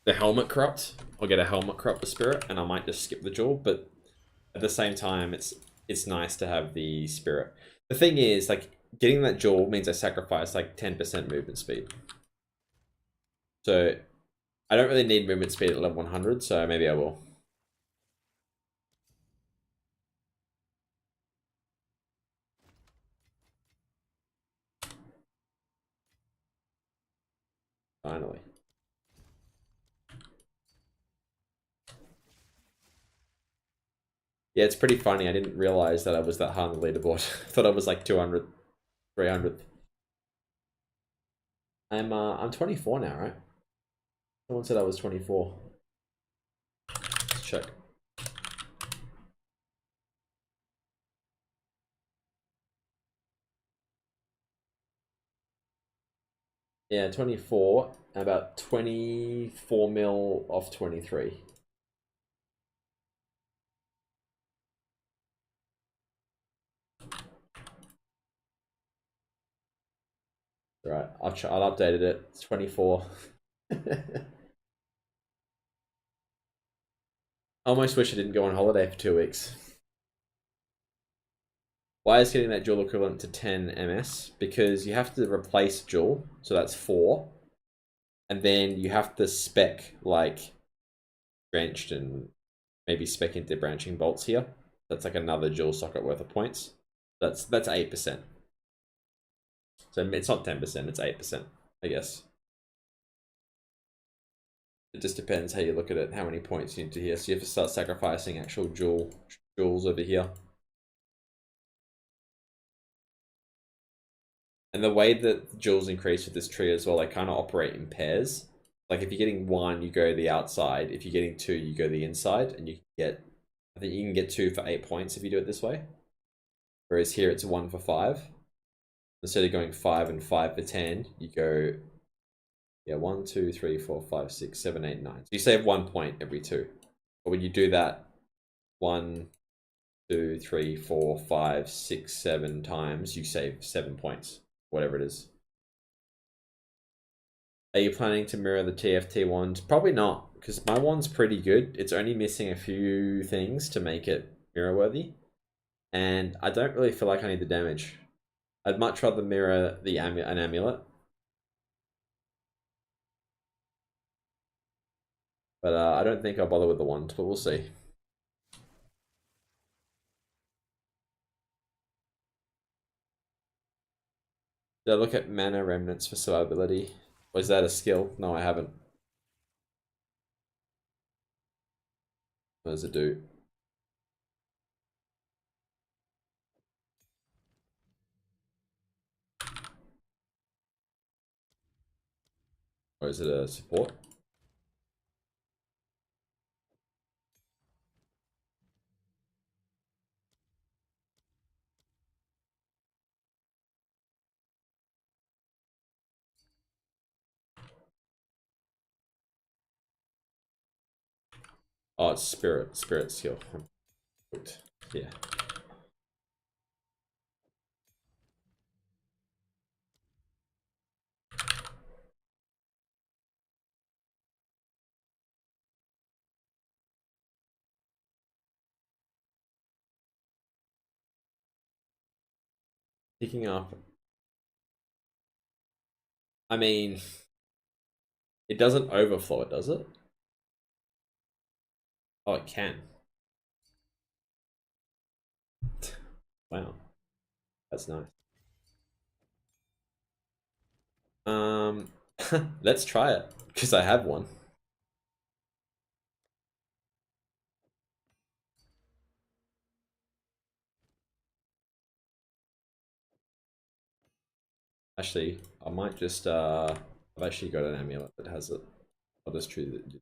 helmet corrupt. I'll get a helmet corrupt with spirit, and I might just skip the jewel. But at the same time, it's nice to have the spirit. The thing is, like, getting that jewel means I sacrifice like 10% movement speed. So I don't really need movement speed at level 100, so maybe I will. Finally. Yeah, it's pretty funny. I didn't realize that I was that high on the leaderboard. I thought I was like 200, 300. I'm 24 now, right? Someone said I was 24. Let's check. Yeah, 24, about 24 mil off 23. Right, I've updated it. It's 24. I almost wish I didn't go on holiday for 2 weeks. Why is getting that jewel equivalent to 10 MS? Because you have to replace jewel, so that's 4. And then you have to spec, like, drenched and maybe spec into branching bolts here. That's like another jewel socket worth of points. That's 8%. So it's not 10%, it's 8%, I guess. It just depends how you look at it, how many points you need to here. So you have to start sacrificing actual jewels over here. And the way that jewels increase with this tree as well, they kind of operate in pairs. Like if you're getting 1, you go the outside. If you're getting 2, you go the inside. And you can get, I think you can get 2 for 8 points if you do it this way. Whereas here it's 1 for 5. Instead of going 5 and 5 for 10, you go, yeah, 1, 2, 3, 4, 5, 6, 7, 8, 9. So you save 1 point every 2. But when you do that 1, 2, 3, 4, 5, 6, 7 times, you save 7 points, whatever it is. Are you planning to mirror the TFT wand? Probably not, because my wand's pretty good. It's only missing a few things to make it mirror worthy. And I don't really feel like I need the damage. I'd much rather mirror an amulet. But I don't think I'll bother with the wand, but we'll see. Did I look at mana remnants for survivability? Was that a skill? No, I haven't. What does it do? Or is it a support? Oh, it's spirit skill. Yeah. Picking up. I mean, it doesn't overflow it, does it? Oh, it can. Wow, that's nice. Um, let's try it because I have one. Actually, I might just I've actually got an amulet that has it. I'll just choose it.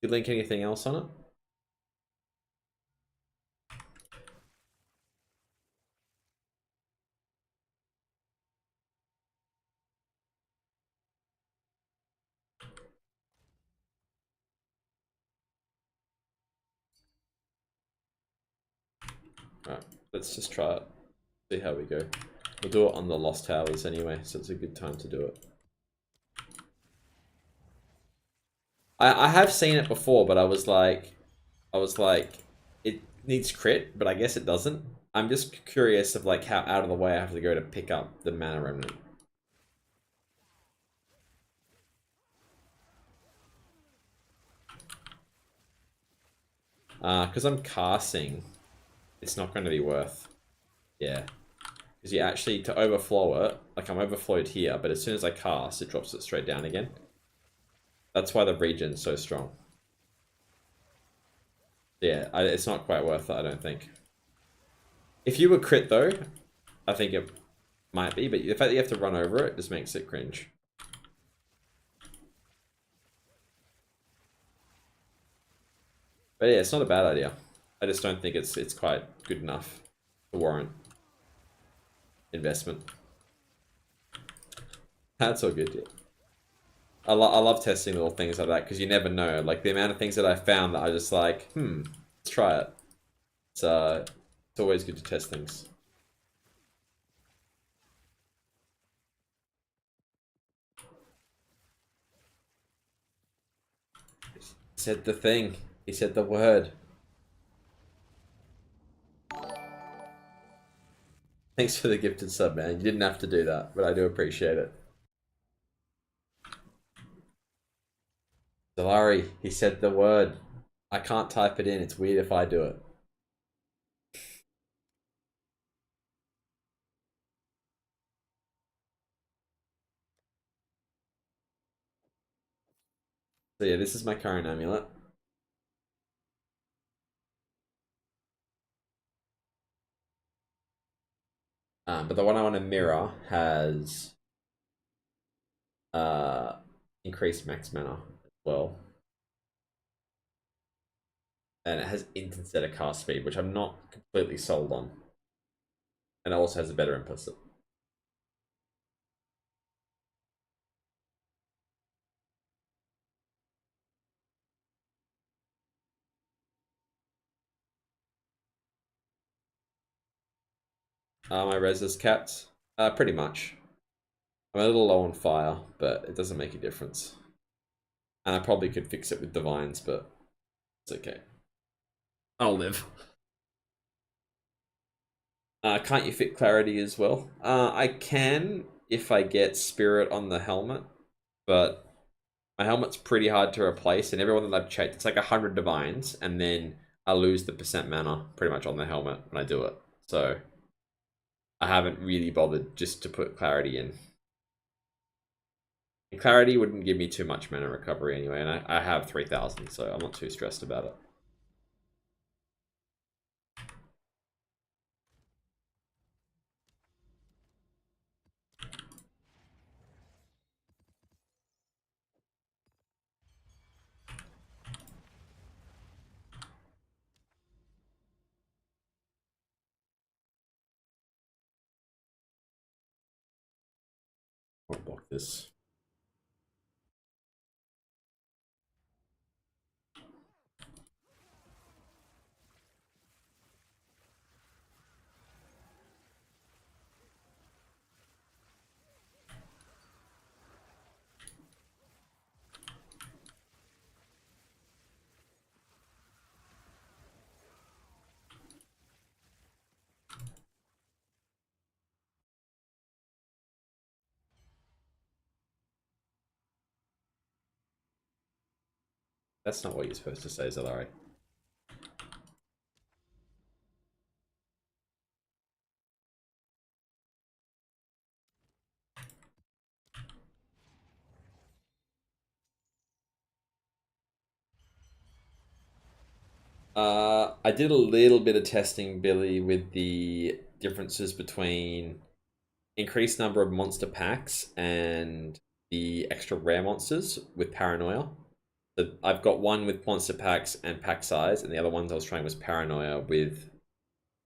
You link anything else on it? Alright, let's just try it. See how we go. We'll do it on the Lost Towers anyway, so it's a good time to do it. I have seen it before, but I was like, it needs crit, but I guess it doesn't. I'm just curious of like how out of the way I have to go to pick up the mana remnant. Because I'm casting, it's not going to be worth. Yeah, because you actually to overflow it, like I'm overflowed here, but as soon as I cast, it drops it straight down again. That's why the regen's so strong. Yeah, it's not quite worth it, I don't think. If you were crit though, I think it might be, but the fact that you have to run over it just makes it cringe. But yeah, it's not a bad idea. I just don't think it's quite good enough to warrant investment. That's all good. Yeah. I love testing little things like that because you never know. Like the amount of things that I found that I just like, let's try it. It's always good to test things. He said the thing. He said the word. Thanks for the gifted sub, man. You didn't have to do that, but I do appreciate it. Delari, he said the word. I can't type it in. It's weird if I do it. So yeah, this is my current amulet. But the one I want to mirror has uh, increased max mana as well. And it has instant set of cast speed, which I'm not completely sold on. And it also has a better implicit. My res is capped. Pretty much. I'm a little low on fire, but it doesn't make a difference. And I probably could fix it with divines, but it's okay. I'll live. Can't you fit clarity as well? I can if I get spirit on the helmet, but my helmet's pretty hard to replace, and everyone that I've checked, it's like 100 divines, and then I lose the percent mana pretty much on the helmet when I do it. So I haven't really bothered just to put clarity in. And clarity wouldn't give me too much mana recovery anyway, and I have 3,000, so I'm not too stressed about it. I'll block this. That's not what you're supposed to say, Zalari. I did a little bit of testing, Billy, with the differences between increased number of monster packs and the extra rare monsters with Paranoia. So I've got one with monster packs and pack size, and the other ones I was trying was Paranoia with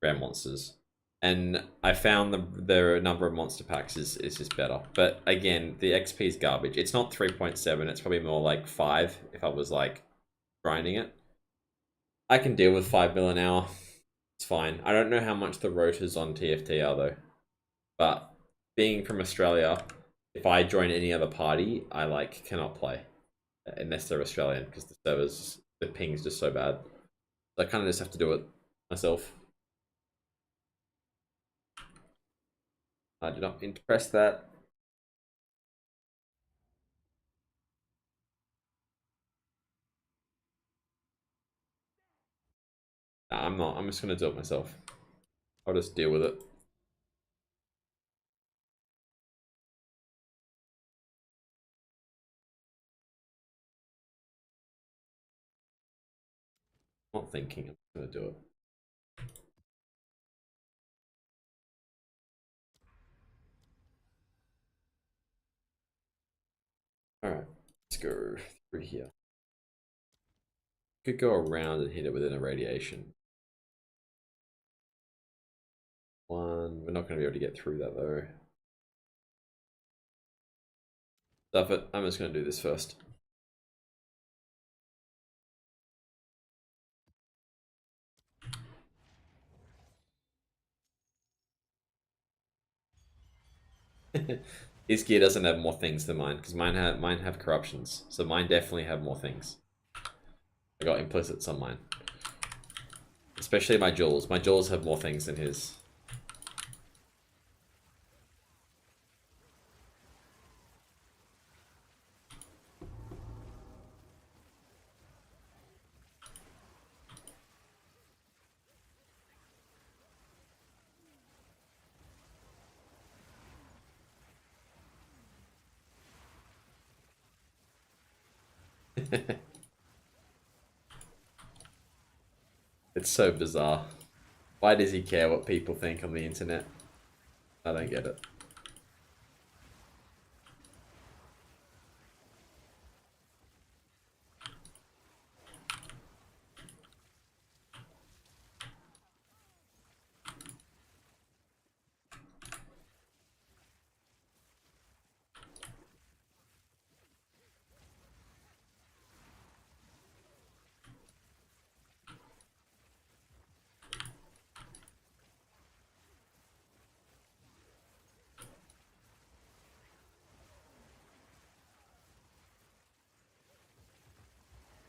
rare monsters. And I found the number of monster packs is just better. But again, the XP is garbage. It's not 3.7, it's probably more like 5 if I was like grinding it. I can deal with 5 mil an hour. It's fine. I don't know how much the rotors on TFT are though. But being from Australia, if I join any other party, I like cannot play unless they're Australian because the servers, the ping's just so bad. So I kind of just have to do it myself. I do not mean to press that. Nah, I'm not. I'm just gonna do it myself. I'll just deal with it. I'm not thinking. I'm gonna do it. All right, let's go through here. Could go around and hit it within a radiation. One. We're not gonna be able to get through that though. Stuff it. I'm just gonna do this first. His gear doesn't have more things than mine because mine have corruptions, so mine definitely have more things. I got implicits on mine, especially my jewels. My jewels have more things than his. It's so bizarre. Why does he care what people think on the internet? I don't get it.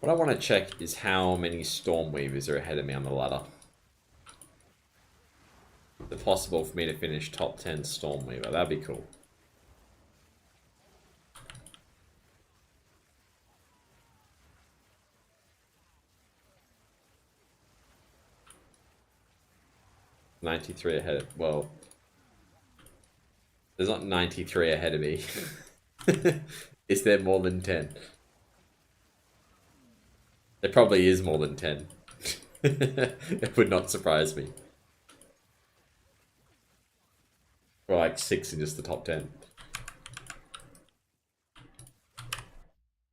What I want to check is how many Stormweavers are ahead of me on the ladder. Is it possible for me to finish top 10 Stormweaver? That'd be cool. $93 ahead of, well, there's not 93 ahead of me. Is there more than 10? There probably is more than 10. It would not surprise me. Or like 6 in just the top 10.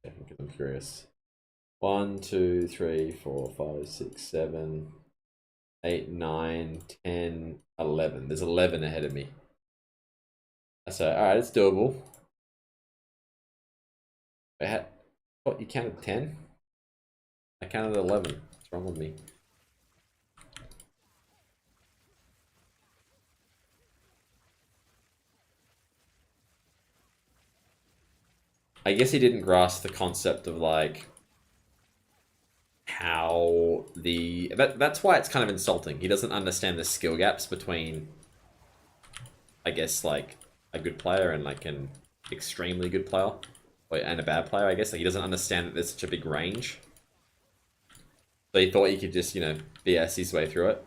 Because I'm curious. 1, 2, 3, 4, 5, 6, 7, 8, 9, 10, 11. There's 11 ahead of me. So, alright, it's doable. What, you counted 10? I counted 11. What's wrong with me? I guess he didn't grasp the concept of like how that's why it's kind of insulting. He doesn't understand the skill gaps between, I guess, like a good player and like an extremely good player, and a bad player. I guess like he doesn't understand that there's such a big range. So he thought he could just, you know, BS his way through it.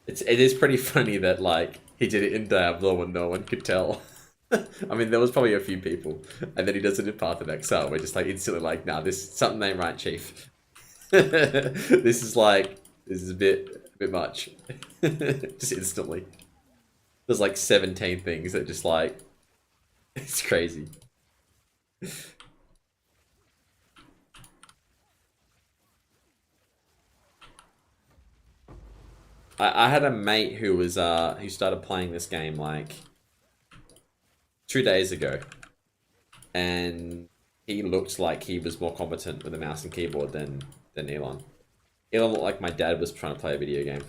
It is pretty funny that like he did it in Diablo and no one could tell. I mean, there was probably a few people, and then he does it in Path of Exile. We're just like instantly like, nah, this something ain't right, Chief. This is a bit much. Just instantly. There's like 17 things that just like it's crazy. I had a mate who was who started playing this game like 2 days ago, and he looked like he was more competent with a mouse and keyboard than Elon. Elon looked like my dad was trying to play a video game.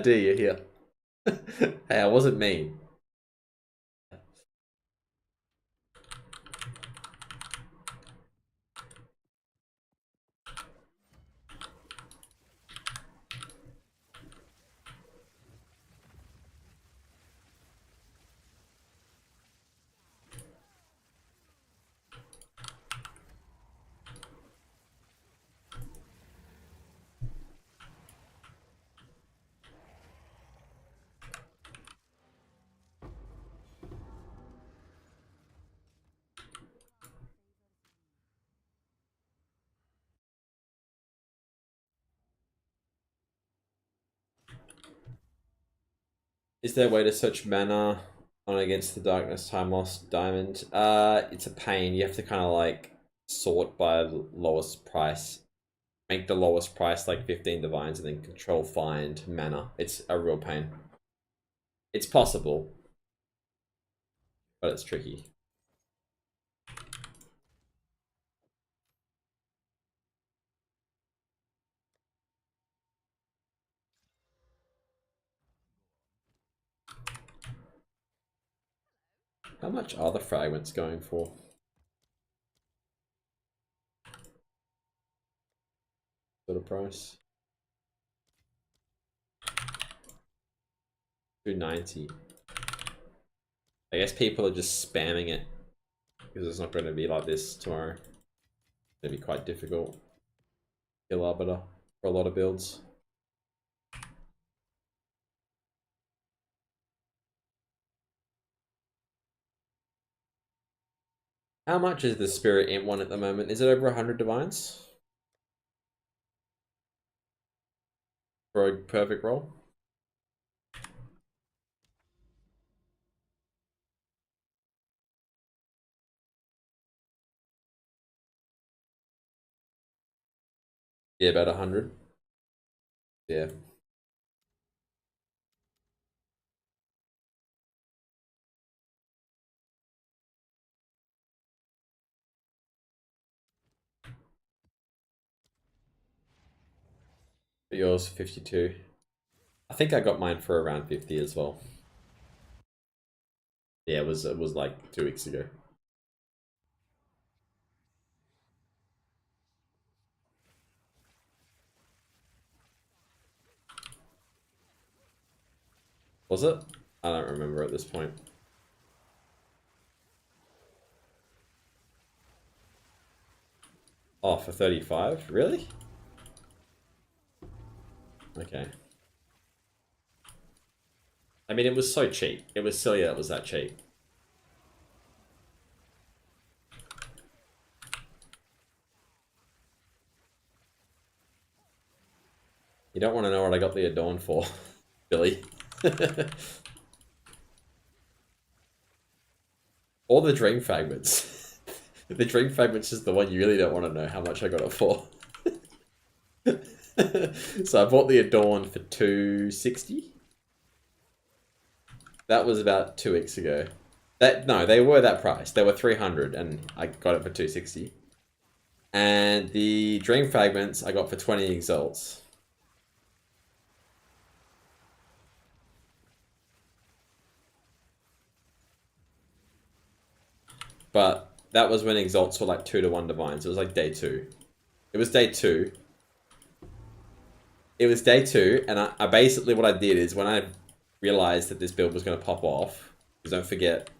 Do you here? Hey, I wasn't mean. Is there a way to search mana on Against the Darkness Time Lost Diamond? It's a pain. You have to kind of like sort by the lowest price. Make the lowest price like 15 divines and then control find mana. It's a real pain. It's possible, but it's tricky. How much are the fragments going for? Sort of price? 290. I guess people are just spamming it because it's not going to be like this tomorrow. It's going to be quite difficult. Kill Arbiter for a lot of builds. How much is the Spirit Imp one at the moment? Is it over 100 divines? For a perfect roll? Yeah, about 100. Yeah. But yours 52. I think I got mine for around 50 as well. Yeah, it was like 2 weeks ago. Was it? I don't remember at this point. Oh, for 35? Really? Okay. I mean, it was so cheap. It was silly that it was that cheap. You don't want to know what I got the Adorn for, Billy. Or the Dream Fragments. The Dream Fragments is the one you really don't want to know how much I got it for. So I bought the Adorn for 260. That was about 2 weeks ago. No, they were that price. They were 300, and I got it for 260. And the Dream Fragments I got for 20 exalts. But that was when exalts were like 2-to-1 divines. It was like day 2. It was day 2. It was day 2, and I basically, what I did is when I realized that this build was going to pop off, because don't forget,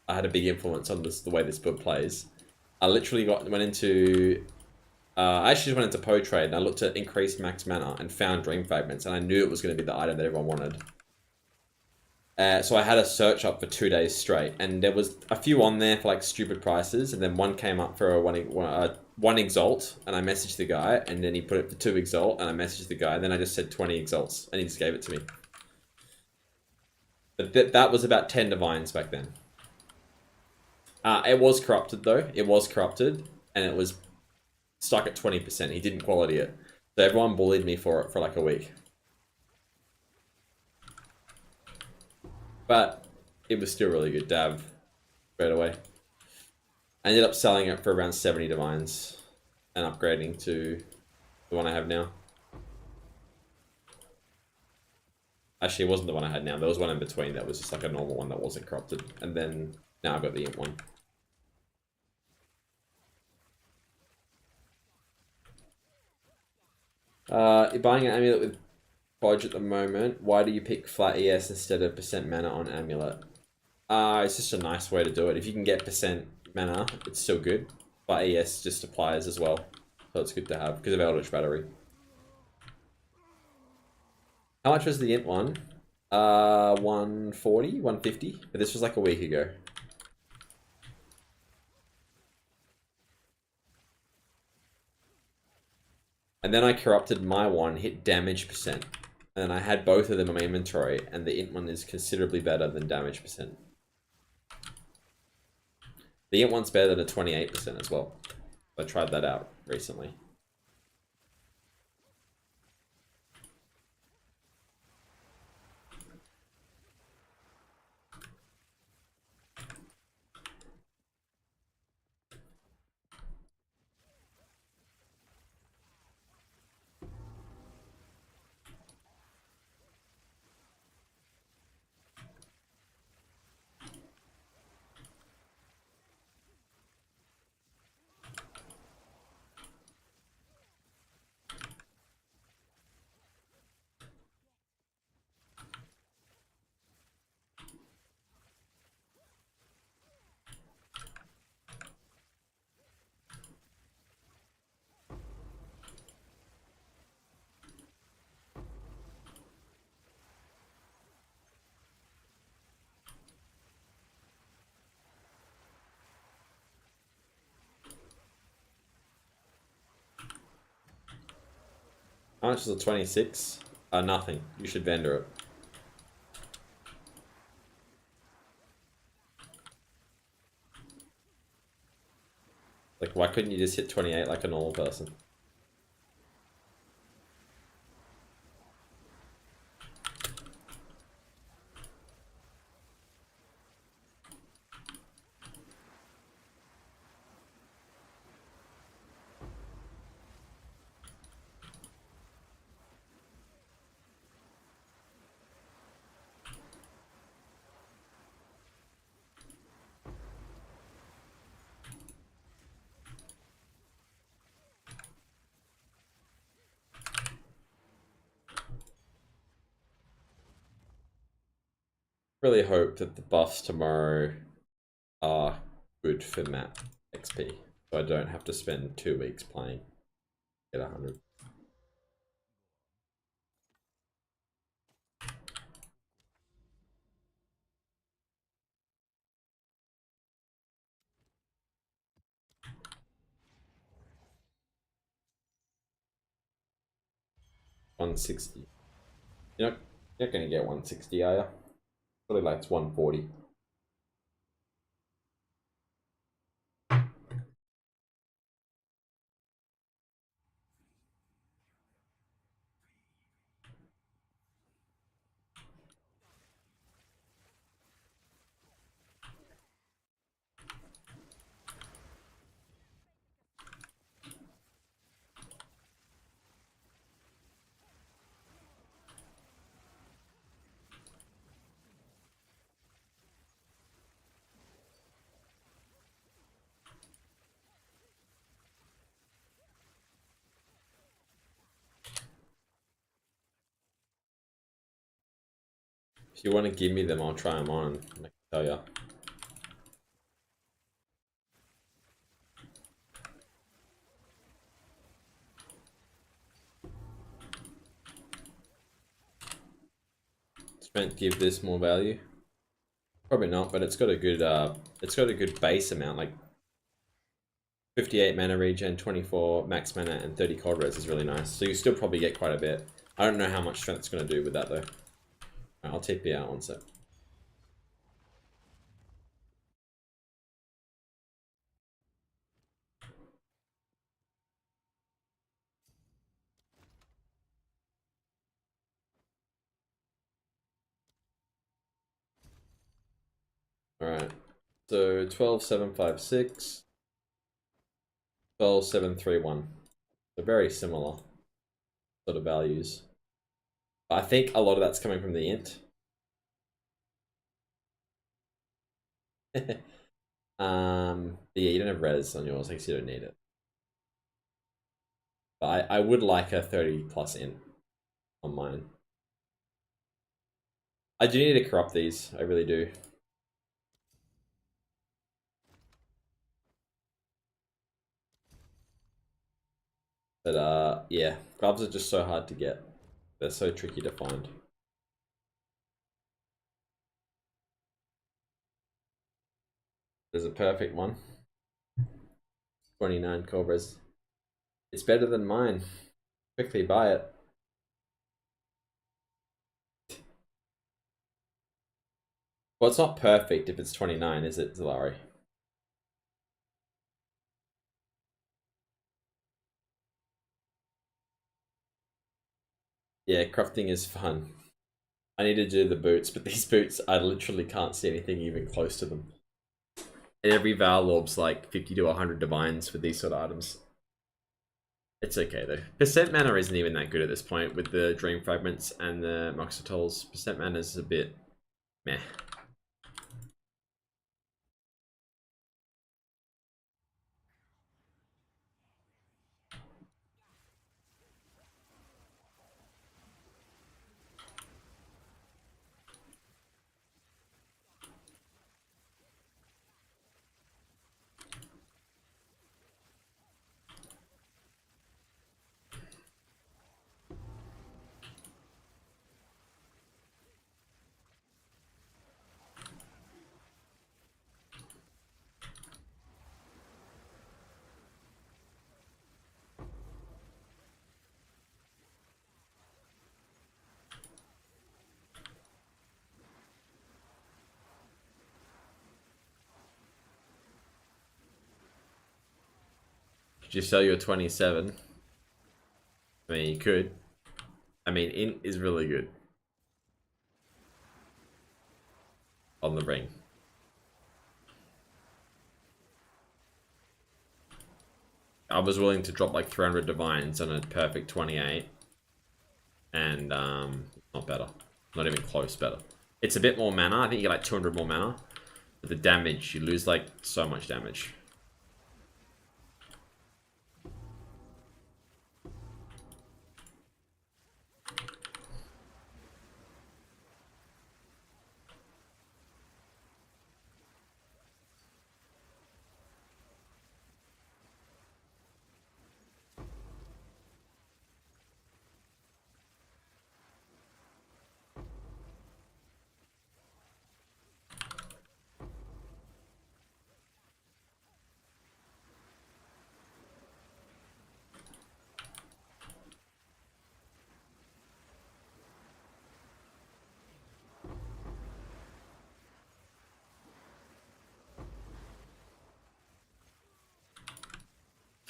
I had a big influence on the way this build plays. I literally went into... I actually just went into Poe Trade, and I looked at increased max mana and found Dream Fragments, and I knew it was going to be the item that everyone wanted. So I had a search up for 2 days straight, and there was a few on there for like stupid prices, and then one came up for one exalt, and I messaged the guy, and then he put it for 2 exalt, and I messaged the guy, and then I just said 20 exalts, and he just gave it to me. But that was about 10 divines back then. It was corrupted though. It was corrupted, and it was stuck at 20%. He didn't quality it, so everyone bullied me for it for like a week. But it was still really good dab straight away. I ended up selling it for around 70 divines and upgrading to the one I have now. Actually, it wasn't the one I had now. There was one in between that was just like a normal one that wasn't corrupted. And then now I've got the imp one. You're buying an amulet with Podge at the moment. Why do you pick flat ES instead of percent mana on amulet? It's just a nice way to do it. If you can get percent mana, it's still good. But ES just applies as well. So it's good to have because of Eldritch Battery. How much was the int one? 140, 150. But this was like a week ago. And then I corrupted my one, hit damage percent. And I had both of them in my inventory, and the int one is considerably better than damage percent. The int one's better than a 28% as well. I tried that out recently. How much is a 26? Nothing. You should vendor it. Like, why couldn't you just hit 28 like a normal person? Really hope that the buffs tomorrow are good for map XP, so I don't have to spend 2 weeks playing. Get 100. $160. You're not gonna get 160, are you? Probably like it's 140. If you want to give me them, I'll try them on and I can tell you. It's meant to give this more value. Probably not, but it's got a good base amount, like 58 mana regen, 24 max mana, and 30 cold res is really nice. So you still probably get quite a bit. I don't know how much strength it's going to do with that though. Right, I'll TP out one sec. Alright, so 12,756, 12,731. They're very similar sort of values. But I think a lot of that's coming from the int. Yeah, you don't have res on yours, I guess you don't need it. But I would like a 30 plus int on mine. I do need to corrupt these, I really do. But yeah, gloves are just so hard to get. They're so tricky to find. There's a perfect one. 29 Cobras. It's better than mine. Quickly buy it. Well, it's not perfect if it's 29, is it, Zalari? Yeah, crafting is fun. I need to do the boots, but these boots, I literally can't see anything even close to them. And every Val Orb's like 50 to 100 divines with these sort of items. It's okay though. Percent mana isn't even that good at this point with the Dream Fragments and the Moxitols. Percent mana is a bit meh. Could you sell your 27? I mean, you could. I mean, int is really good on the ring. I was willing to drop like 300 divines on a perfect 28, and not better, not even close better. It's a bit more mana. I think you get like 200 more mana, but the damage, you lose like so much damage.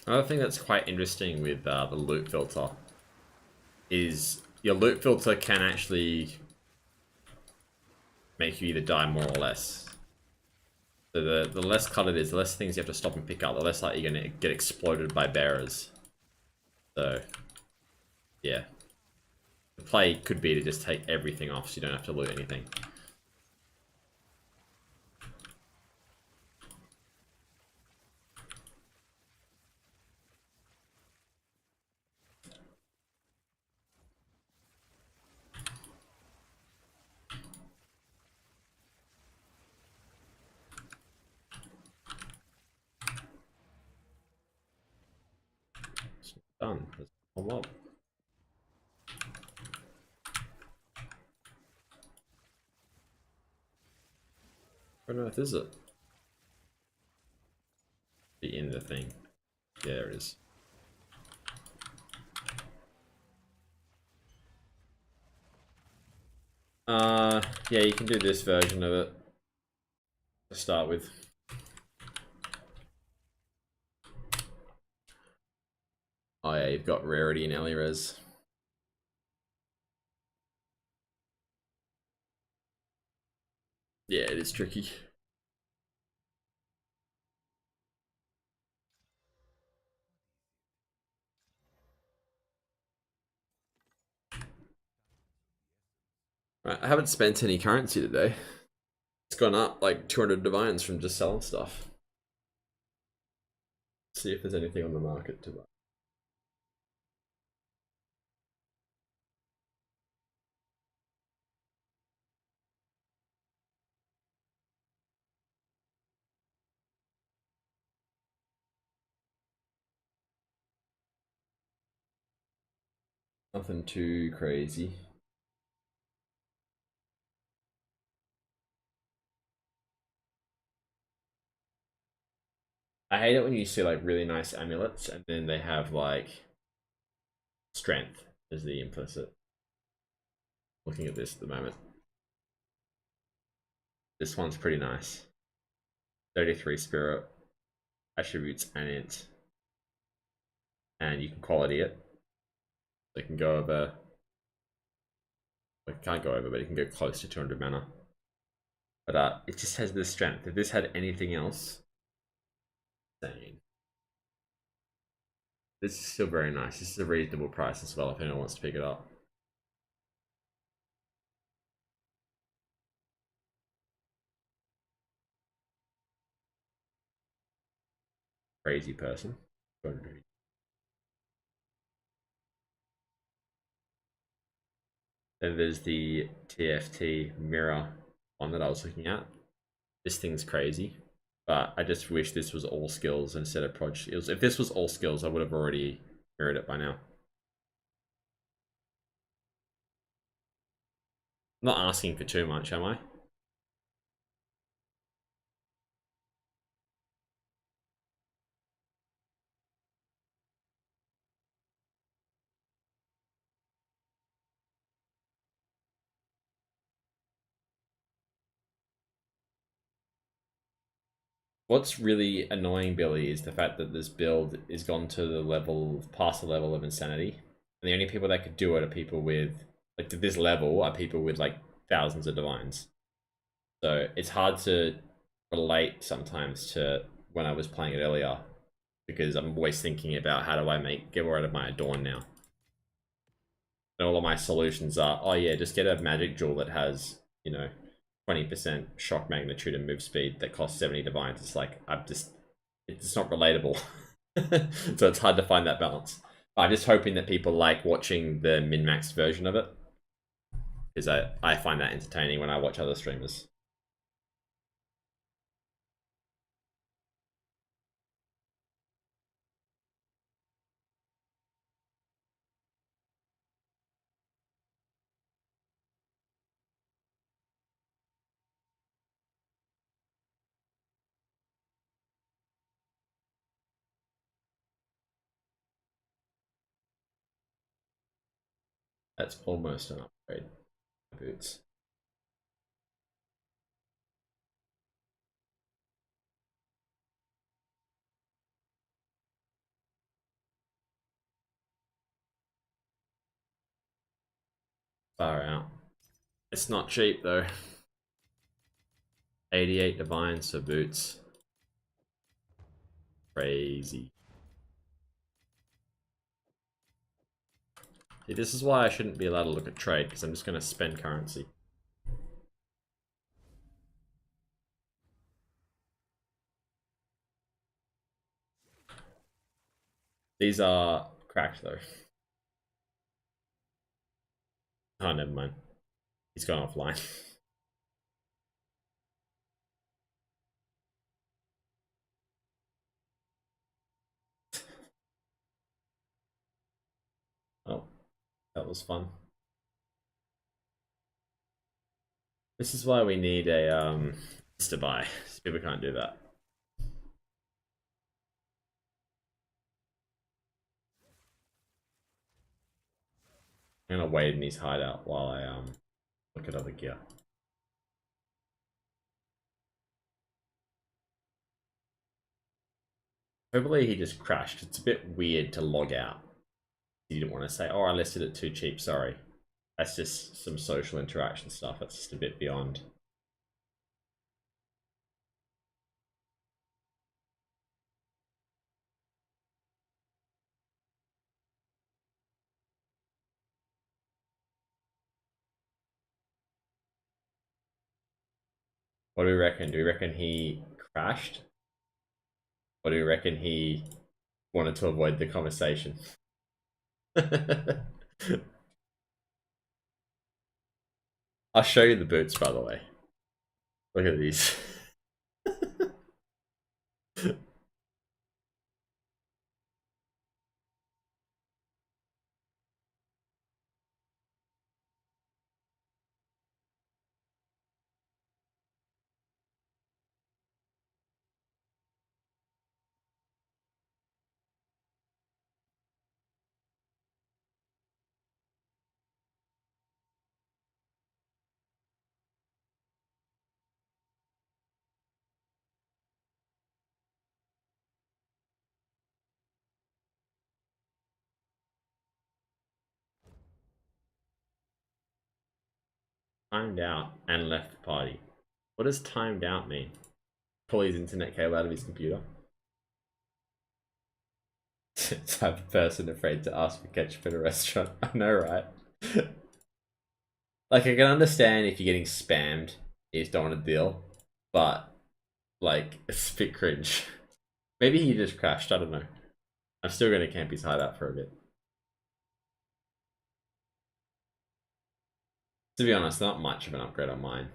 Another thing that's quite interesting with the loot filter is your loot filter can actually make you either die more or less. So the less cut it is, the less things you have to stop and pick up, the less likely you're going to get exploded by bearers. So, yeah. The play could be to just take everything off so you don't have to loot anything. Done. There's a mob. Where on earth is it? The end of the thing. Yeah, there it is. Yeah, you can do this version of it to start with. Oh yeah, you've got rarity and Elires. Yeah, it is tricky. Right, I haven't spent any currency today. It's gone up like 200 divines from just selling stuff. See if there's anything on the market to buy. Nothing too crazy. I hate it when you see like really nice amulets and then they have like strength as the implicit. Looking at this at the moment. This one's pretty nice. 33 spirit, attributes and int. And you can quality it. It can go over. It can't go over, but it can go close to 200 mana. But it just has this strength. If this had anything else, insane. This is still very nice. This is a reasonable price as well if anyone wants to pick it up. Crazy person. Then there's the TFT mirror one that I was looking at. This thing's crazy, but I just wish this was all skills instead of prod skills. If this was all skills, I would have already mirrored it by now. I'm not asking for too much, am I? What's really annoying, Billy, is the fact that this build is gone to the level, past the level of insanity. And the only people that could do it are people with, like, to this level, are people with, like, thousands of divines. So it's hard to relate sometimes to when I was playing it earlier, because I'm always thinking about how do I get rid of my Adorn now. And all of my solutions are, oh yeah, just get a magic jewel that has, 20% shock magnitude and move speed that costs 70 divines. It's like, it's not relatable. So it's hard to find that balance. I'm just hoping that people like watching the min-maxed version of it, because I find that entertaining when I watch other streamers. That's almost an upgrade. Boots. Far out. It's not cheap though. 88 divines for boots. Crazy. See, this is why I shouldn't be allowed to look at trade, because I'm just going to spend currency. These are cracked though. Oh, never mind. He's gone offline. That was fun. This is why we need a to buy. People can't do that. I'm gonna wait in his hideout while I look at other gear. Hopefully he just crashed. It's a bit weird to log out. You didn't want to say, oh, I listed it too cheap, sorry. That's just some social interaction stuff. That's just a bit beyond. What do we reckon? Do we reckon he crashed? Or do we reckon he wanted to avoid the conversation? I'll show you the boots, by the way. Look at these. Timed out and left the party. What does timed out mean? Pull his internet cable out of his computer? Type of person afraid to ask for ketchup at a restaurant. I know, right? Like, I can understand if you're getting spammed, you just don't want to deal, but, like, it's a bit cringe. Maybe he just crashed, I don't know. I'm still going to camp his hideout for a bit. To be honest, not much of an upgrade on mine.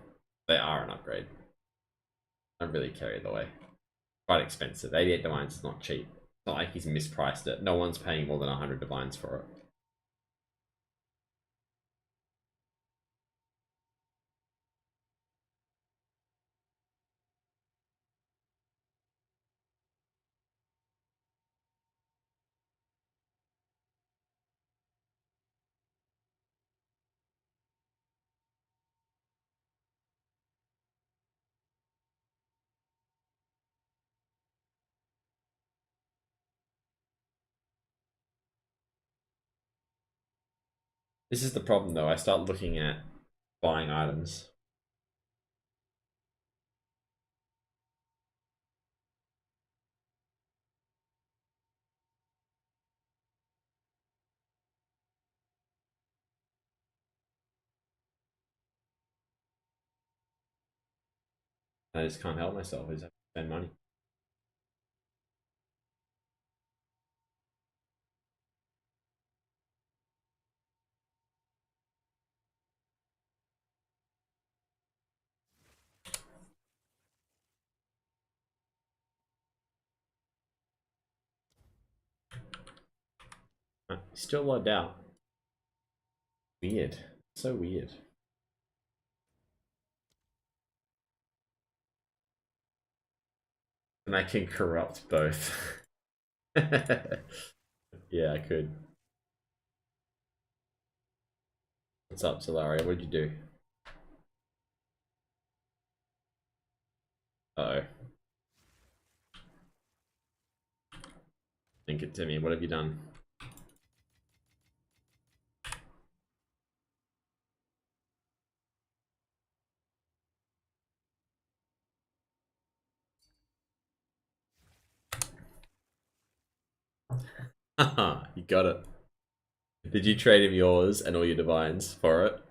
They are an upgrade. I don't really care either way. Quite expensive. 88 divines is not cheap. It's not like he's mispriced it. No one's paying more than 100 divines for it. This is the problem though. I start looking at buying items. I just can't help myself. I just have to spend money. Still logged out. Weird. So weird. And I can corrupt both. Yeah, I could. What's up, Solaria? What'd you do? Uh-oh. Think it to me. What have you done? Haha, you got it. Did you trade him yours and all your divines for it?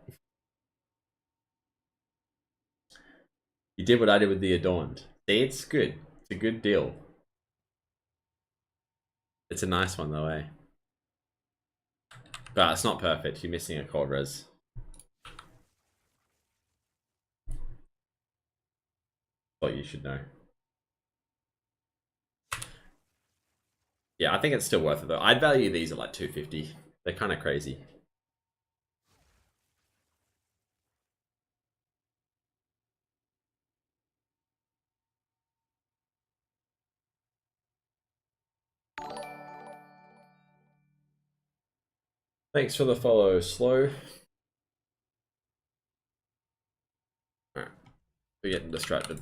You did what I did with the Adorned. See, it's good. It's a good deal. It's a nice one though, eh? But it's not perfect. You're missing a cold res. What you should know. Yeah, I think it's still worth it though. I'd value these at like 250. They're kind of crazy. Thanks for the follow, Slow. Alright, we're getting distracted.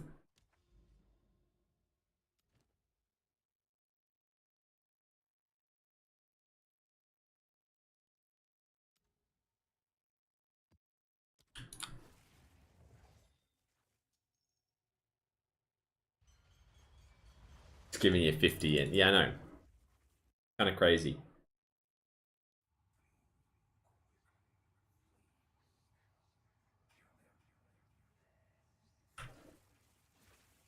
It's giving you 50 in. Yeah, I know. Kind of crazy.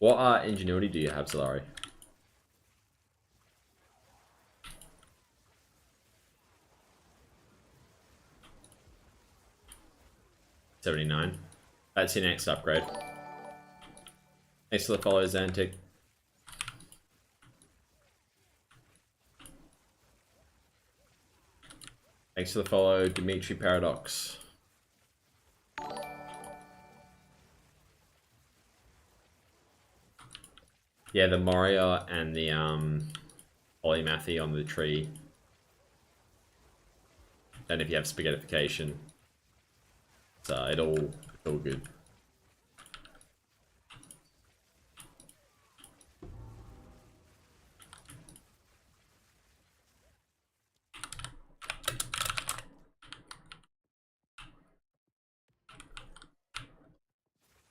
What ingenuity do you have, Solari? 79. That's your next upgrade. Thanks for the follow, Zantic. Thanks for the follow, Dimitri Paradox. Yeah, the Moria and the polymathy on the tree. And if you have spaghettification, it's all good.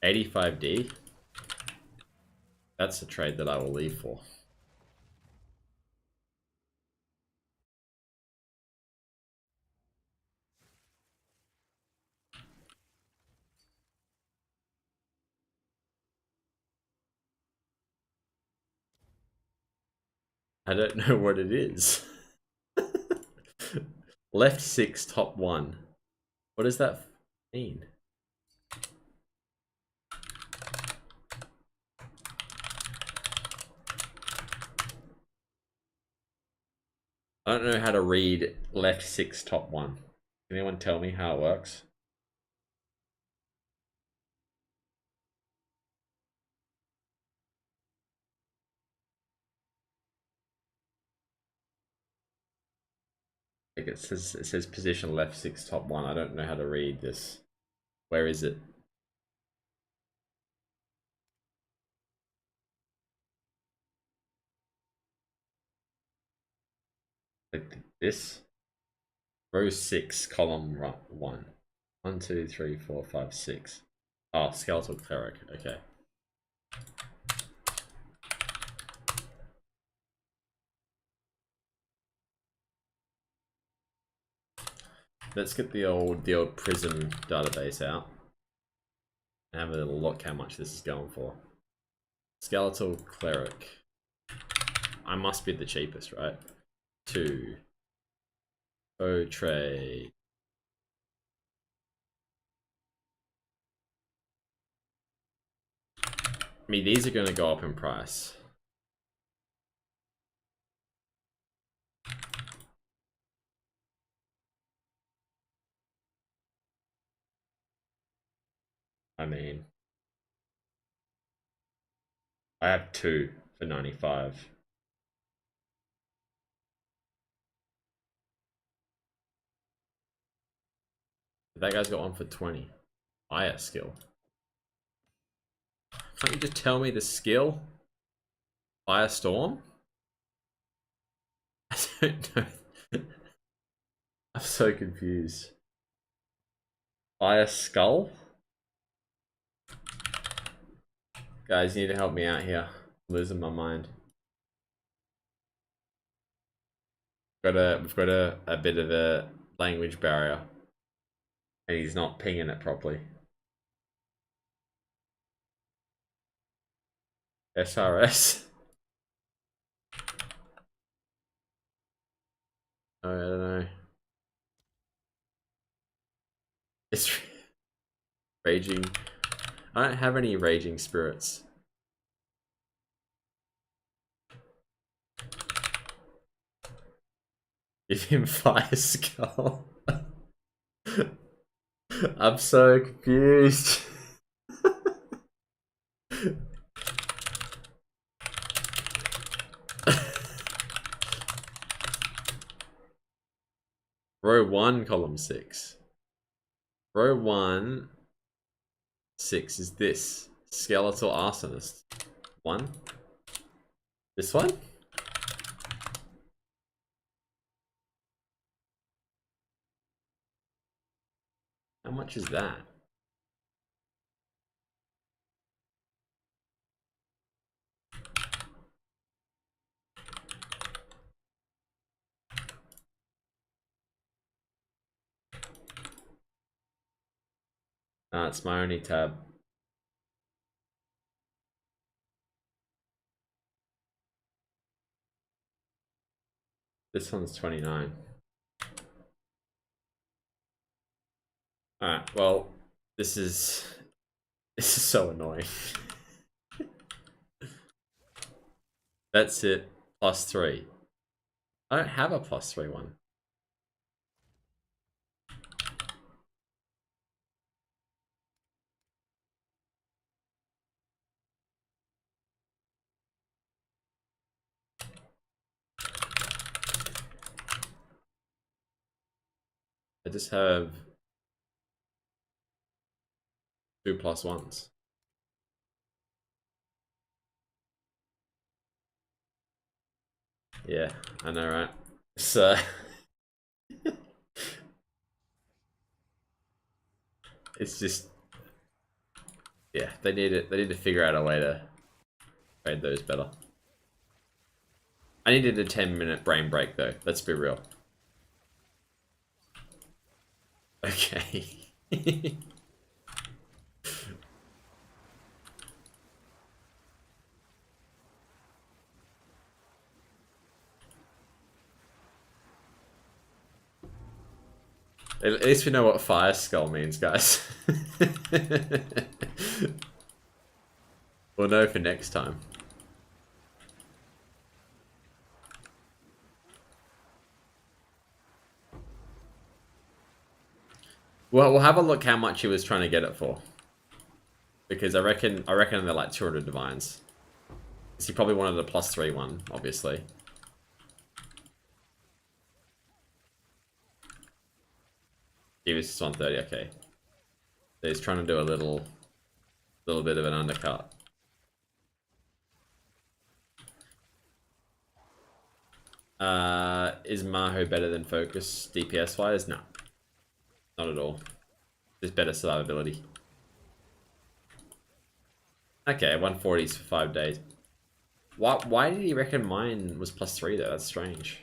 $85D. That's a trade that I will leave for. I don't know what it is. Left 6, top 1. What does that mean? I don't know how to read left 6, top 1. Can anyone tell me how it works? Like it says position left 6, top 1. I don't know how to read this. Where is it? Like this? Row 6, column 1. 1, 2, 3, 4, 5, 6. Oh, skeletal cleric. Okay. Let's get the old Prism database out and have a little look how much this is going for. Skeletal cleric. I must be the cheapest, right? 2. Trade. I mean, these are going to go up in price. I mean, I have 2 for 95. That guy's got one for 20. Fire skill. Can't you just tell me the skill? Firestorm? I don't know. I'm so confused. Fire skull? Guys, you need to help me out here. I'm losing my mind. We've got a bit of a language barrier. And he's not pinging it properly. SRS? I don't know. It's raging. I don't have any raging spirits. Give him fire skull. I'm so confused. Row 1, column 6. Row 1, 6 is this. Skeletal Arsonist. 1. This one? How much is that? It's my only tab. This one's 29. Alright, well, this is so annoying. That's it. +3. I don't have a +3 one. I just have 2 +1s. Yeah, I know, right? So it's just, yeah, they need to figure out a way to trade those better. I needed a 10-minute brain break though. Let's be real. Okay. At least we know what Fire Skull means, guys. We'll know for next time. Well, we'll have a look how much he was trying to get it for. Because I reckon they're like 200 divines. So he probably wanted a +3 one, obviously. He was just 130, okay. So he's trying to do a little bit of an undercut. Is Maho better than Focus DPS wise? No. Not at all. Just better survivability. Okay, 140s for 5 days. Why did he reckon mine was +3 though? That's strange.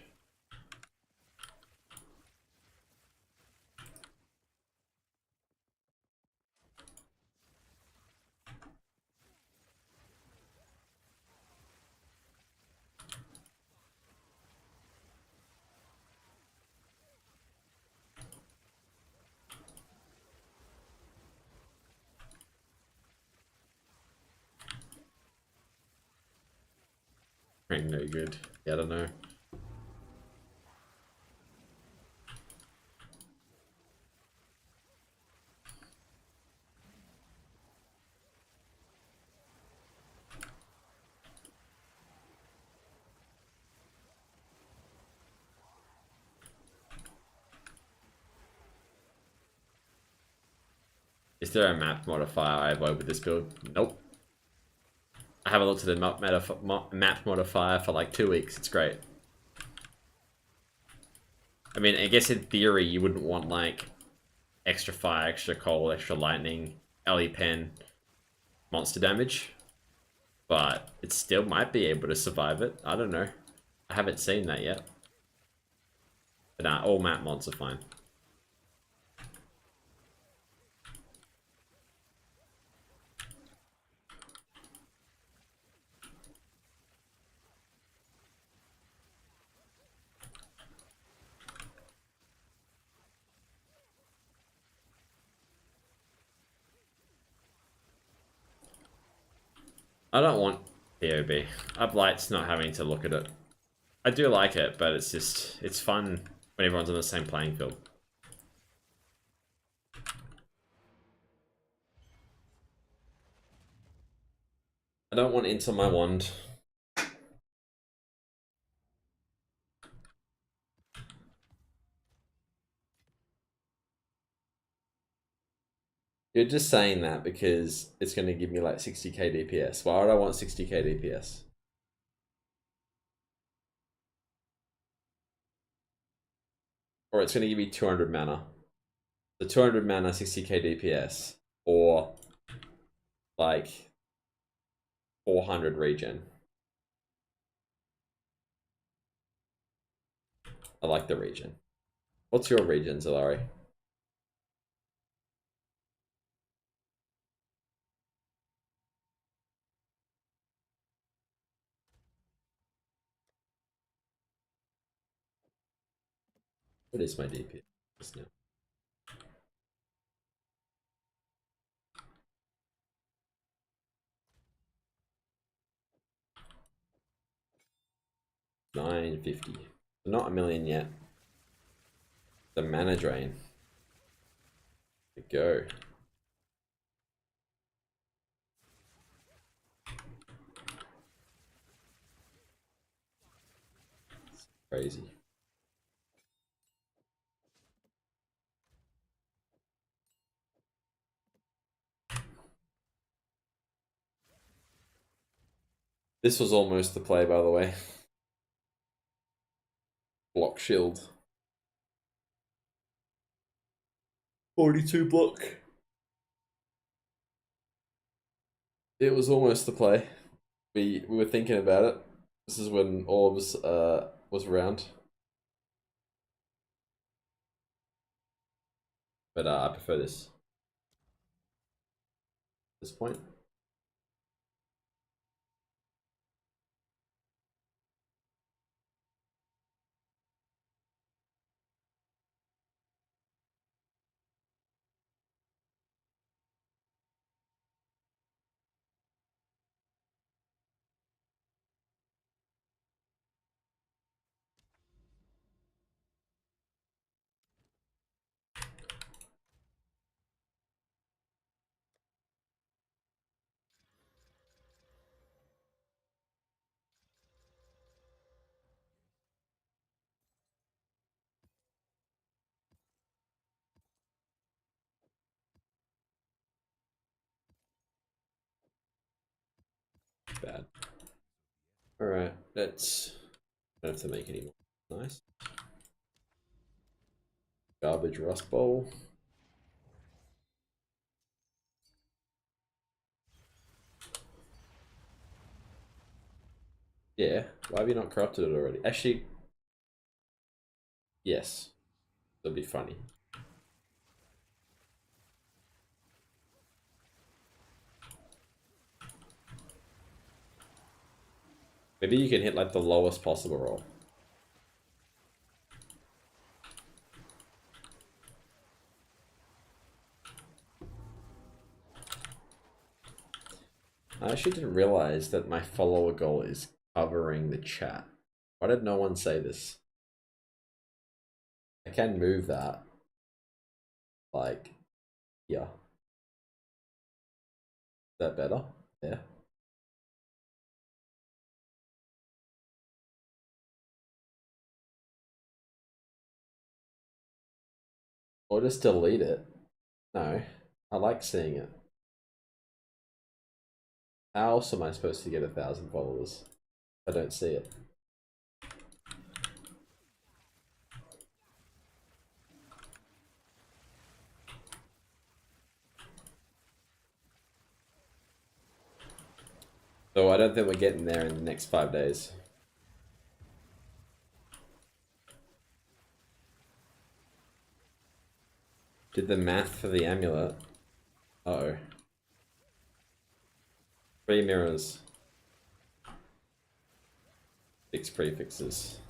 Ain't no good. Yeah, I don't know. Is there a map modifier I avoid with this build? Nope. I haven't looked at the map modifier for like 2 weeks. It's great. I mean, I guess in theory you wouldn't want like extra fire, extra cold, extra lightning, LE pen, monster damage. But it still might be able to survive it. I don't know. I haven't seen that yet. But nah, all map mods are fine. I don't want POB. I've liked not having to look at it. I do like it, but it's just, it's fun when everyone's on the same playing field. I don't want into my wand. You're just saying that because it's going to give me like 60k DPS. Why would I want 60k DPS? Or it's going to give me 200 mana. The 200 mana, 60k DPS. Or like 400 regen. I like the regen. What's your regen, Zalari? What is my DPS now? $950. Not a million yet. The mana drain. Go. Crazy. This was almost the play, by the way. Block shield. 42 block. It was almost the play. We were thinking about it. This is when all of us was around. But I prefer this. At this point. Bad. Alright, let's... Don't have to make any more. Nice. Garbage rust bowl. Yeah, why have you not corrupted it already? Actually, yes. That'd be funny. Maybe you can hit like the lowest possible roll. I actually didn't realize that my follower goal is covering the chat. Why did no one say this? I can move that. Like, yeah. Is that better? Yeah. Or just delete it. No. I like seeing it. How else am I supposed to get 1,000 followers? I don't see it. So I don't think we're getting there in the next 5 days. Did the math for the amulet. Uh-oh. 3 mirrors. 6 prefixes.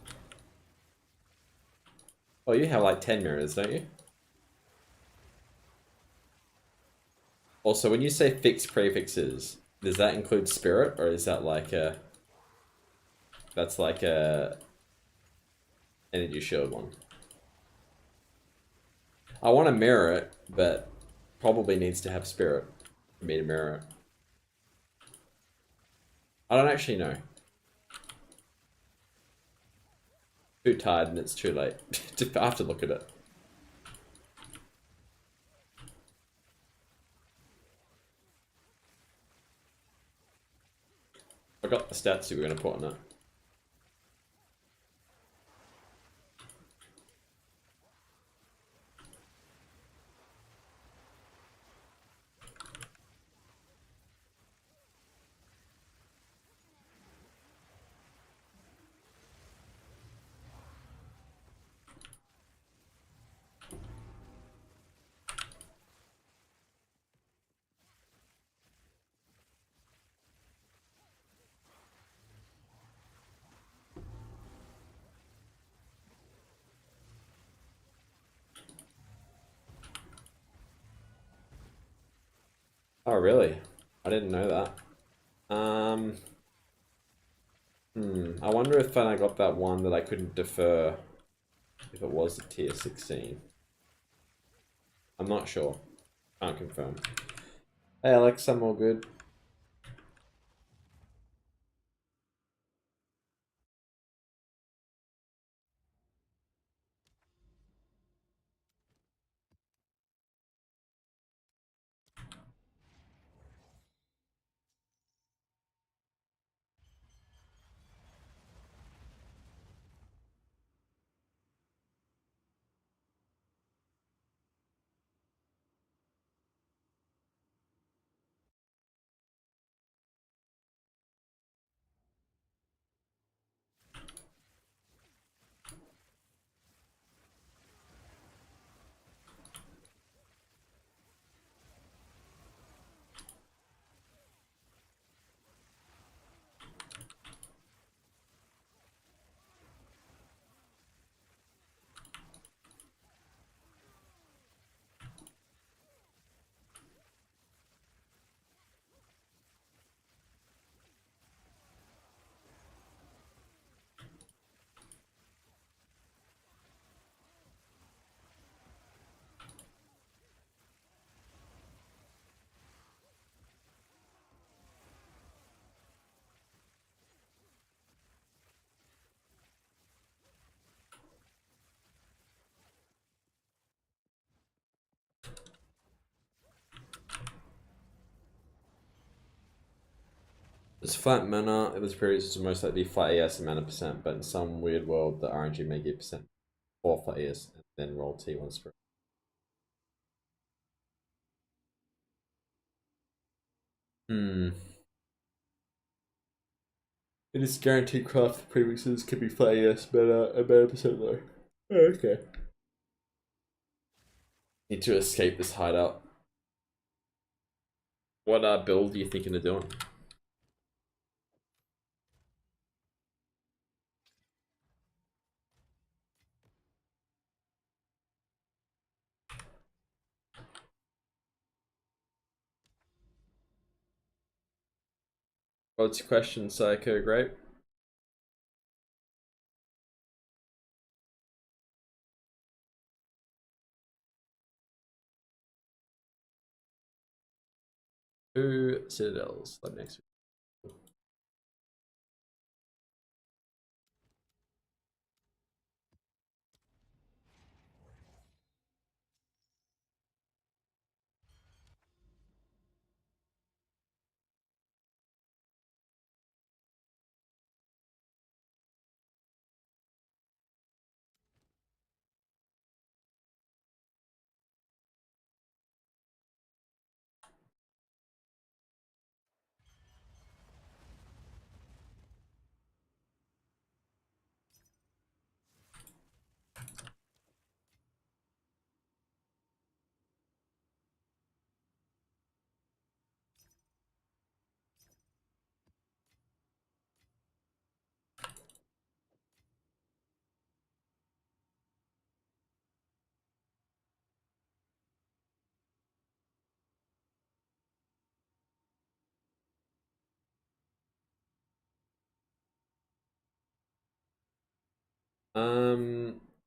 Oh, you have like 10 mirrors, don't you? Also, when you say fixed prefixes, does that include spirit, or is that like a... That's like a... energy shield one? I want to mirror it, but probably needs to have spirit for me to mirror it. I don't actually know. Too tired and it's too late. I have to look at it. I got the stats you were going to put on it. Oh, really? I didn't know that. I wonder if I got that one that I couldn't defer if it was a tier 16. I'm not sure. Can't confirm. Hey Alex, I'm all good. It's flat mana, it was previously to most likely flat AS and mana percent, but in some weird world, the RNG may give percent for flat AS and then roll T1 spread. It is guaranteed craft premixes can be flat AS, mana and mana percent though. Oh, okay. Need to escape this hideout. What build are you thinking of doing? What's your question, Psycho Grape? Two Citadels. Let next week.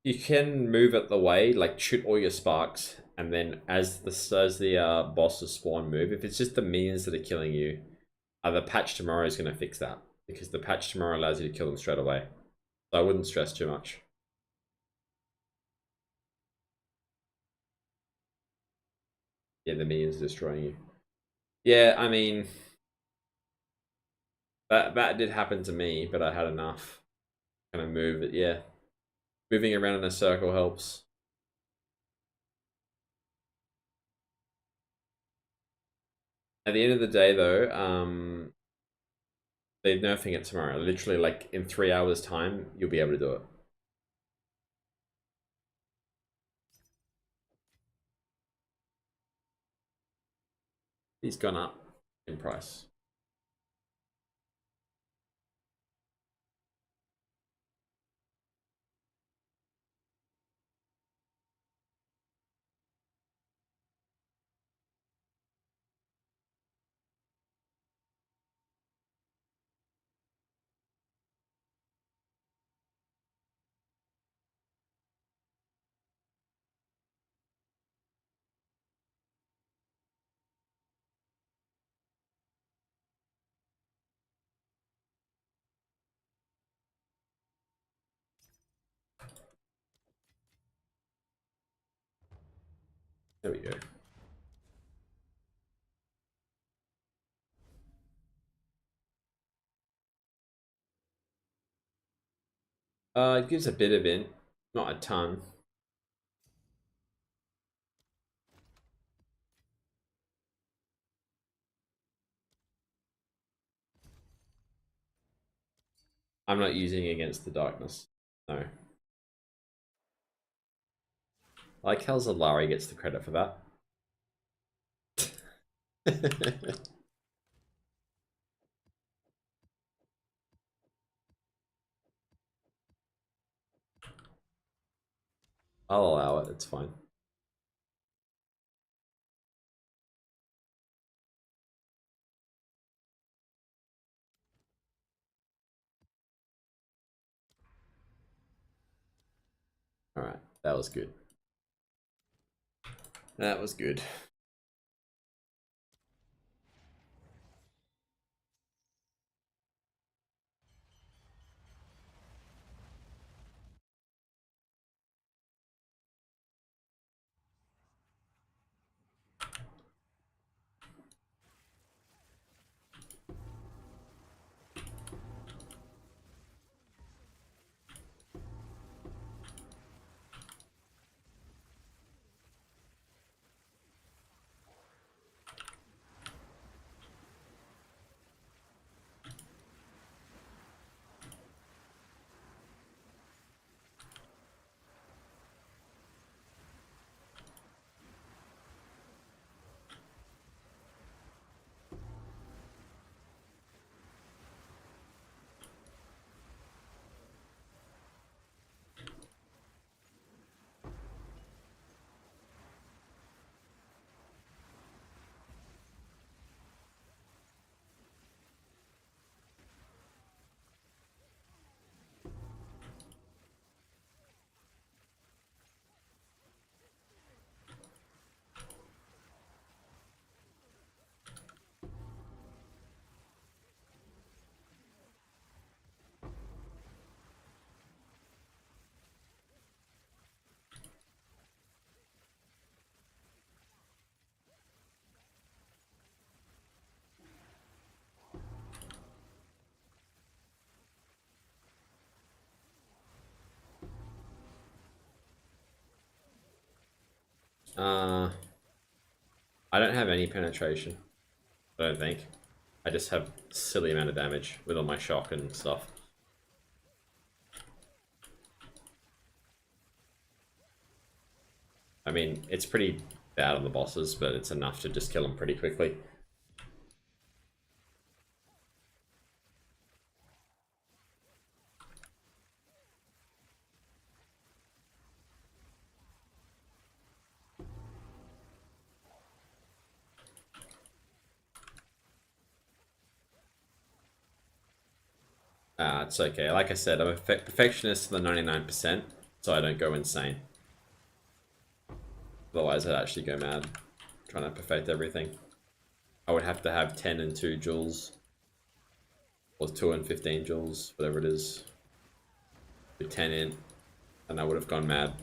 You can move it the way, like shoot all your sparks, and then as the bosses spawn, move. If it's just the minions that are killing you, the patch tomorrow is going to fix that because the patch tomorrow allows you to kill them straight away. So I wouldn't stress too much. Yeah, the minions are destroying you. Yeah, I mean, That did happen to me, but I had enough. Kind of move it, yeah. Moving around in a circle helps. At the end of the day, though, they're nerfing it tomorrow. Literally, like in 3 hours' time, you'll be able to do it. He's gone up in price. There we go. It gives a bit of int, not a ton. I'm not using against the darkness. No. I like how Zalari gets the credit for that. I'll allow it, it's fine. Alright, that was good. That was good. I don't have any penetration. I don't think. I just have silly amount of damage with all my shock and stuff. I mean, it's pretty bad on the bosses, but it's enough to just kill them pretty quickly. It's okay. Like I said, I'm a perfectionist to the 99%, so I don't go insane. Otherwise, I'd actually go mad trying to perfect everything. I would have to have 10 and 2 joules, or 2 and 15 joules, whatever it is, with 10 in, and I would have gone mad.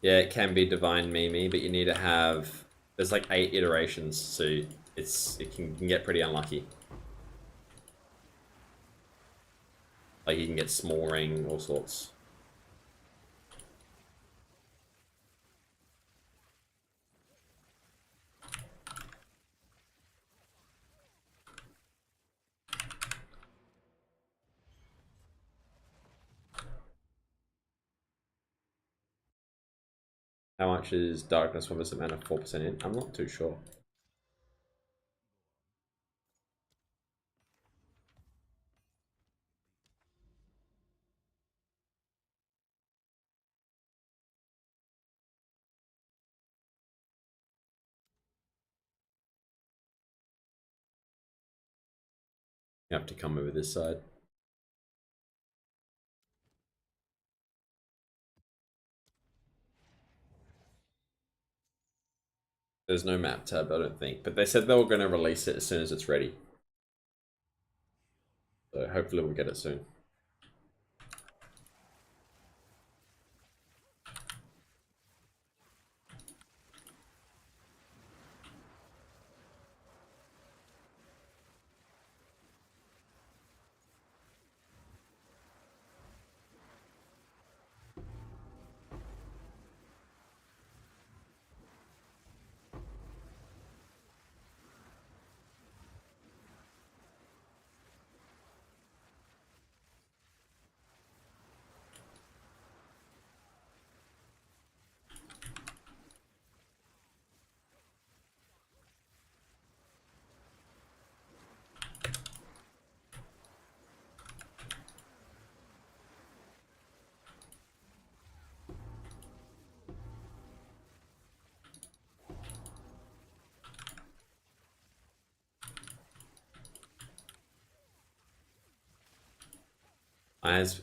Yeah, it can be Divine Mimi, but you need to have... There's like 8 iterations, so it can get pretty unlucky. Like you can get small ring, all sorts. How much is Darkness 1% mana, 4% in? I'm not too sure. You have to come over this side. There's no map tab, I don't think. But they said they were going to release it as soon as it's ready. So hopefully we'll get it soon.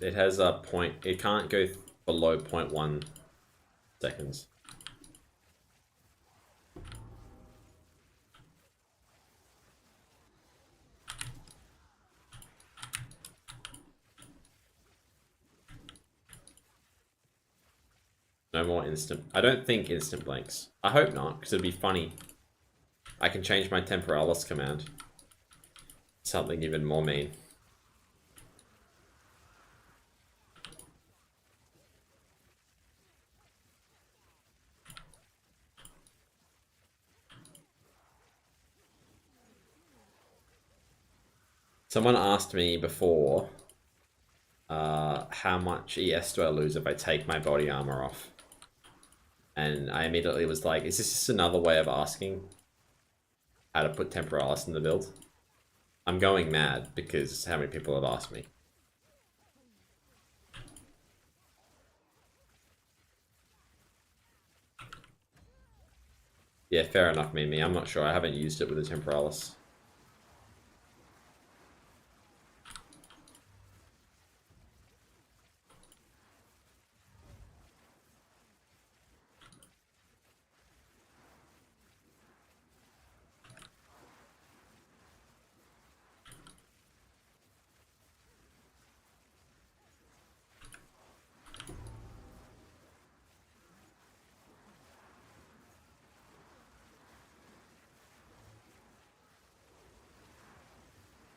It has a point. It can't go below 0.1 seconds. No more instant. I don't think instant blanks. I hope not, because it'd be funny. I can change my Temporalis command. Something even more mean. Someone asked me before, how much ES do I lose if I take my body armor off? And I immediately was like, is this just another way of asking how to put Temporalis in the build? I'm going mad because how many people have asked me. Yeah, fair enough, Mimi. I'm not sure. I haven't used it with the Temporalis.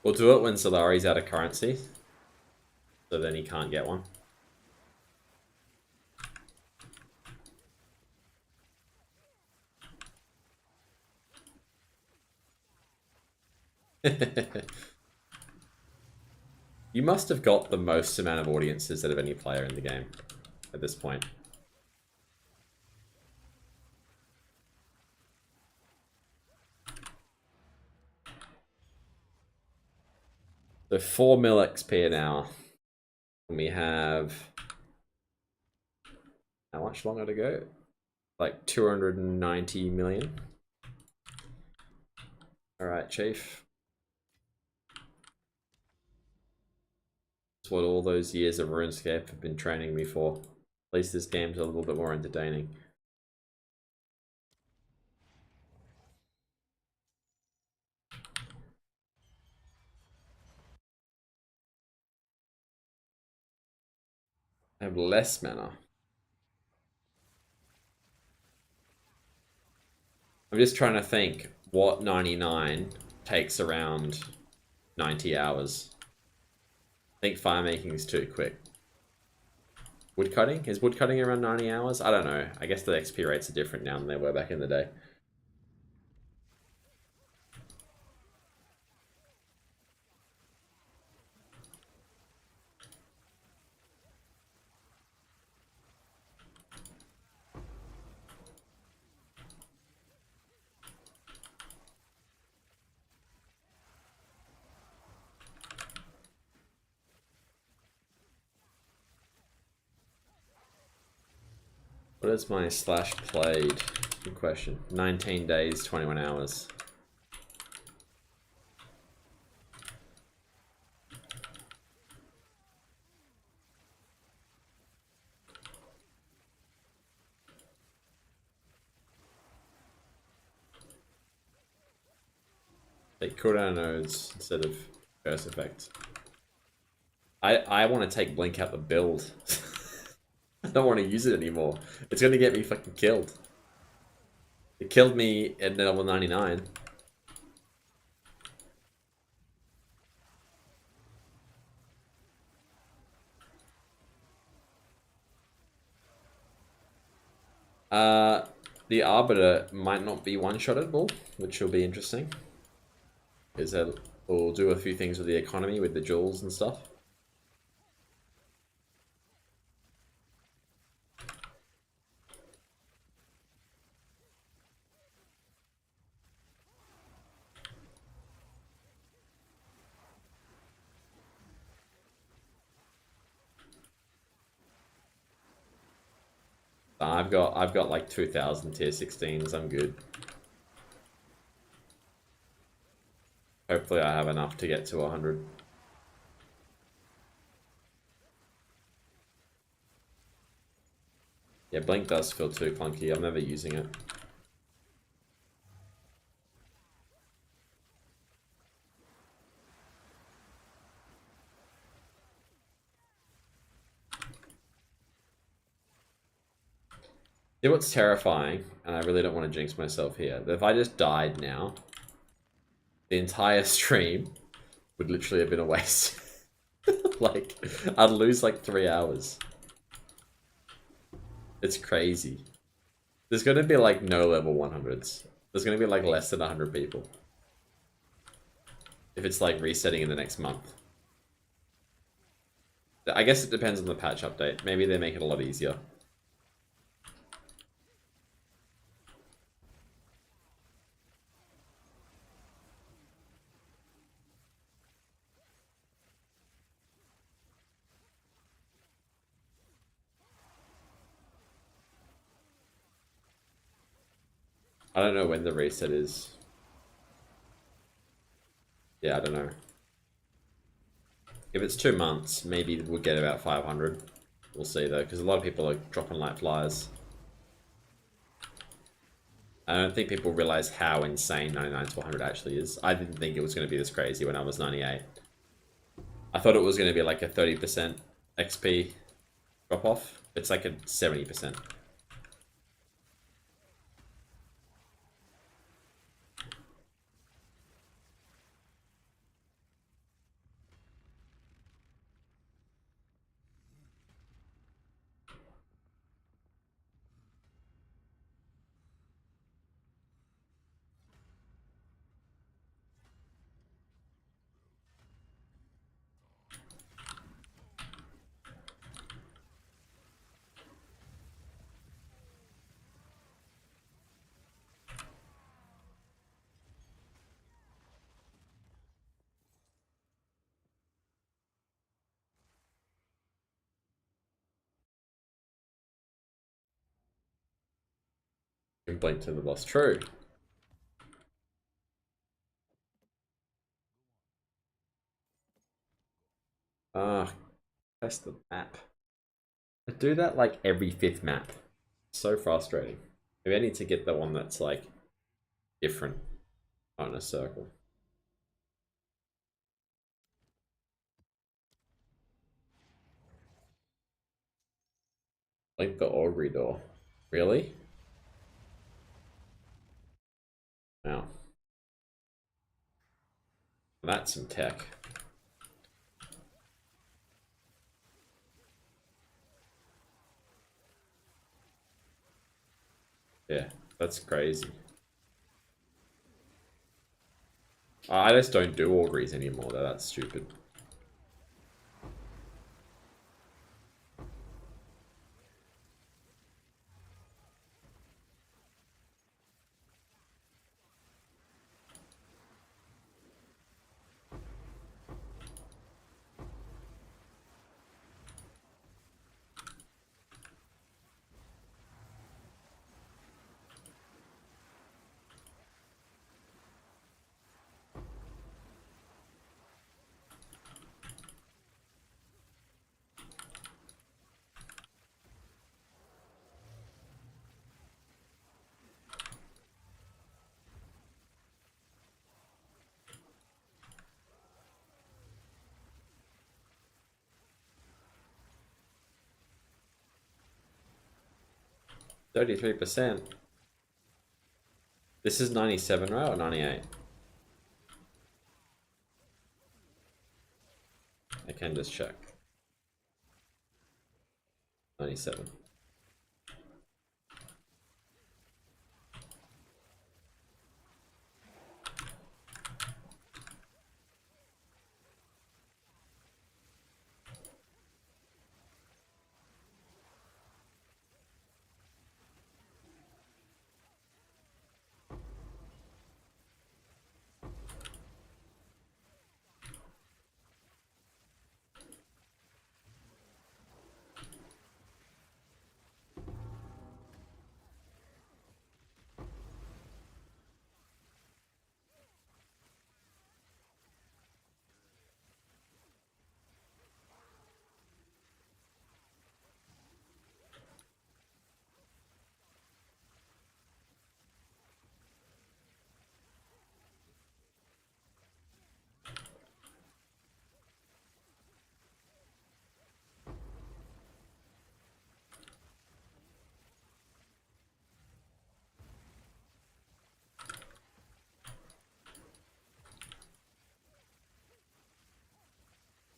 We'll do it when Solari's out of currency. So then he can't get one. You must have got the most amount of audiences out of any player in the game at this point. So 4 mil XP an hour. And we have... How much longer to go? Like 290 million. Alright, Chief. That's what all those years of RuneScape have been training me for. At least this game's a little bit more entertaining. I have less mana. I'm just trying to think what 99 takes around 90 hours. I think fire making is too quick. Woodcutting? Is woodcutting around 90 hours? I don't know. I guess the XP rates are different now than they were back in the day. What is my slash played? Good question. 19 days, 21 hours. Take cooldown nodes instead of burst effect. I want to take blink out the build. I don't want to use it anymore. It's going to get me fucking killed. It killed me at level 99. The Arbiter might not be one-shottable, which will be interesting. Because we'll do a few things with the economy, with the jewels and stuff. I've got like 2,000 tier 16s. I'm good. Hopefully I have enough to get to 100. Yeah, blink does feel too clunky. I'm never using it. Yeah, what's terrifying, and I really don't want to jinx myself here, that if I just died now, the entire stream would literally have been a waste. Like, I'd lose like 3 hours. It's crazy. There's gonna be like no level 100s. There's gonna be like less than 100 people. If it's like resetting in the next month. I guess it depends on the patch update. Maybe they make it a lot easier. I don't know when the reset is. Yeah, I don't know. If it's 2 months, maybe we'll get about 500. We'll see though, because a lot of people are dropping like flies. I don't think people realize how insane 99 to 100 actually is. I didn't think it was going to be this crazy when I was 98. I thought it was going to be like a 30% XP drop off. It's like a 70%. And blink to the boss. True. Ah, test the map. I do that like every 5th map. So frustrating. Maybe I need to get the one that's like different on a circle. Like the Augury door. Really? Wow. That's some tech. Yeah, that's crazy. I just don't do auguries anymore, though. That's stupid. %33%. This is 97, right? Or 98? I can just check. 97.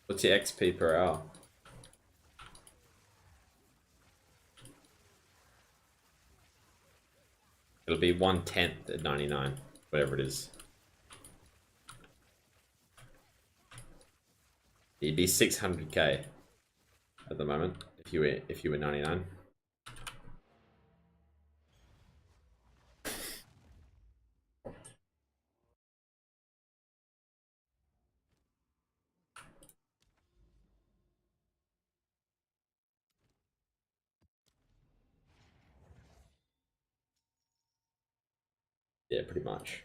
What's your XP per hour? It'll be 1/10 at 99, whatever it is. It'd be 600k at the moment if you were 99. Yeah, pretty much.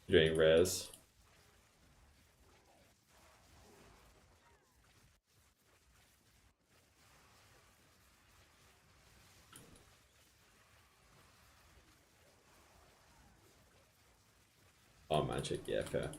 Doing res. Oh, magic. Yeah, fair.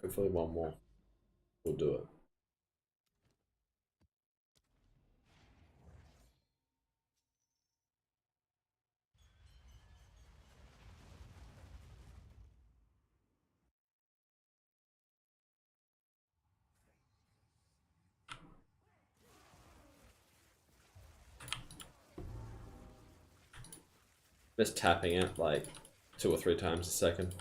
Hopefully one more will do it. Just tapping it like 2 or 3 times a second.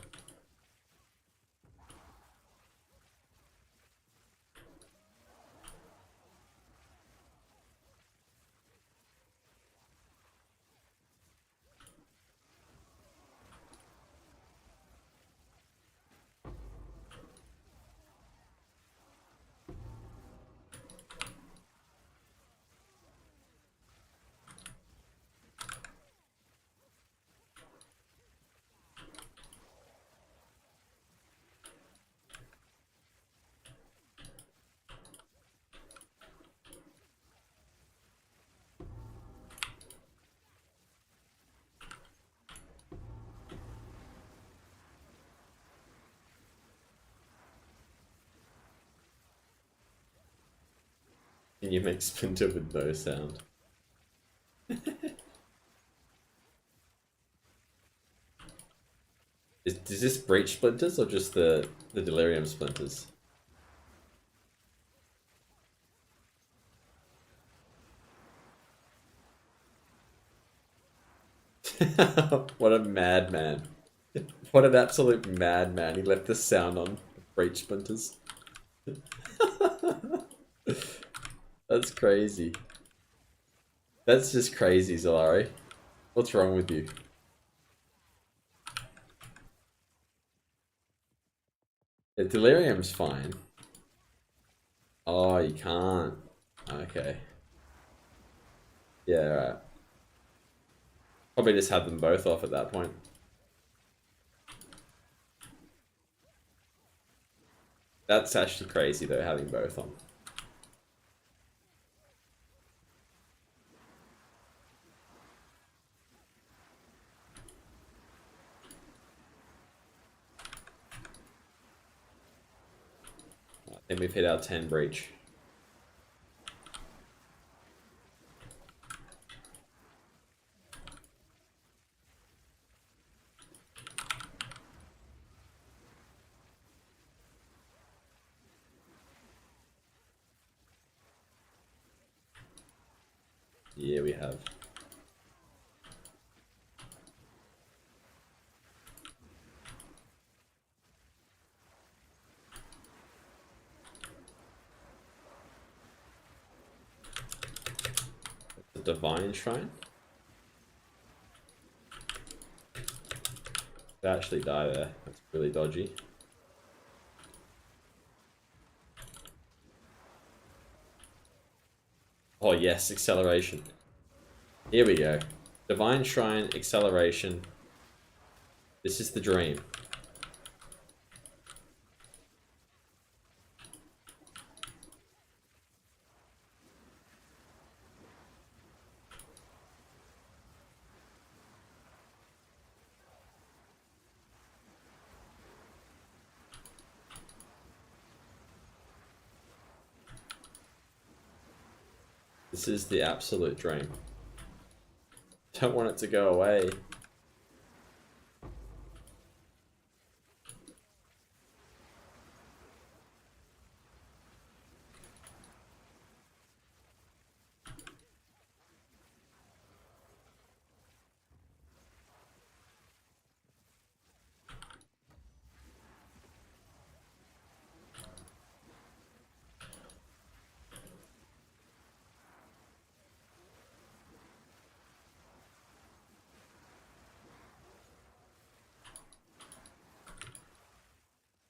Can you make Splinter with no sound? Is this Breach Splinters or just the Delirium Splinters? What a madman. What an absolute madman. He left the sound on Breach Splinters. That's crazy. That's just crazy, Zalari. What's wrong with you? Yeah, Delirium's fine. Oh, you can't. Okay. Yeah, right. Probably just have them both off at that point. That's actually crazy though, having both on. I think we've hit our 10 breach. Yeah, we have. The Divine Shrine? They actually die there. That's really dodgy. Oh yes, acceleration. Here we go. Divine Shrine, acceleration. This is the dream. This is the absolute dream. Don't want it to go away.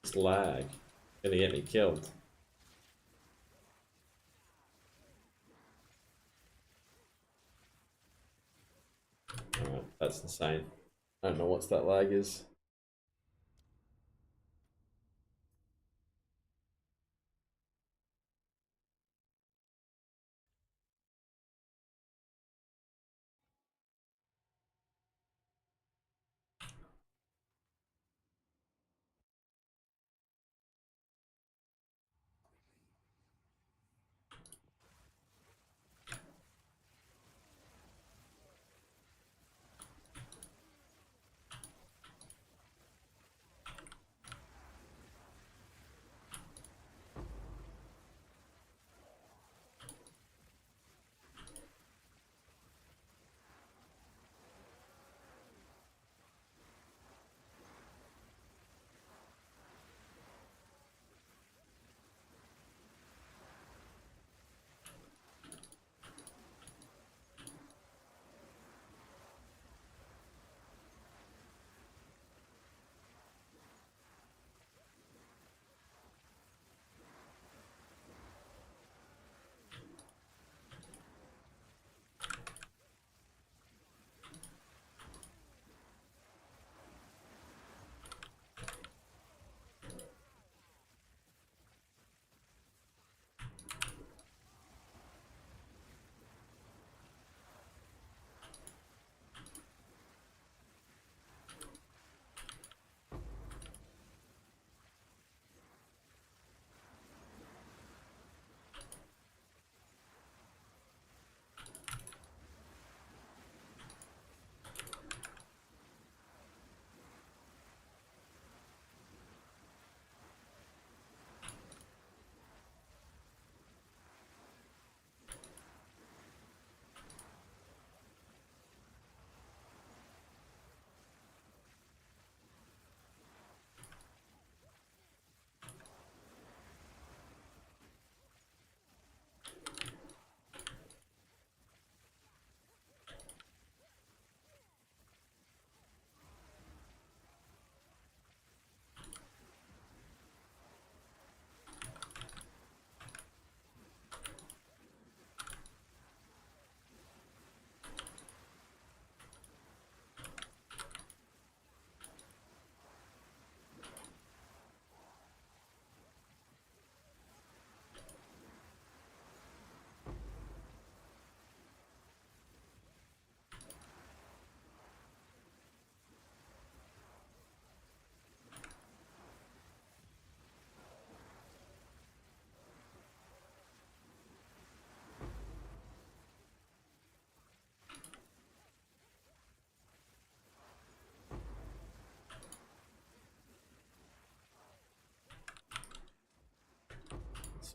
It's lag. Gonna get me killed. Alright, that's insane. I don't know what that lag is.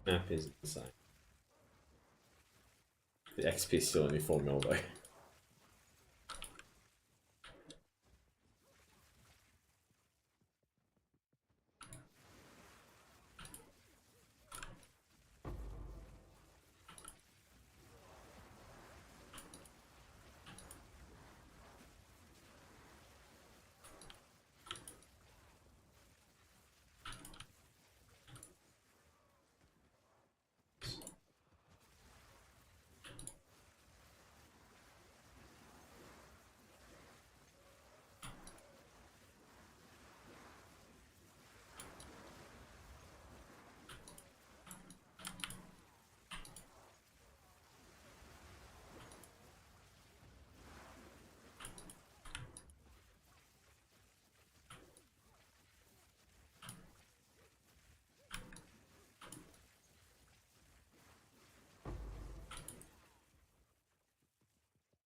Map is insane. The XP is still only 4 mil though.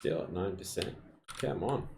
Still at 9%. Come on.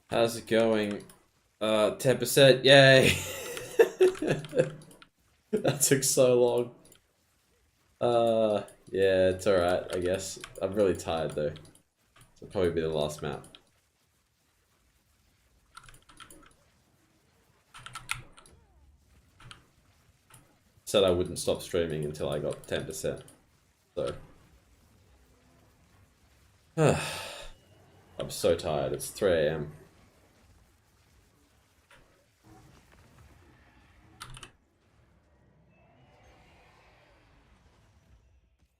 How's it going? 10%, yay! That took so long. Yeah, it's alright, I guess. I'm really tired though. It'll probably be the last map. Said I wouldn't stop streaming until I got 10%. So. I'm so tired, it's 3 AM.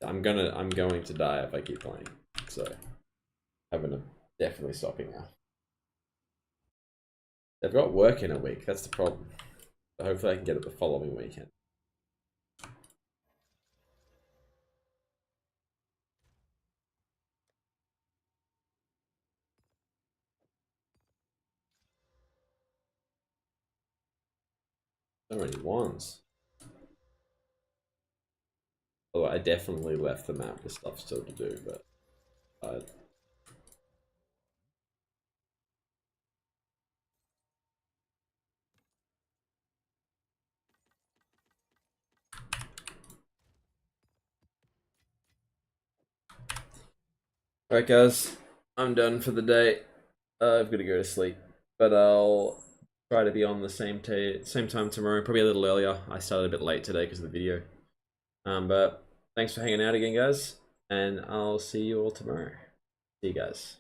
I'm going to die if I keep playing. So I'm gonna definitely stopping now. They've got work in a week, that's the problem. But hopefully I can get it the following weekend. So many ones. Although I definitely left the map with stuff still to do, but alright guys, I'm done for the day. I've got to go to sleep, but I'll try to be on the same time tomorrow, probably a little earlier. I started a bit late today because of the video. But thanks for hanging out again, guys, and I'll see you all tomorrow. See you guys.